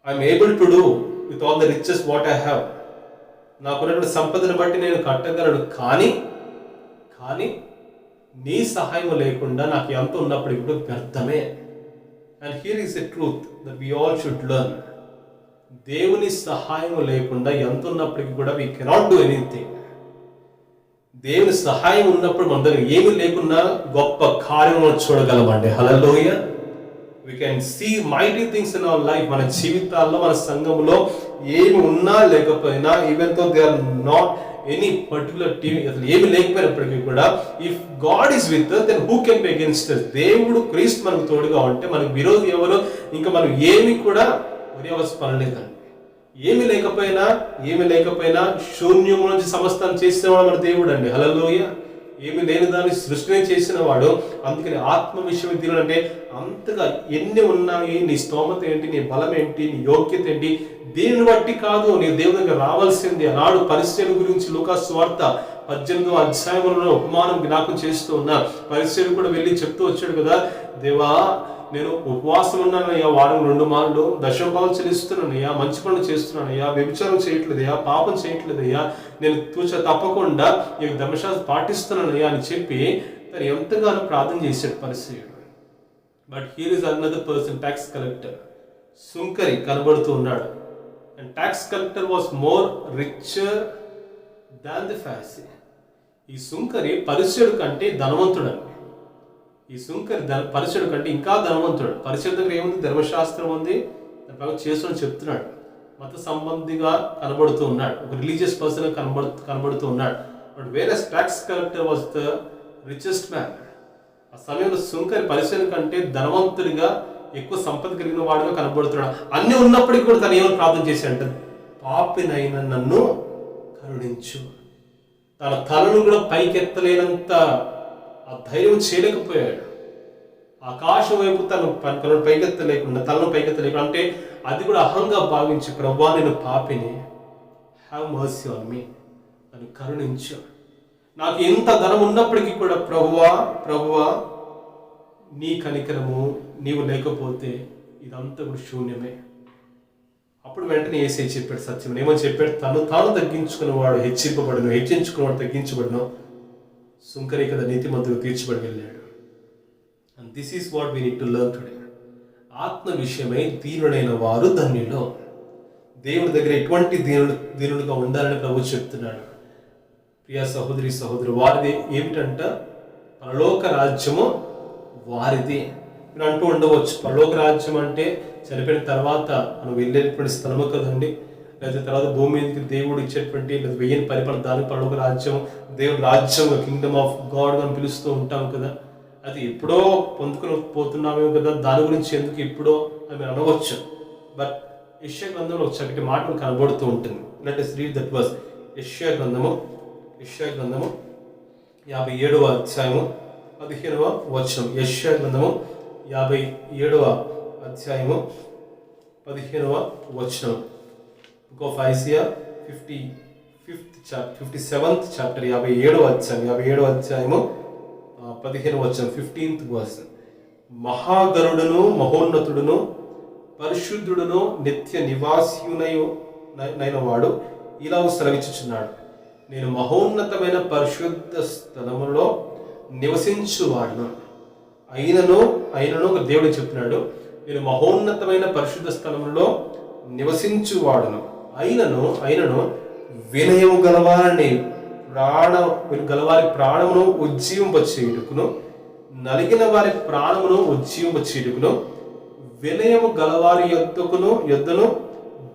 I'm able to do with all the riches what I have, నాకున్నటువంటి సంపదను బట్టి నేను కట్టగలను, కానీ నీ సహాయం లేకుండా నాకు ఎంత ఉన్నప్పుడు ఇప్పుడు వ్యర్థమే. And here is a truth that we all should learn. దేవుని సహాయం లేకుండా ఎంత ఉన్నప్పటికీ కూడా వీ కెనాట్ డూ ఎనీథింగ్. దేవుని సహాయం ఉన్నప్పుడు మన దగ్గర ఏమి లేకున్నా గొప్ప కార్యము చూడగలమండి. హల్లెలూయా. we can see mighty things in our life. మన జీవితాల్లో, మన సంఘంలో ఏమి ఉన్నా లేకపోయినా, even though they are not any particular team, అసలు ఏమి లేకపోయినప్పటికీ కూడా if God is with us, then who can be against us? దేవుడు క్రీస్తు మనకు తోడుగా ఉంటే మనకు విరోధి ఎవరు? ఇంకా మనం ఏమి కూడా పర్లేదండి. ఏమి లేకపోయినా శూన్యము నుంచి సమస్తాన్ని చేసేవాడు మన దేవుడు అండి. హల్లెలూయా. ఏమి లేని దాన్ని సృష్టిని చేసిన వాడు. అందుకని ఆత్మ విషయం దీనుడు అంటే అంతగా ఎన్ని ఉన్నాయి, నీ స్తోమత ఏంటి, నీ బలం ఏంటి, నీ యోగ్యత ఏంటి, దీనిని బట్టి కాదు నీ దేవుని దగ్గర రావాల్సింది. ఆనాడు పరిచర్య గురించి లూకా సువార్త 18వ అధ్యాయంలో ఉపమానం జ్ఞాపకం చేస్తూ ఉన్నా. పరిచర్య కూడా వెళ్ళి చెప్తూ వచ్చాడు కదా, దేవా నేను ఉపవాసం ఉన్నానయ్యా, వారం 2 మార్లు దశంభావం చెల్లిస్తున్నానయ్యా, మంచి పనులు చేస్తున్నానయ్యా, వ్యభిచారం చేయట్లేదయ్యా, పాపం చేయట్లేదయ్యా, నేను తప్పకుండా ఈ ధర్మశాస్త్రం పాటిస్తున్నానయ్యా అని చెప్పి తను ఎంతగానో ప్రార్థన చేశాడు పరిచర్యుడు. But here is another person, tax collector, సుంకరి కనబడుతూ ఉన్నాడు. And tax collector was more richer than the Pharisee. ఈ సుంకరి పరిచయుడు కంటే ధనవంతుడండి. ఈ సుంకరి పరిచయుడు కంటే ఇంకా ధనవంతుడు. పరిచయుడు దగ్గర ఏముంది, ధర్మశాస్త్రం ఉంది, దాని ప్రకారం చేస్తుని చెప్తున్నాడు. మత సంబంధిగా కనబడుతూ ఉన్నాడు, ఒక రిలీజియస్ పర్సన్ కనబడుతూ ఉన్నాడు. బట్ వేరే tax collector was the richest man. ఆ సమయంలో సుంకరి పరిచయుడు కంటే ధనవంతుడిగా, ఎక్కువ సంపద కలిగిన వాడుగా కనబడుతున్నాడు. అన్ని ఉన్నప్పటికీ కూడా తను ఏమని ప్రార్థన చేశాడంటే, పాపినైన నన్ను కరుణించు. తన తలను కూడా పైకెత్తలేనంత ఆ ధైర్యం చేయలేకపోయాడు. ఆకాశం వైపు తను పైకెత్తలేకుండా, తలను పైకెత్తలేకుండా, అంటే అది కూడా అహంగా భావించి, ప్రభువా నేను పాపిని, హ్యావ్ మర్సీ ఆన్ మీ, నన్ను కరుణించు. నాకు ఎంత ధనం ఉన్నప్పటికీ కూడా ప్రభువా నీ కనికరము నీవు లేకపోతే ఇదంతా కూడా శూన్యమే. అప్పుడు వెంటనే యేసయ్య చెప్పాడు సత్యం. ఏమని చెప్పాడు, తాను తగ్గించుకున్నవాడు హెచ్చింపబడును, హెచ్చించుకున్నవాడు తగ్గించబడును, సుంకరి కదా నీతిమంతుడు తీర్చబడి వెళ్ళాడు. And this is what we need to learn today. ఆత్మ విషయమై దీనుడైన వారు ధన్యులు. దేవుడి దగ్గర ఎటువంటి దీనుడుగా ఉండాలని ప్రభు చెప్తున్నాడు. ప్రియ సహోదరి సహోదరు, వారిది ఏమిటంట, పరలోక రాజ్యము వారిది. మీరు అంటూ ఉండవచ్చు, పరలోక రాజ్యం అంటే చనిపోయిన తర్వాత మనం వెళ్ళేటువంటి స్థలము కదండి, లేదా తర్వాత భూమి మీదకి దేవుడు ఇచ్చేటువంటి లేదా 1000 పరిపాలన, దాని పరలోక రాజ్యం, దేవుడి రాజ్యం, కింగ్డమ్ ఆఫ్ గాడ్ అని పిలుస్తూ ఉంటాం కదా. అది ఎప్పుడో పొందుకుని పోతున్నామేమో కదా, దాని గురించి ఎందుకు ఇప్పుడో అని మీరు అనవచ్చు. బట్ యెషయా గ్రంథంలో ఒక చక్కటి మాట కనబడుతూ ఉంటుంది. Let us read that verse. యెషయా గ్రంథము 57వ అధ్యాయము 15వ వచనం. యెషయా గ్రంథము 57వ అధ్యాయము 15వ వచనం. Book of Isaiah 57th chapter 57వ అధ్యాయము 15వ వచనం, 15th verse. మహాగరుడును మహోన్నతుడును పరిశుద్ధుడును నిత్య నివాసియునైన వాడు ఇలా సెలవిచ్చుచున్నాడు, నేను మహోన్నతమైన పరిశుద్ధ స్థలములో నివసించువాడును. అయినను దేవుడు చెప్తున్నాడు, నేను మహోన్నతమైన పరిశుద్ధ స్థలములో నివసించువాడును. అయినను వినయము గలవారి ప్రాణమును ఉజ్జీవింపచేయుటకును, నలిగిన వారి ప్రాణమును ఉజ్జీవింపచేయుటకును, వినయము గలవారి యొద్దను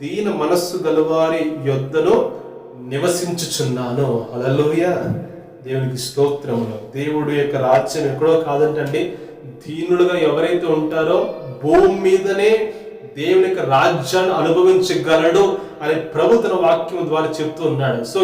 దీన మనస్సు గలవారి యొద్దను నివసించుచున్నాను. హల్లెలూయా, దేవునికి స్తోత్రములు. దేవుడు యొక్క రాజ్యం ఎక్కడో కాదంటండి, దీనులుగా ఎవరైతే ఉంటారో భూమి మీదనే దేవుని యొక్క రాజ్యాన్ని అనుభవించగలడు అని ప్రభు తన వాక్యం ద్వారా చెప్తూ ఉన్నాడు. సో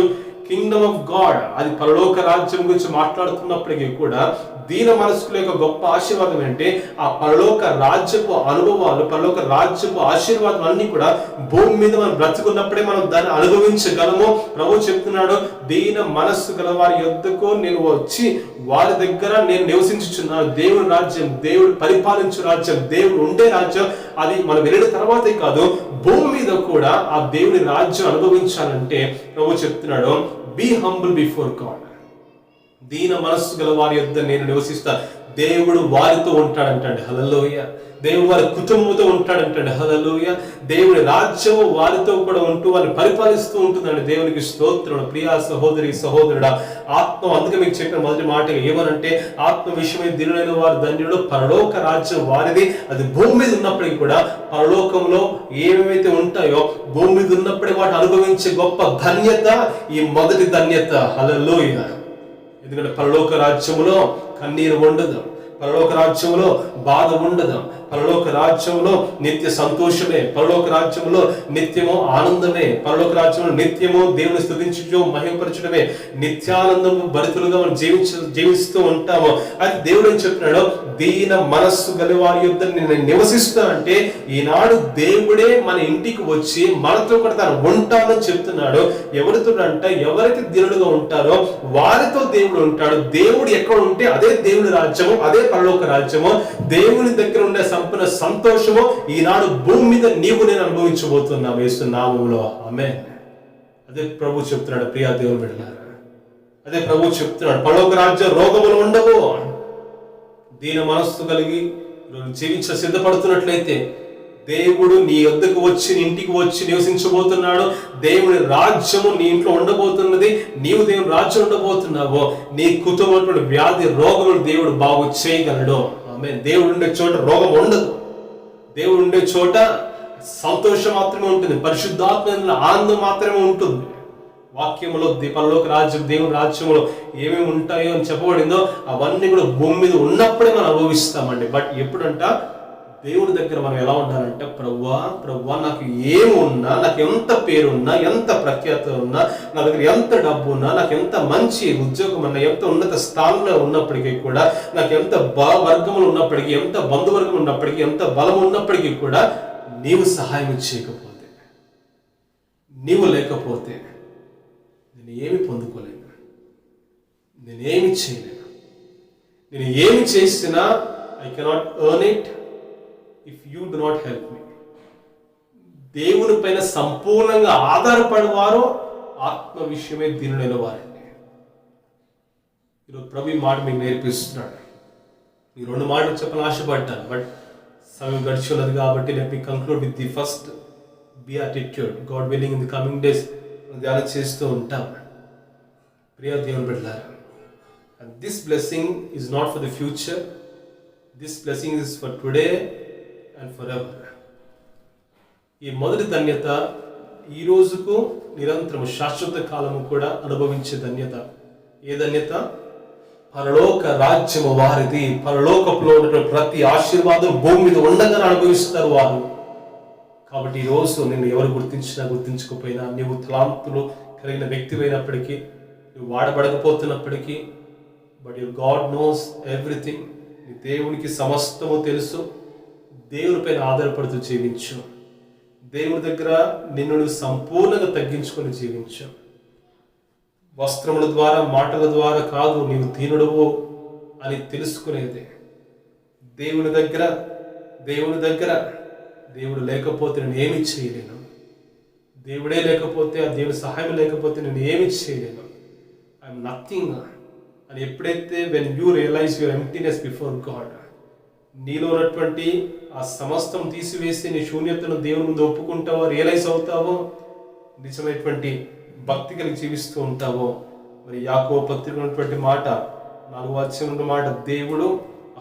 కింగ్డమ్ ఆఫ్ గాడ్, అది పరలోక రాజ్యం గురించి మాట్లాడుతున్నప్పటికీ కూడా దీన మనస్కుల యొక్క గొప్ప ఆశీర్వాదం ఏంటి, ఆ పరలోక రాజ్యపు అనుభవాలు, పరలోక రాజ్యపు ఆశీర్వాదం అన్ని కూడా భూమి మీద మనం బ్రతుకున్నప్పుడే మనం దాన్ని అనుభవించగలము. ప్రభు చెప్తున్నాడు, దీన మనస్సు గల వారి యొద్దకు నేను వచ్చి వారి దగ్గర నేను నివసించుచున్నాను. దేవుని రాజ్యం, దేవుడు పరిపాలించు రాజ్యం, దేవుడు ఉండే రాజ్యం, అది మనం వెళ్ళిన తర్వాతే కాదు, భూమి మీద కూడా ఆ దేవుని రాజ్యం అనుభవించాలంటే ప్రభు చెప్తున్నాడు, బీ హంబుల్ బిఫోర్ గాడ్. దీన మనస్సు గల వారి యొద్ద నేను నివసిస్తా. దేవుడు వారితో ఉంటాడంటండి. హల్లెలూయా. దేవుడు వారి కుటుంబంతో ఉంటాడంటండి. హల్లెలూయా. దేవుడి రాజ్యము వారితో కూడా ఉంటూ వారిని పరిపాలిస్తూ ఉంటుందండి. దేవునికి స్తోత్రం. ప్రియా సహోదరి సహోదరుడా, ఆత్మ, అందుకే మీకు చెప్పిన మొదటి మాట ఏమనంటే, ఆత్మ విషయమై దీనులైన వారు ధన్యులు, పరలోక రాజ్యం వారిది. అది భూమి మీద ఉన్నప్పటికీ కూడా పరలోకంలో ఏమేమైతే ఉంటాయో భూమి మీద ఉన్నప్పుడే వాటిని అనుభవించే గొప్ప ధన్యత ఈ మొదటి ధన్యత. హల్లెలూయా. ఎందుకంటే పరలోక రాజ్యములో కన్నీరు ఉండదు, పరలోక రాజ్యములో బాధ ఉండదు, పరలోక రాజ్యంలో నిత్య సంతోషమే, పరలోక రాజ్యంలో నిత్యము ఆనందమే, పరలోక రాజ్యంలో నిత్యము దేవుని స్తుతించడం మహిమపరచడమే, నిత్యానందము భరితులుగా మనం జీవిస్తూ ఉంటాము. అది దేవుడు ఏం చెప్తున్నాడు, దీన మనస్సు గల వారి యొద్ద నేను నివసిస్తా అంటే ఈనాడు దేవుడే మన ఇంటికి వచ్చి మనతో కూడా తాను ఉంటానని చెప్తున్నాడు. ఎవరితో అంటే ఎవరైతే దీనులుగా ఉంటారో వారితో దేవుడు ఉంటాడు. దేవుడు ఎక్కడ ఉంటే అదే దేవుని రాజ్యము, అదే పరలోక రాజ్యము. దేవుని దగ్గర ఉండే సంపూర్ణ సంతోషము ఈనాడు భూమి మీద నీవు నేను అనుభవించబోతున్నావు యేసు నామములో. ఆమేన్. అదే ప్రభు చెప్తున్నాడు. ప్రియా దేవుని బిడ్డలారా, అదే ప్రభు చెప్తున్నాడు. పరలోక రాజ్య రోగములు ఉండవు. దీన మనస్సు కలిగి జీవించ సిద్ధపడుతున్నట్లయితే దేవుడు నీ వద్దకు వచ్చి నీ ఇంటికి వచ్చి నివసించబోతున్నాడు. దేవుని రాజ్యము నీ ఇంట్లో ఉండబోతున్నది. నీవు దేవుని రాజ్యం ఉండబోతున్నావు. నీ కుటుంబంలో వ్యాధి రోగములు దేవుడు బాగు చేయగలడు. ఆమేన్. దేవుడు ఉండే చోట రోగం ఉండదు. దేవుడు ఉండే చోట సంతోషం మాత్రమే ఉంటుంది. పరిశుద్ధాత్మ ఆనందం మాత్రమే ఉంటుంది. వాక్యములో పరలోక రాజ్యం దేవుని రాజ్యంలో ఏమేమి ఉంటాయో అని చెప్పబడిందో అవన్నీ కూడా భూమి మీద ఉన్నప్పుడే మనం అనుభవిస్తామండి. బట్ ఎప్పుడంట దేవుడి దగ్గర మనం ఎలా ఉండాలంటే, ప్రభువా నాకు ఏమి ఉన్నా, నాకు ఎంత పేరున్నా, ఎంత ప్రఖ్యాత ఉన్నా, నా దగ్గర ఎంత డబ్బు ఉన్నా, నాకు ఎంత మంచి ఉద్యోగం ఉన్నా, ఎంత ఉన్నత స్థానంలో ఉన్నప్పటికీ కూడా, నాకు ఎంత వర్గములు ఉన్నప్పటికీ, ఎంత బంధువర్గం ఉన్నప్పటికీ, ఎంత బలం ఉన్నప్పటికీ కూడా నీవు సహాయం చేయకపోతే, నీవు లేకపోతే నేను ఏమి పొందుకోలేను, నేనేమి చేయలేను. నేను ఏమి చేసినా I cannot earn it if you do not help me. దేవుని పైన సంపూర్ణంగా ఆధారపడేవారు ఆత్మ విషయమే దీనులైన వారండి. ఈరోజు ప్రభు మాట మీకు నేర్పిస్తున్నాడు. ఈ 2 మాటలు చెప్పాలని ఆశపడ్డాను, బట్ సమయం గడిచి ఉన్నది కాబట్టి let me conclude with the first beatitude. God willing in the coming days ధ్యానం చేస్తూ ఉంటాం. ప్రియ దేవుని బిడ్డలారా, and this blessing is not for the future, this blessing is for today and forever. ఈ మొదటి ధన్యత ఈ రోజుకు నిరంతరము శాశ్వత కాలము కూడా అనుభవించే ధన్యత. ఏ ధన్యత? పరలోక రాజ్యము వారిది. పరలోకపులో ఉన్నటువంటి ప్రతి ఆశీర్వాదం భూమి మీద ఉండగానే అనుభవిస్తారు వారు. కాబట్టి ఈ రోజు నిన్ను ఎవరు గుర్తించినా గుర్తించకపోయినా, నీవు తలాంతులు కలిగిన వ్యక్తి అయినప్పటికీ, నువ్వు వాడబడకపోతున్నప్పటికీ, but your God knows everything. నీ దేవునికి సమస్తము తెలుసు. దేవుని పైన ఆధారపడుతూ జీవించు. దేవుని దగ్గర నిన్ను సంపూర్ణంగా తగ్గించుకొని జీవించు. వస్త్రముల ద్వారా, మాటల ద్వారా కాదు నీవు దీనుడవు అని తెలుసుకునేది. దేవుని దగ్గర దేవుడు లేకపోతే నేను ఏమి చేయలేను. దేవుడే లేకపోతే, ఆ దేవుని సహాయం లేకపోతే నేను ఏమి చేయలేను. ఐఎమ్ నథింగ్ అని ఎప్పుడైతే when you realize your emptiness before God, నీలో ఉన్నటువంటి ఆ సమస్తం తీసివేసి నీ శూన్యతను దేవుని ముందు ఒప్పుకుంటావో, రియలైజ్ అవుతావో, నిజమైనటువంటి భక్తి కలిగి జీవిస్తూ ఉంటావో, మరి యాకోబు పత్రికలో ఉన్నటువంటి మాట, 4వ అధ్యాయంలో మాట, దేవుడు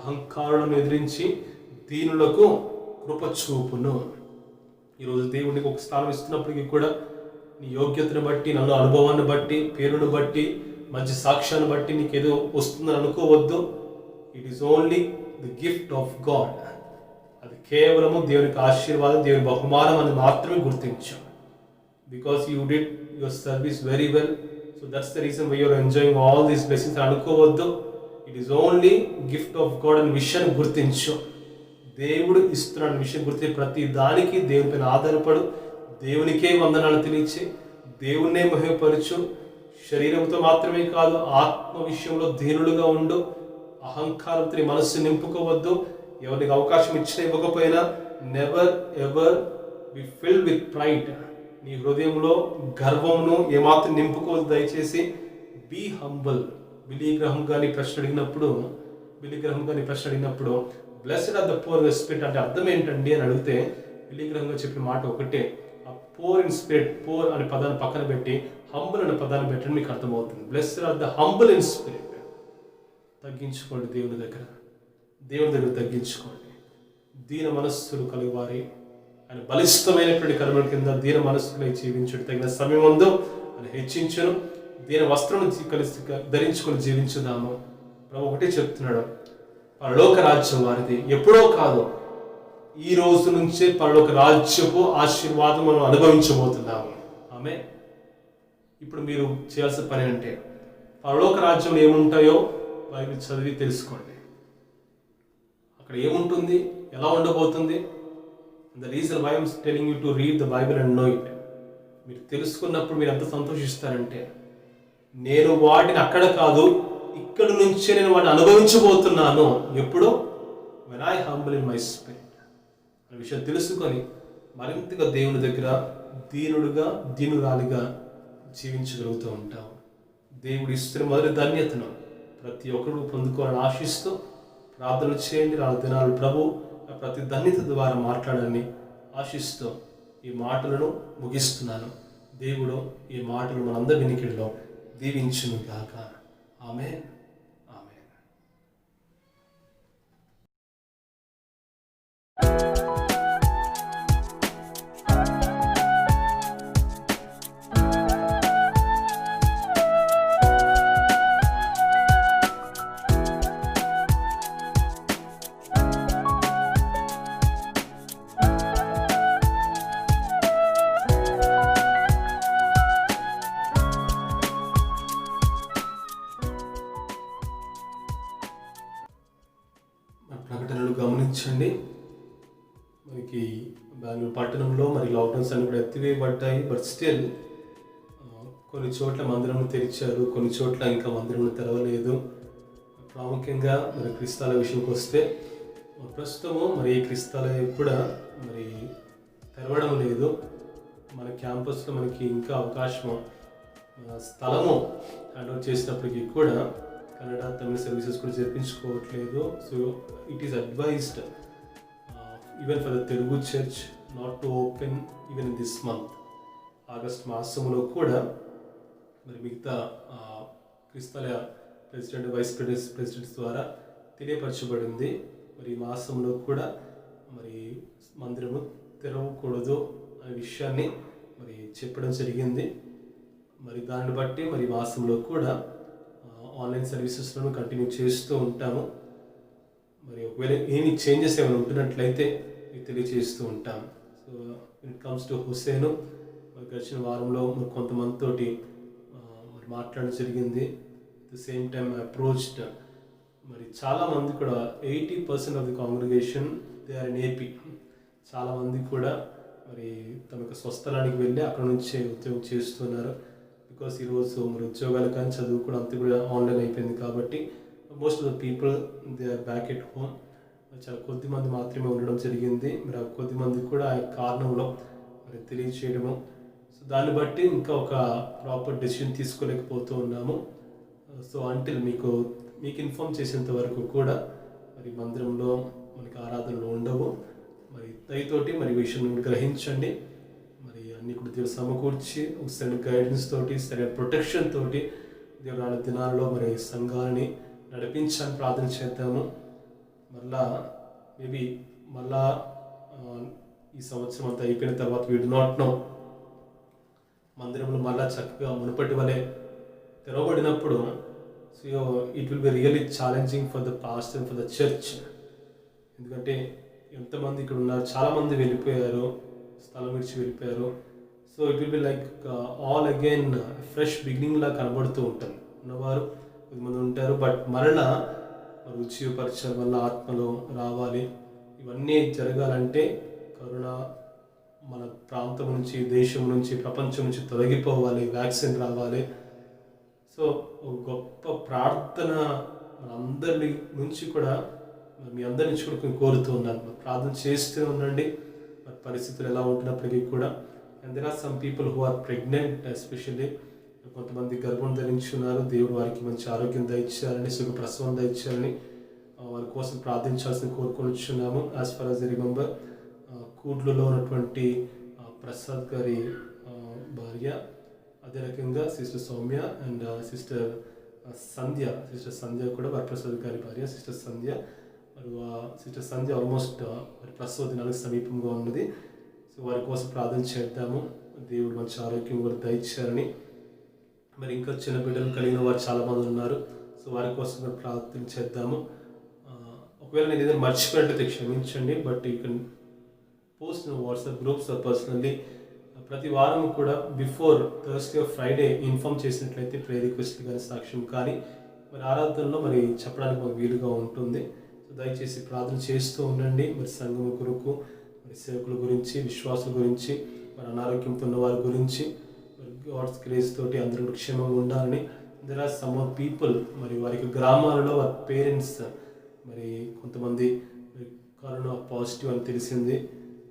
అహంకారులను ఎదిరించి దీనులకు కృప చూపును. ఈరోజు దేవుడికి ఒక స్థానం ఇస్తున్నప్పటికీ కూడా నీ యోగ్యతను బట్టి, నన్ను అనుభవాన్ని బట్టి, పేరును బట్టి, మంచి సాక్ష్యాన్ని బట్టి నీకేదో వస్తుందని అనుకోవద్దు. It is only the gift of God. అది కేవలము దేవునికి ఆశీర్వాదం, దేవుని బహుమానం అని మాత్రమే గుర్తించు. Because you did your service very well, so that's the reason why you're enjoying all these blessings అనుకోవద్దు. It is only gift of God అనే విషయాన్ని గుర్తించు. దేవుడు ఇస్తున్నాడు విషయం గుర్తి, ప్రతి దానికి దేవుని పైన ఆధారపడు. దేవునికే వందనాలు తెలియచి దేవుణ్ణే మహిమపరచు. శరీరంతో మాత్రమే కాదు, ఆత్మ విషయంలో దీనులుగా ఉండు. అహంకారంతో నీ మనస్సు నింపుకోవద్దు. ఎవరికి అవకాశం ఇచ్చినా ఇవ్వకపోయినా never ever be filled with pride. నీ హృదయంలో గర్వమును ఏమాత్రం నింపుకోవద్దు దయచేసి. Be humble. బిలీ గ్రహం గాని ప్రశ్న అడిగినప్పుడు blessed are the poor in spirit అంటే అర్థం ఏంటండి అని అడిగితే, బిలీ గ్రహం గారు చెప్పిన మాట ఒకటే, ఆ పూర్ ఇన్ స్పిరిట్, పూర్ అనే పదాన్ని పక్కన పెట్టి హంబుల్ అనే పదాన్ని పెట్టండి, మీకు అర్థమవుతుంది. Blessed are the humble in spirit. తగ్గించుకోండి దేవుని దగ్గర తగ్గించుకోండి. దీన మనస్సులు కలిగివారి ఆయన బలిష్టమైనటువంటి కర్మల కింద దీన మనస్సులై జీవించుడు తగిన సమయం ఉందో అని హెచ్చించను. దీన వస్త్రం కలిసి ధరించుకొని జీవించుదాము. ప్రభు ఒకటే చెప్తున్నాడు, పరలోక రాజ్యం వారిది. ఎప్పుడో కాదు, ఈ రోజు నుంచే పరలోక రాజ్యపు ఆశీర్వాదం మనం అనుభవించబోతున్నాము. ఆమె ఇప్పుడు మీరు చేయాల్సిన పని అంటే పరలోక రాజ్యంలో ఏముంటాయో బైబిల్ చదివి తెలుసుకోండి. అక్కడ ఏముంటుంది, ఎలా ఉండబోతుంది. The reason why I'm telling you to read the Bible and know it. మీరు తెలుసుకున్నప్పుడు మీరు ఎంత సంతోషిస్తారంటే, నేను వాటిని అక్కడ కాదు ఇక్కడ నుంచే నేను వాటిని అనుభవించబోతున్నాను. ఎప్పుడు? When I humble in my spirit అనే విషయం తెలుసుకొని మరింతగా దేవుని దగ్గర దీనుడుగా దీనురాలిగా జీవించగలుగుతూ ఉంటాం. దేవుడు ఇస్తున్న మొదటి ధన్యతను ప్రతి ఒక్కరు పొందుకోవాలని ఆశిస్తూ ప్రార్థన చేయండి. రాను దినాలు ప్రభు ప్రతి ధన్యత ద్వారా మాట్లాడాలని ఆశిస్తూ ఈ మాటలను ముగిస్తున్నాను. దేవుడు ఈ మాటలు మనందరి వినికిడిలో దీవించును గాక. ఆమేన్. ఆమేన్. ప్రకటనలు గమనించండి. మనకి బెంగళూరు పట్టణంలో మరి లాక్డౌన్స్ అన్ని కూడా ఎత్తివేయబడ్డాయి. బట్ స్టిల్ కొన్ని చోట్ల మందిరం తెరిచారు, కొన్ని చోట్ల ఇంకా మందిరం తెరవలేదు. ప్రాముఖ్యంగా మరి క్రీస్తాల విషయంకి వస్తే ప్రస్తుతము మరి ఈ క్రీస్తాలయం కూడా మరి తెరవడం లేదు. మన క్యాంపస్లో మనకి ఇంకా అవకాశం స్థలము హ్యాండ్ ఓవర్ చేసినప్పటికీ కూడా కన్నడ తమిళ సర్వీసెస్ కూడా జరిపించుకోవట్లేదు. So it is advised even for the Telugu church not to open even in this month. August మాసంలో కూడా మరి మిగతా క్రీస్తాలయ ప్రెసిడెంట్, వైస్ ప్రెసిడెంట్స్ ద్వారా తెలియపరచబడింది. మరి ఈ మాసంలో కూడా మరి మందిరము తెరవకూడదు అనే విషయాన్ని మరి చెప్పడం జరిగింది. మరి దాన్ని బట్టి మరి మాసంలో కూడా ఆన్లైన్ సర్వీసెస్లను కంటిన్యూ చేస్తూ ఉంటాము. మరి ఒకవేళ ఏమి చేంజెస్ ఏమైనా ఉంటున్నట్లయితే మీకు తెలియజేస్తూ ఉంటాం. సో ఇట్ కమ్స్ టు హుసేను, మరి గడిచిన వారంలో మరి కొంతమందితోటి మరి మాట్లాడడం జరిగింది. At the same time approached మరి చాలామంది కూడా 80% of the congregation they are in AP. చాలామంది కూడా మరి తమ యొక్క స్వస్థలానికి వెళ్ళి అక్కడ నుంచే ఉద్యోగం చేస్తున్నారు. బికాస్ ఈరోజు మరి ఉద్యోగాలు కానీ చదువు కూడా అంతా కూడా ఆన్లైన్ అయిపోయింది కాబట్టి most of the people they are back at home. చాలా కొద్ది మంది మాత్రమే ఉండడం జరిగింది. మరి ఆ కొద్ది మంది కూడా ఆ కారణంలో మరి తెలియచేయడము. సో దాన్ని బట్టి ఇంకా ఒక ప్రాపర్ డెసిషన్ తీసుకోలేకపోతూ ఉన్నాము. సో అంటిల్ మీకు ఇన్ఫామ్ చేసేంత వరకు కూడా మరి మందిరంలో మనకి ఆరాధనలు ఉండవు. మరి దయతోటి మరి విషయం గ్రహించండి. మరి అన్ని కూడా దేవుడు సమకూర్చి ఒక సరైన గైడెన్స్ తోటి, సరైన ప్రొటెక్షన్ తోటి దేవుడు రాని దినాల్లో మరి సంఘాన్ని నడిపించాలని ప్రార్థన చేద్దాము. మళ్ళా ఈ సంవత్సరం అంతా అయిపోయిన తర్వాత వీ డు నాట్ నో మందిరంలో మళ్ళా చక్కగా మునుపటి వలె తెరవబడినప్పుడు so it will be really challenging for the past and for the church. ఎందుకంటే ఎంతమంది ఇక్కడ ఉన్నారు, చాలామంది వెళ్ళిపోయారు, స్థలం విడిచి వెళ్ళిపోయారు. So it will be like all again fresh beginning లా కనబడుతూ ఉంటుంది. ఉన్నవారు కొద్దిమంది ఉంటారు, బట్ మరలా రుచిపరచాలి, వల్ల ఆత్మలో రావాలి. ఇవన్నీ జరగాలంటే కరోనా మన ప్రాంతం నుంచి, దేశం నుంచి, ప్రపంచం నుంచి తొలగిపోవాలి, వ్యాక్సిన్ రావాలి. సో ఒక గొప్ప ప్రార్థన మనందరి నుంచి కూడా మీ అందరి నుంచి కూడా నేను కోరుతూ ఉన్నాను. ప్రార్థన చేస్తూ ఉండండి. మరి పరిస్థితులు ఎలా ఉంటున్నప్పటికీ కూడా. And there are some people who are pregnant, especially కొంతమంది గర్భం ధరించి ఉన్నారు. దేవుడు వారికి మంచి ఆరోగ్యం దయచేయాలని, సుఖ ప్రసవం దయచేయాలని వారి కోసం ప్రార్థించాల్సిన కోరుకొనిచున్నాము. As far as I remember కూడ్లులో ఉన్నటువంటి ప్రసాద్ గారి భార్య, అదే రకంగా sister Soumya and sister Sandhya కూడా వరప్రసాద్ గారి భార్య సిస్టర్ సంధ్య. మరి సిస్టర్ సంధ్య ఆల్మోస్ట్ మరి ప్రసవ దినాలకు సమీపంగా ఉన్నది. సో వారి కోసం ప్రార్థన చేద్దాము. దేవుడు మంచి ఆరోగ్యం కూడా దయచేయాలని. మరి ఇంకా చిన్న బిడ్డలు కలిగిన వారు చాలామంది ఉన్నారు. సో వారి కోసం ప్రార్థన చేద్దాము. ఒకవేళ నేను ఏదైనా మర్చిపోయినట్లయితే క్షమించండి. But you can post WhatsApp groups personally ప్రతి వారం కూడా బిఫోర్ థర్స్డే ఫ్రైడే ఇన్ఫామ్ చేసినట్లయితే ప్రేయర్ రిక్వెస్ట్ కానీ సాక్ష్యం కానీ మరి ఆరాధనలో మరి చెప్పడానికి మాకు వీలుగా ఉంటుంది. సో దయచేసి ప్రార్థన చేస్తూ ఉండండి. మరి సంఘం కొరకు, మరి సేవకుల గురించి, విశ్వాసుల గురించి, మరి అనారోగ్యంతో ఉన్న వారి గురించి, మరి గాడ్స్ గ్రేస్ తోటి అందరూ క్షేమంగా ఉండాలని. There are some of people మరి వారి గ్రామాలలో వారి పేరెంట్స్ మరి కొంతమంది కరోనా పాజిటివ్ అని తెలిసింది.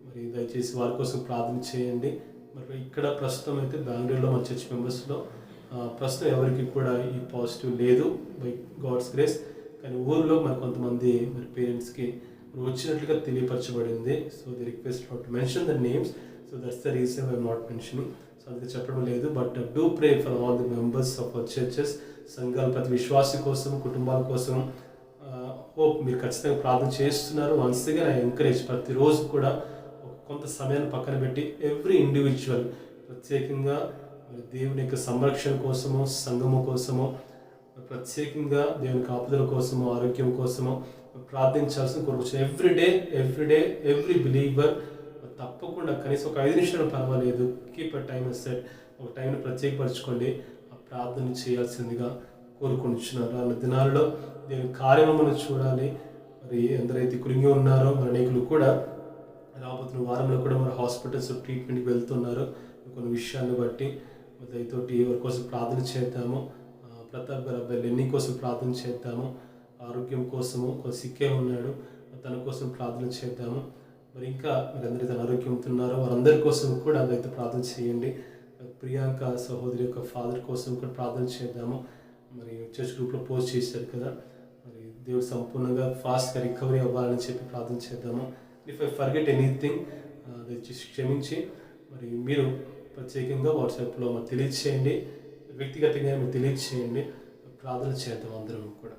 మరి దయచేసి వారి కోసం ప్రార్థన చేయండి. మరి ఇక్కడ ప్రస్తుతం అయితే బెంగళూరులో మన చర్చ్ మెంబర్స్లో ప్రస్తుతం ఎవరికి కూడా ఈ పాజిటివ్ లేదు బై గాడ్స్ గ్రేస్. కానీ ఊర్లో మరి కొంతమంది మరి పేరెంట్స్కి వచ్చినట్లుగా తెలియపరచబడింది. So the request not to mention the names. So that's the reason I'm not mentioning. So అందుకే చెప్పడం లేదు. But do pray for all the members of our churches. సంఘాల ప్రతి విశ్వాసి కోసం, కుటుంబాల కోసం హోప్ మీరు ఖచ్చితంగా ప్రార్థన చేస్తున్నారు. వన్స్ అగైన్ ఐ ఎంకరేజ్ ప్రతిరోజు కూడా కొంత సమయాన్ని పక్కన పెట్టి ఎవ్రీ ఇండివిజువల్ ప్రత్యేకంగా దేవుని యొక్క సంరక్షణ కోసము, సంఘము కోసము, ప్రత్యేకంగా దేవుని కాపుదల కోసము, ఆరోగ్యం కోసము ప్రార్థించాల్సిన కోరుకోవచ్చు. ఎవ్రీ బిలీవర్ తప్పకుండా కనీసం ఒక 5 నిమిషాలు పర్వాలేదు, కీప్ అ టైమ్ సెట్, ఒక టైంని ప్రత్యేకపరచుకోండి, ఆ ప్రార్థన చేయాల్సిందిగా కోరుకుంటున్నారు. అన్న దినాలలో దేవుని కార్యములను చూడాలి. మరి ఎందరైతే కృంగి ఉన్నారో మరి అనేకులు కూడా రాబోతున్న వారంలో కూడా మరి హాస్పిటల్స్ ట్రీట్మెంట్కి వెళ్తున్నారు. కొన్ని విషయాన్ని బట్టి దయతోటి వారి కోసం ప్రార్థన చేద్దాము. ప్రతాప్ గారి అబ్బాయి లెన్నీ కోసం ప్రార్థన చేద్దాము. ఆరోగ్యం కోసము కొంచెం సిక్కే ఉన్నాడు, తన కోసం ప్రార్థన చేద్దాము. మరి ఇంకా మీరు అందరైతే అనారోగ్యంతో ఉన్నారో వారందరి కోసం కూడా అదైతే ప్రార్థన చేయండి. ప్రియాంక సహోదరి యొక్క ఫాదర్ కోసం కూడా ప్రార్థన చేద్దాము. మరి చర్చ్ గ్రూప్లో పోస్ట్ చేశారు కదా, మరి దేవుడు సంపూర్ణంగా ఫాస్ట్గా రికవరీ అవ్వాలని చెప్పి ప్రార్థన చేద్దాము. ఇఫ్ ఐ ఫర్గెట్ ఎనీథింగ్ దయచేసి క్షమించి మరి మీరు ప్రత్యేకంగా వాట్సాప్లో మరి తెలియచేయండి, వ్యక్తిగతంగా మీరు తెలియచేయండి, ప్రార్థన చేద్దాం అందరం కూడా.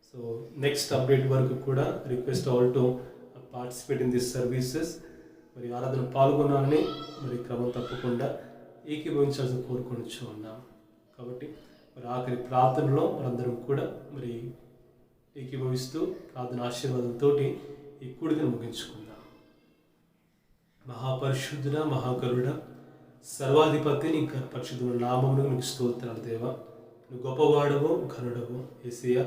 సో నెక్స్ట్ అప్డేట్ వరకు కూడా request all to participate in this services. మరి ఆరాధన పాల్గొనాలని మరి క్రమం తప్పకుండా ఏకీభవించాల్సిన కోరుకొని ఉన్నాం. కాబట్టి మరి ఆఖరి ప్రార్థనలో మనందరం కూడా మరి ఏకీభవిస్తూ ప్రార్థన ఆశీర్వాదంతో ఈ కూడికను ముగించుకుందాం. మహాపరిశుద్ధుడ, మహాకరుడ, సర్వాధిపతి నీ పరిశుద్ధుల నామమును నీకు స్తోత్రాలు దేవా. నువ్వు గొప్పవాడవు, ఘనుడవు యేసయ్య.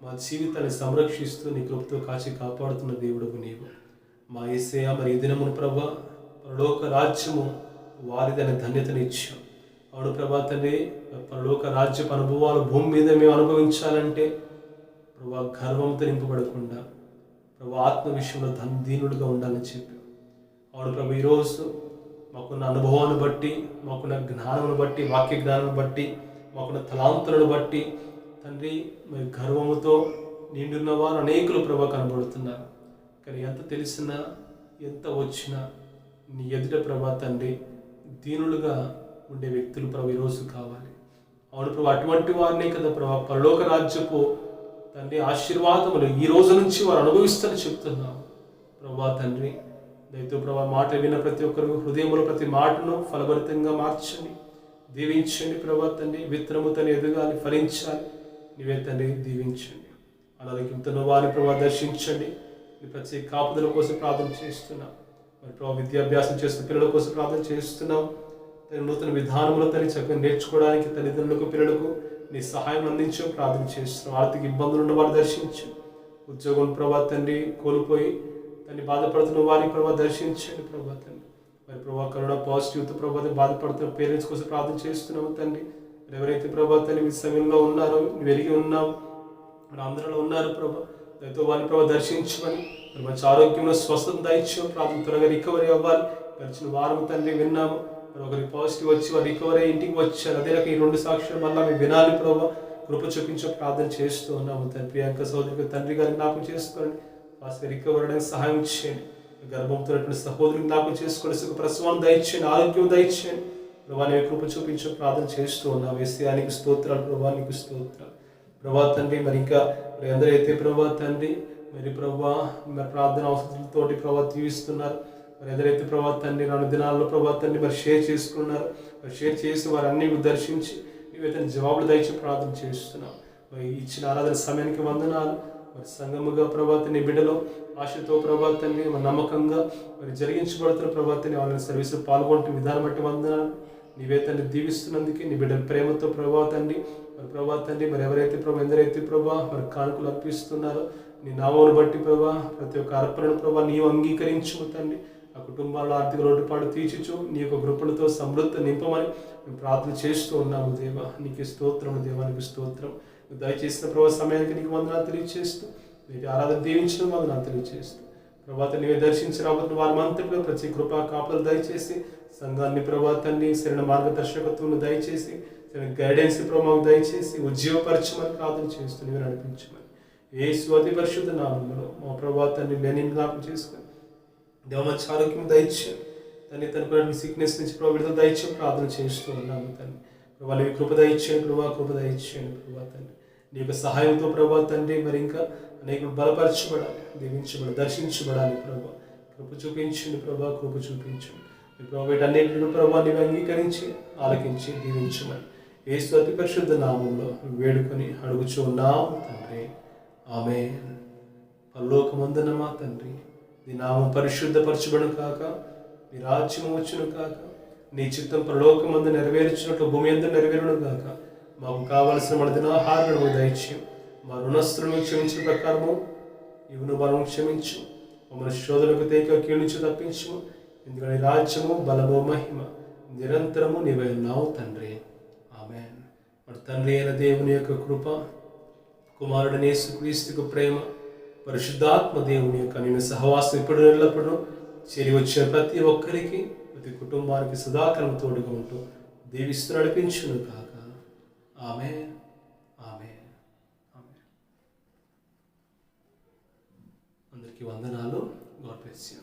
మా జీవితాన్ని సంరక్షిస్తూ నీ కృపతో కాచి కాపాడుతున్న దేవుడవు నీవు మా యేసయ్య. మరి ఈ దినమును ప్రభా పరలోక రాజ్యము వారిదనే ధన్యతను ఇచ్చాం. అవును ప్రభా తండ్రి, పరలోక రాజ్యపు అనుభవాలు భూమి మీద మేము అనుభవించాలంటే ప్రభా గర్వంతో నింపబడకుండా ప్రభా ఆత్మ విషయంలో దీనులుగా ఉండాలని చెప్పాం. అవును ప్రభు, ఈరోజు మాకున్న అనుభవాన్ని బట్టి, మాకున్న జ్ఞానమును బట్టి, వాక్య జ్ఞానాన్ని బట్టి, మాకున్న తలాంతులను బట్టి తండ్రి మరి గర్వముతో నిండున్న వారు అనేకులు ప్రభా కనబడుతున్నారు. కానీ ఎంత తెలిసినా ఎంత వచ్చినా నీ ఎదుట ప్రభా తండ్రి దీనులుగా ఉండే వ్యక్తులు ప్రభు ఈరోజు కావాలి. అవును ప్రభు, అటువంటి వారినే కదా ప్రభా పరలోక రాజ్యపు తండ్రి ఆశీర్వాదములు ఈ రోజు నుంచి వారు అనుభవిస్తారని చెప్తున్నాం. ప్రభా తండ్రి దయతో ప్రభా మాట విన్న ప్రతి ఒక్కరు హృదయంలో ప్రతి మాటను ఫలభరితంగా మార్చండి, దీవించండి. ప్రభా తండ్రి విత్తనము తను ఎదగాలి, ఫలించాలి. నీవే తండ్రి దీవించండి. అనారోగ్యంతో వారిని ప్రభా దర్శించండి. నీ ప్రత్యేక కాపుదల కోసం ప్రార్థన చేస్తున్నాం. మరి ప్రభా విద్యాభ్యాసం చేస్తున్న పిల్లల కోసం ప్రార్థన చేస్తున్నాం. తన నూతన విధానంలో తను చక్కగా నేర్చుకోవడానికి తల్లిదండ్రులకు, పిల్లలకు నీ సహాయం అందించు ప్రార్థన చేస్తున్నాం. ఆర్థిక ఇబ్బందులు ఉన్న వారు దర్శించు. ఉద్యోగం ప్రభా తండ్రి కోల్పోయి తన్ని బాధపడుతున్న వారిని ప్రభా దర్శించండి. ప్రభా తండ్రి మరి ప్రభా కరోనా పాజిటివ్తో ప్రభా బాధపడుతున్న పేరెంట్స్ కోసం ప్రార్థన చేస్తున్నాము తండ్రి. మరి ఎవరైతే ప్రభా తండ్రి మీ సమయంలో ఉన్నారో, వెలిగి ఉన్నావు, మరి అందరిలో ఉన్నారు ప్రభా, దయతో వారిని ప్రభా దర్శించమని, మరి మంచి ఆరోగ్యంలో స్వస్థత దయచు ప్రార్థన త్వరగా రికవరీ అవ్వాలి. గడిచిన వారం తండ్రి విన్నాము, మరి ఒకరికి పాజిటివ్ వచ్చి వారు రికవరీ అయ్యి ఇంటికి వచ్చారు. అదే రకం ఈ 2 సాక్ష్యాల వల్ల మేము వినాలి ప్రభా, కృప చూపించే ప్రార్థన చేస్తూ ఉన్నాము తండ్రి. ప్రియాంక సహోదరికి తండ్రి గారిని జ్ఞాపకం చేసుకోండి, ఫాస్ట్గా రికవర్ అవడానికి సహాయం చేయండి. గర్భంతో సహోదరుని జ్ఞాపకం చేసుకోండి, సుఖ ప్రసవం దయచేయండి, ఆరోగ్యం దయచేయండి. ప్రభా నీ కృప చూపించే ప్రార్థన చేస్తూ ఉన్నాం. యేసయ్యానికి స్తోత్రాలు ప్రభా, నీకు స్తోత్రాలు ప్రభా తండ్రి. మరి ఇంకా మరి ఎందరైతే ప్రభా తండ్రి మరి ప్రభా మరి ప్రార్థన అవసరాలతోటి ప్రభా దీవిస్తున్నారు, మరి ఎదురైతే ప్రభా తండ్రి 2 దినాల్లో ప్రభా తండ్రి మరి షేర్ చేసుకున్నారు, మరి షేర్ చేసి వారు అన్ని దర్శించి నీవైతే జవాబులు దయచి ప్రార్థన చేస్తున్నాం. మరి ఇచ్చిన ఆరాధన సమయానికి వందనాలు. మరి సంఘముగా ప్రభా తండ్రి బిడ్డలో ఆశతో ప్రభా తండ్రి మరి నమ్మకంగా మరి జరిగించబడుతున్న ప్రభా తండ్రి వాళ్ళని సర్వీస్లో పాల్గొంటున్న విధానం బట్టి వందనాలు. నీవే తండ్రి దీవిస్తున్నందుకే నీ బిడ్డల ప్రేమతో ప్రభా తండ్రి మరి ప్రభా తండ్రి మరి ఎవరైతే ప్రభా ఎందరైతే ప్రభా మరి కానుకలు అర్పిస్తున్నారో నీ నామమును బట్టి ప్రభా ప్రతి ఒక్క అర్పణను ప్రభా నీవు అంగీకరించు తండ్రి. ఆ కుటుంబాల్లో ఆర్థిక లోటుపాటు తీర్చుచు నీ యొక్క కృపలతో సమృద్ధి నింపమని మేము ప్రార్థన చేస్తూ ఉన్నాము దేవా. నీకు స్తోత్రం దేవా, నీకు స్తోత్రం. దయచేసిన ప్రభా సమయానికి నీకు వందనాలు తెలియజేస్తూ నీకు ఆరాధన దీవించడం వందనాలు తెలియజేస్తూ ప్రభా నీవే దర్శించి రాబోతున్న వారి అంతట్లో ప్రతి కృపా కాపులు దయచేసి సంఘాన్ని ప్రభా తండ్రి సరైన మార్గదర్శకత్వం దయచేసి సరైన గైడెన్స్ ప్రభావం దయచేసి ఉద్యోగపరచమని ప్రార్థన చేస్తూ నీవే నడిపించమని యేసు అతి పరిశుద్ధ నామములో మా ప్రభా తండ్రి లేని జ్ఞాపకం చేసుకొని దేవ మంచి ఆరోగ్యం దయచేయం తండ్రి. తనకు సిక్నెస్ నుంచి ప్రభావ విడుదల దయచేయం ప్రార్థన చేస్తూ ఉన్నాము తండ్రి. ప్రభావ నీవి కృప దయచేయండి ప్రభావ, కృప దయచేయండి ప్రభావ తండ్రి. నీ యొక్క సహాయంతో ప్రభావ తండ్రి మరి ఇంకా అనేకులు బలపరచబడాలి, దీవించబడాలి, దర్శించబడాలి ప్రభావ. కృప చూపించండి ప్రభావ, కృప చూపించండి ప్రభావ. వీటన్నిటిని ప్రభావ నీవు అంగీకరించి ఆలకించి దీవించమని యేసు అతి పరిశుద్ధ నామంలో వేడుకొని అడుగుచూ ఉన్నాము తండ్రి. ఆమేన్. పరలోకమందున మా తండ్రి, నీ నామం పరిశుద్ధపరచబడును కాక, నీ రాజ్యం వచ్చును కాక, నీ చిత్తం పరలోకమందు నెరవేర్చినట్లు భూమి యందు నెరవేరును గాక. మాకు కావలసిన మన దినాహారము దయచేయం. మా రుణస్తులను క్షమించిన ప్రకారము ఇవును బలము క్షమించు. మమ్మల్ని శోధనకు తేక కీడు నుంచి తప్పించు. ఎందుకంటే రాజ్యము బలము మహిమ నిరంతరము నీవై ఉన్నావు తండ్రి. ఆమేన్. మరి తండ్రి అయిన దేవుని యొక్క కృప, కుమారుడైన యేసుక్రీస్తుకు ప్రేమ, పరిశుద్ధాత్మ దేవుని యొక్క నేను సహవాసం ఇప్పుడు ఎల్లప్పుడూ చేరి వచ్చిన ప్రతి ఒక్కరికి ప్రతి కుటుంబానికి సదాకాలం తోడుగా ఉంటూ దీవిస్తూ నడిపించును కాక. ఆమేన్. ఆమేన్. ఆమేన్. అందరికీ వందనాలు. God bless you.